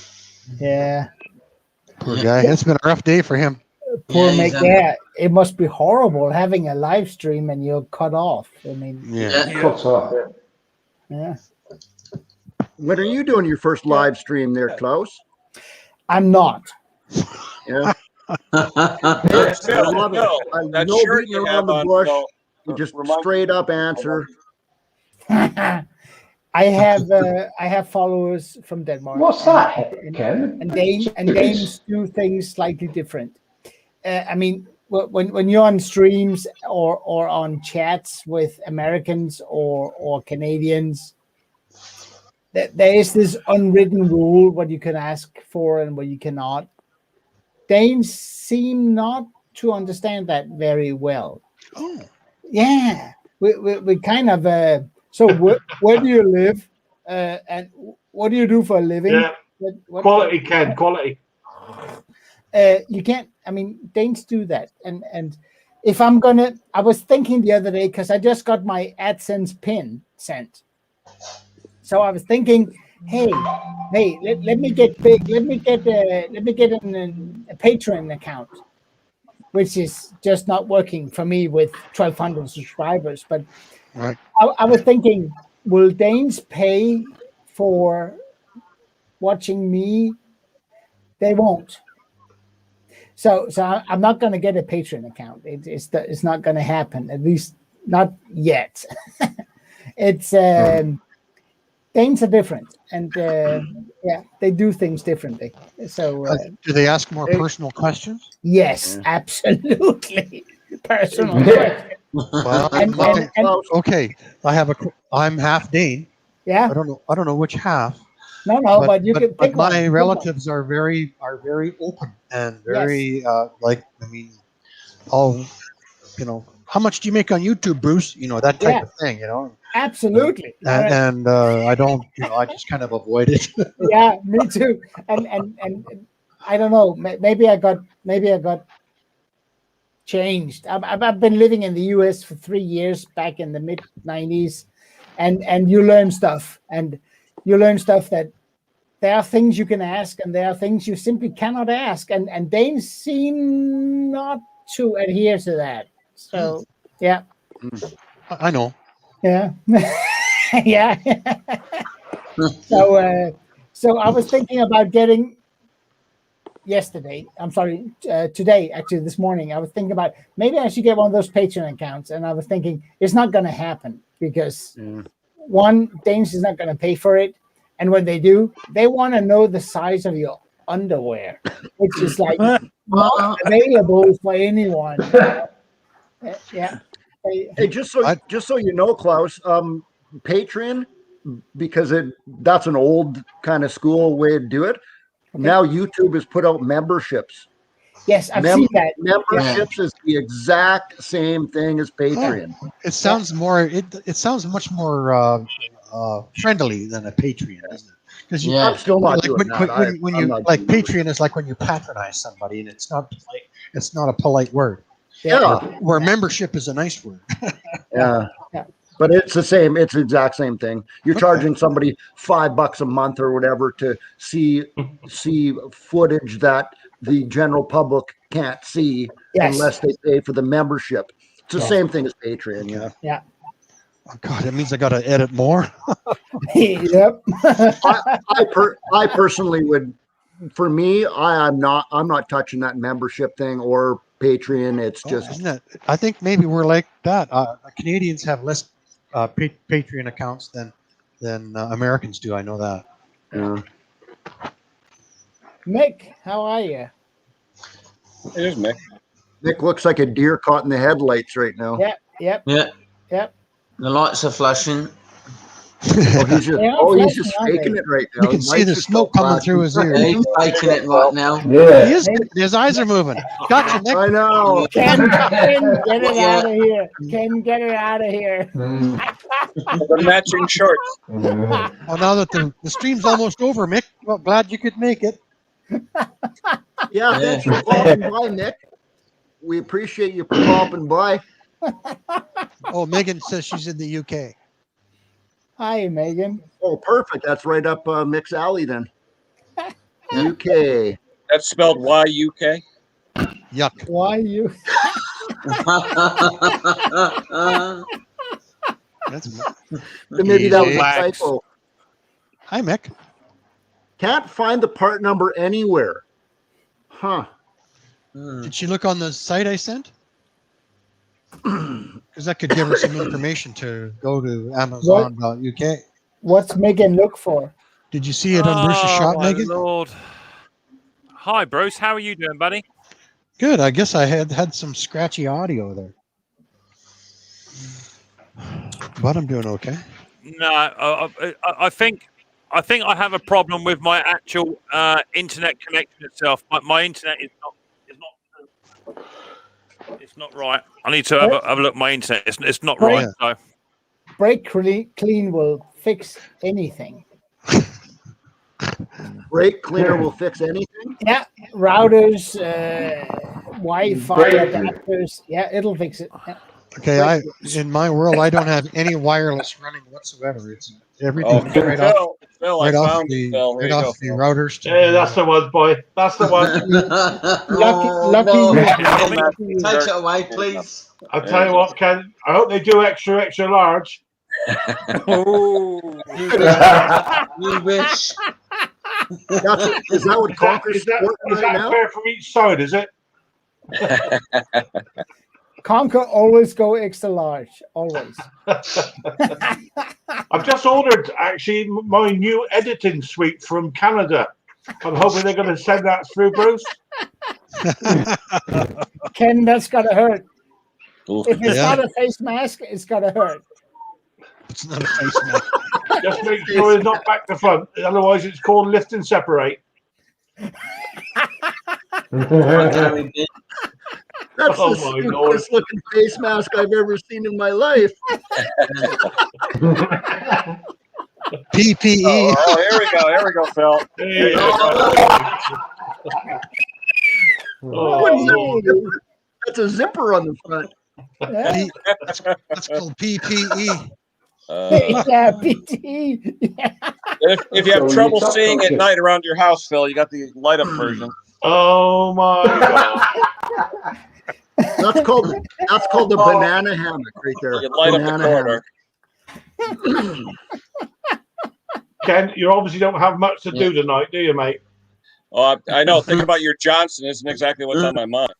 Yeah. Poor guy. It's been a rough day for him. Poor Mick. Yeah, it must be horrible having a live stream and you're cut off. I mean, Cut off. Yeah. When are you doing your first live stream there, Klaus? I'm not. Yeah. I love it. That No shirt beating you around have the on, bush. though, You just straight up answer. I have followers from Denmark. What's that, Ken? And Danes do things slightly different. I mean, when you're on streams or on chats with Americans or Canadians, there is this unwritten rule what you can ask for and what you cannot. Danes seem not to understand that very well. Oh. Yeah, we kind of. So where do you live, and what do you do for a living? Yeah. Quality, Ken. Quality. You can't. I mean, Danes do that, and if I'm gonna, I was thinking the other day because I just got my AdSense pin sent. So I was thinking, hey, let me get big. Let me get a Patreon account, which is just not working for me with 1,200 subscribers. But right. I was thinking, will Danes pay for watching me? They won't. So I'm not going to get a Patreon account. It's not going to happen. At least not yet. It's Danes are different, and yeah, they do things differently. So do they ask more personal questions? Yes, absolutely. Personal questions. Well, okay. I'm half Dane. Yeah. I don't know which half. No, but you can pick one. My relatives are very open and very how much do you make on YouTube, Bruce? That type of thing, Absolutely. And I don't, I just kind of avoid it. Yeah, me too. And I don't know. Maybe I got changed. I've been living in the U.S. for 3 years, back in the mid '90s, and you learn stuff, and you learn stuff that there are things you can ask, and there are things you simply cannot ask, and Danes seem not to adhere to that. So, yeah. I know. Yeah. Yeah. So I was thinking about getting today, actually this morning, I was thinking about maybe I should get one of those Patreon accounts, and I was thinking it's not going to happen because one, Danes is not going to pay for it, and when they do, they want to know the size of your underwear, which is like not available for anyone. Yeah. Hey, just so you know, Klaus, Patreon, because that's an old kind of school way to do it. Okay. Now YouTube has put out memberships. Yes, I've seen that. Memberships is the exact same thing as Patreon. Oh, it sounds more. It sounds much more friendly than a Patreon, doesn't it? Because I'm still not like doing that. when you like Patreon is like when you patronize somebody, and it's not a polite word. Yeah. Where membership is a nice word. Yeah. But it's the same. It's the exact same thing. You're charging somebody $5 a month or whatever to see footage that the general public can't see unless they pay for the membership. It's the same thing as Patreon. Yeah. Yeah. Oh God, that means I got to edit more. Yep. I personally would. For me, I'm not touching that membership thing or Patreon. It's just. Isn't it? I think maybe we're like that. Canadians have less Patreon accounts than Americans do. I know that. Yeah. Mick, how are you? It is Mick. Mick looks like a deer caught in the headlights right now. Yep. The lights are flashing. He's just faking it right now. You can see the smoke coming through his ears. He's faking it right now. Yeah. He is. His eyes are moving. Gotcha, Nick. I know. Ken, get it out of here. Ken, get it out of here. The matching shorts. Well, now that the stream's almost over, Mick, well, glad you could make it. Yeah, thanks for popping by, Mick. We appreciate you popping by. Oh, Megan says she's in the UK. Hi, Megan. Oh, perfect. That's right up Mick's alley then. UK. That's spelled Y-U-K? Yuck. Why you? Maybe that was a typo. Hi, Mick. Can't find the part number anywhere. Huh. Did she look on the site I sent? Because that could give her some information to go to Amazon.uk. What's Megan look for? Did you see it on Bruce's shop, my Megan? Lord. Hi, Bruce. How are you doing, buddy? Good. I guess I had some scratchy audio there. But I'm doing okay. No, I think I have a problem with my actual internet connection itself. My internet is not. It's not right. I need to have a look at my internet. It's not right. So. Break Clean will fix anything. Break Cleaner will fix anything? Yeah. Routers, Wi-Fi adapters. Yeah, it'll fix it. Yeah. Okay, in my world, I don't have any wireless running whatsoever. It's everything right off the routers. Yeah, that's the one, boy. That's the one. Lucky. Take it away, please. I'll tell you what, Ken. I hope they do extra large. Oh, you wish. Is that what Conquer is that fair from each side? Is it? Conquer always go extra large, always. I've just ordered actually my new editing suite from Canada. I'm hoping they're going to send that through, Bruce. Ken, that's gotta hurt. If it's not a face mask, it's gotta hurt. It's not a face mask. Just make sure it's not back to front. Otherwise, it's called lift and separate. That's the stupidest looking face mask I've ever seen in my life. PPE. Oh, here we go, Phil. There you go. That's a zipper on the front. That's called PPE. Yeah, PPE. Yeah. If you have trouble seeing at night around your house, Phil, you got the light up version. Oh my God. That's called the banana hammock right there. You light up the corner. Ken, you obviously don't have much to do tonight, do you, mate? Oh, I know. Thinking about your Johnson isn't exactly what's on my mind.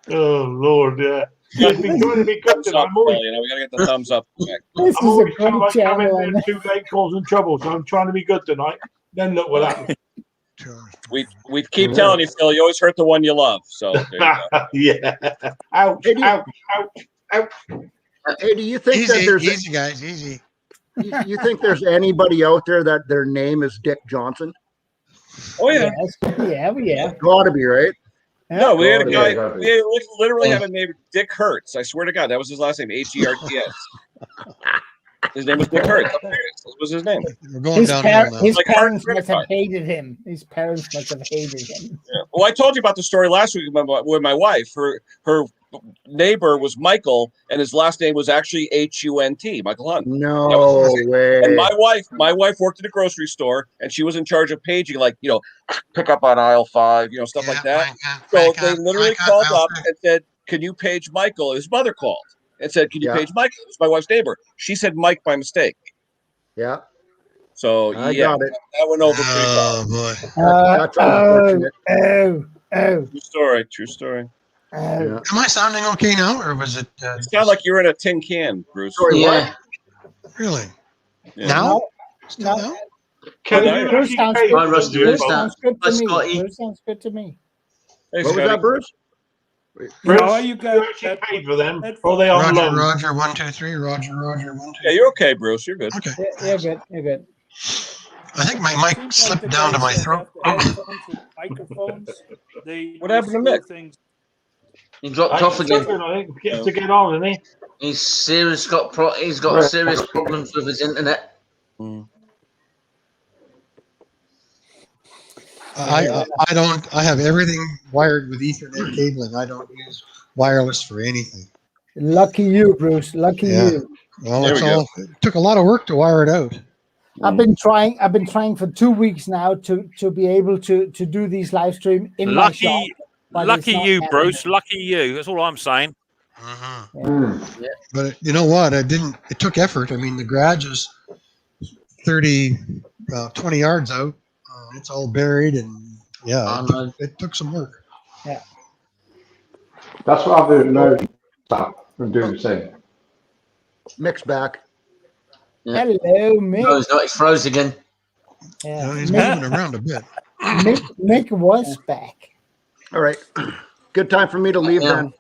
Oh Lord, yeah. It's been going to be good tonight. We got to get the thumbs up. This is a great channel. Too late, causing trouble, so I'm trying to be good tonight. Then look what happened. We keep telling you, Phil. You always hurt the one you love. So there you go. Yeah. Ouch! Ouch! Ouch! Ouch! Hey, do you think Easy, that there's easy, guys, easy. you think there's anybody out there that their name is Dick Johnson? Oh yeah, yeah. Gotta be, right? No, we had a guy. gotta be. We literally have a name, Dick Hertz. I swear to God, that was his last name, Hertz. His name was Dick Hertz. That was his name. We're going downhill now. His Like parents hard must have credit hated him. His parents must have hated him. Yeah. Well, I told you about the story last week with my wife. Her neighbor was Michael, and his last name was actually Hunt, Michael Hunt. No way. And my wife worked at a grocery store, and she was in charge of paging, like pick up on aisle 5, stuff like that. So they literally called up and said, "Can you page Michael?" His mother called and said, "Can you page Michael?" It was my wife's neighbor. She said Mike by mistake. Yeah. So I got it. that went over pretty well. Oh boy. That's unfortunate. True story. Yeah. Am I sounding okay now, or was it? It sounded like you're in a tin can, Bruce. Sorry, Yeah. Really? Yeah. Now? No. Now? Can Oh, you Bruce actually sounds pay good. Hi, Rusty. for Bruce the sounds good to Hi, me. Scotty. Bruce sounds good to me. Hey, What was Scotty. that, Bruce? Bruce, No, you got actually that. paid for them, or are they on Roger, loan? Roger, 1, 2, 3. Roger, Roger, 1, 2. Yeah, you're okay, Bruce. You're good. Okay. You're good. You're good. I think my mic Seems slipped like the down to guys my that throat. have the headphones with microphones. What happened to slow Mick? Things. He dropped off again. I think he gets to get on, isn't he? He's he's got serious problems with his internet. I have everything wired with Ethernet cabling. I don't use wireless for anything. Lucky you, Bruce. Lucky you. Well, it took a lot of work to wire it out. I've been trying for 2 weeks now to be able to do these live stream in my shop. Lucky you, Bruce. Lucky you. That's all I'm saying. Yeah. But you know what? It took effort. I mean, the garage is 20 yards out. It's all buried, and it took some work. Yeah. That's what I'm doing now. I'm doing the same. Mick's back. Yeah. Hello, Mick. No, he's not. He's froze again. Yeah. He's moving around a bit. Mick was back. All right. Good time for me to leave then.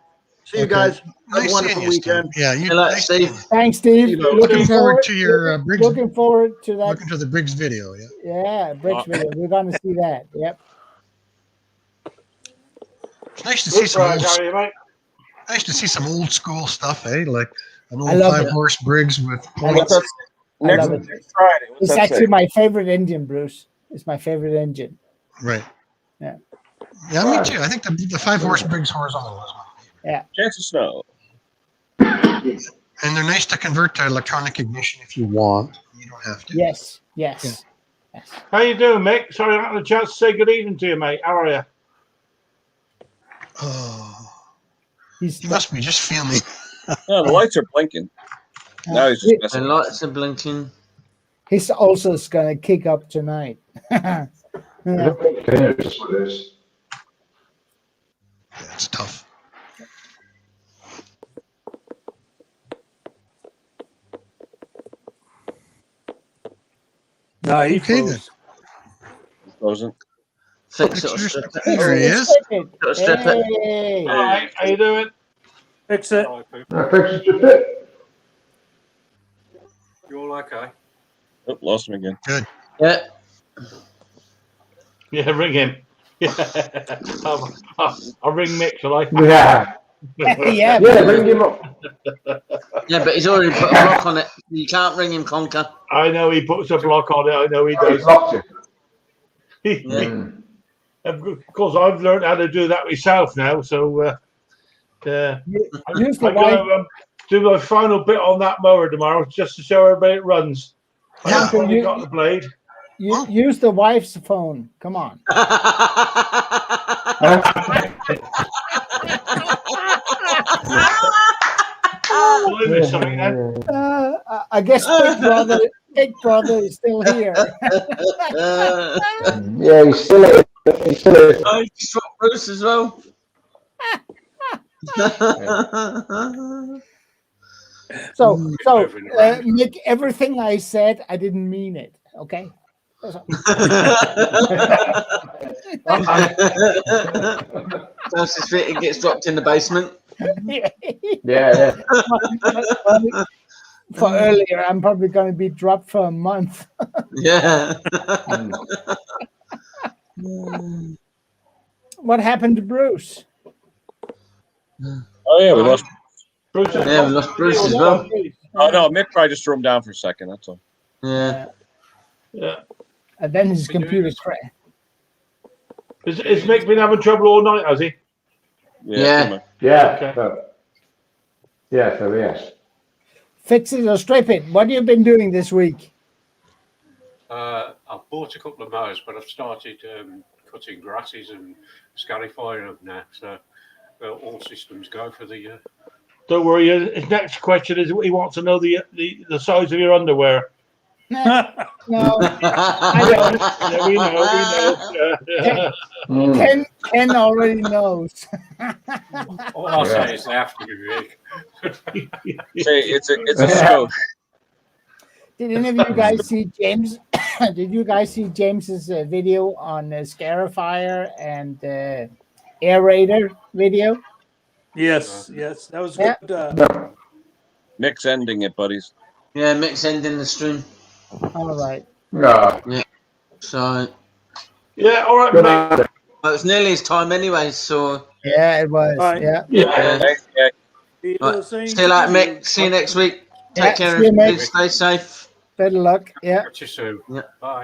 See you guys. Have a wonderful weekend. Yeah, you. Thanks, Steve. Thanks, Steve. Looking forward to your Briggs. Looking forward to that. Looking to the Briggs video. Yeah. Yeah, Briggs video. We're going to see that. Yep. It's nice to see some old school stuff, eh? Like an old 5-horse Briggs with points. Next Friday. It's actually my favorite engine, Bruce. It's my favorite engine. Right. Yeah. Yeah, me too. I think the 5-horse Briggs horizontal is one. Yeah. Chance of snow. And they're nice to convert to electronic ignition if you want. You don't have to. Yes. Yes. Yeah. How you doing, Mick? Sorry, I haven't had a chance to say good evening to you, mate. How are you? Oh. He must be just fuming. No, the lights are blinking. Now he's just messing. The lights are blinking. He's also going to kick up tonight. Yeah. It's tough. No, he froze. Frozen. Fix it or strip it. There he is. Strip it. Hey. All right, how you doing? Fix it. I fixed your fit. You all okay? Oh, lost him again. Good. Yeah. Yeah, ring him. Yeah. I'll ring Mick, shall I? Yeah. Yeah. Bring him up. Yeah, but he's already put a block on it. You can't ring him, Conker. I know he puts a block on it. I know he He does. blocked you. Yeah. Of course, I've learned how to do that myself now. So Use the I'm going to do my final bit on that mower tomorrow, just to show everybody it runs. Yeah. I've only got the blade. Use the wife's phone. Come on. I guess Big Brother is still here. Yeah, he's still here. He's still here. Oh, you swapped Bruce as well. So Nick, everything I said, I didn't mean it. Okay. Closest fit, it gets dropped in the basement. Yeah. For earlier, I'm probably going to be dropped for a month. Yeah. What happened to Bruce? Oh yeah, we lost. Bruce, Yeah, we lost Bruce as well. Oh no, Mick probably just threw him down for a second. That's all. Yeah. Yeah. And then his computer crashed. Is Mick been having trouble all night, has he? Yeah. Yeah. Okay. So yes. Fix it or strip it. What have you been doing this week? I've bought a couple of mowers, but I've started cutting grasses and scarifying them now. So all systems go for the year. Don't worry. His next question is he wants to know the size of your underwear. No. We know. Ken already knows. All I'll say is they have to be big. Say it's a skosh. Did any of you guys see James? Did you guys see James's video on Scarifier and Aerator video? Yes, that was Yeah. good. Mick's ending it, buddies. Yeah, Mick's ending the stream. All right. No. Yeah. So. Yeah. All right, mate. Well, it's nearly his time anyway, so. Yeah, it was. Right. Yeah. Thanks, Mick. Right. See you later, Mick. See you next week. Take care. See you, Mick. Stay safe. Better luck. Yeah. Catch you soon. Yeah. Bye.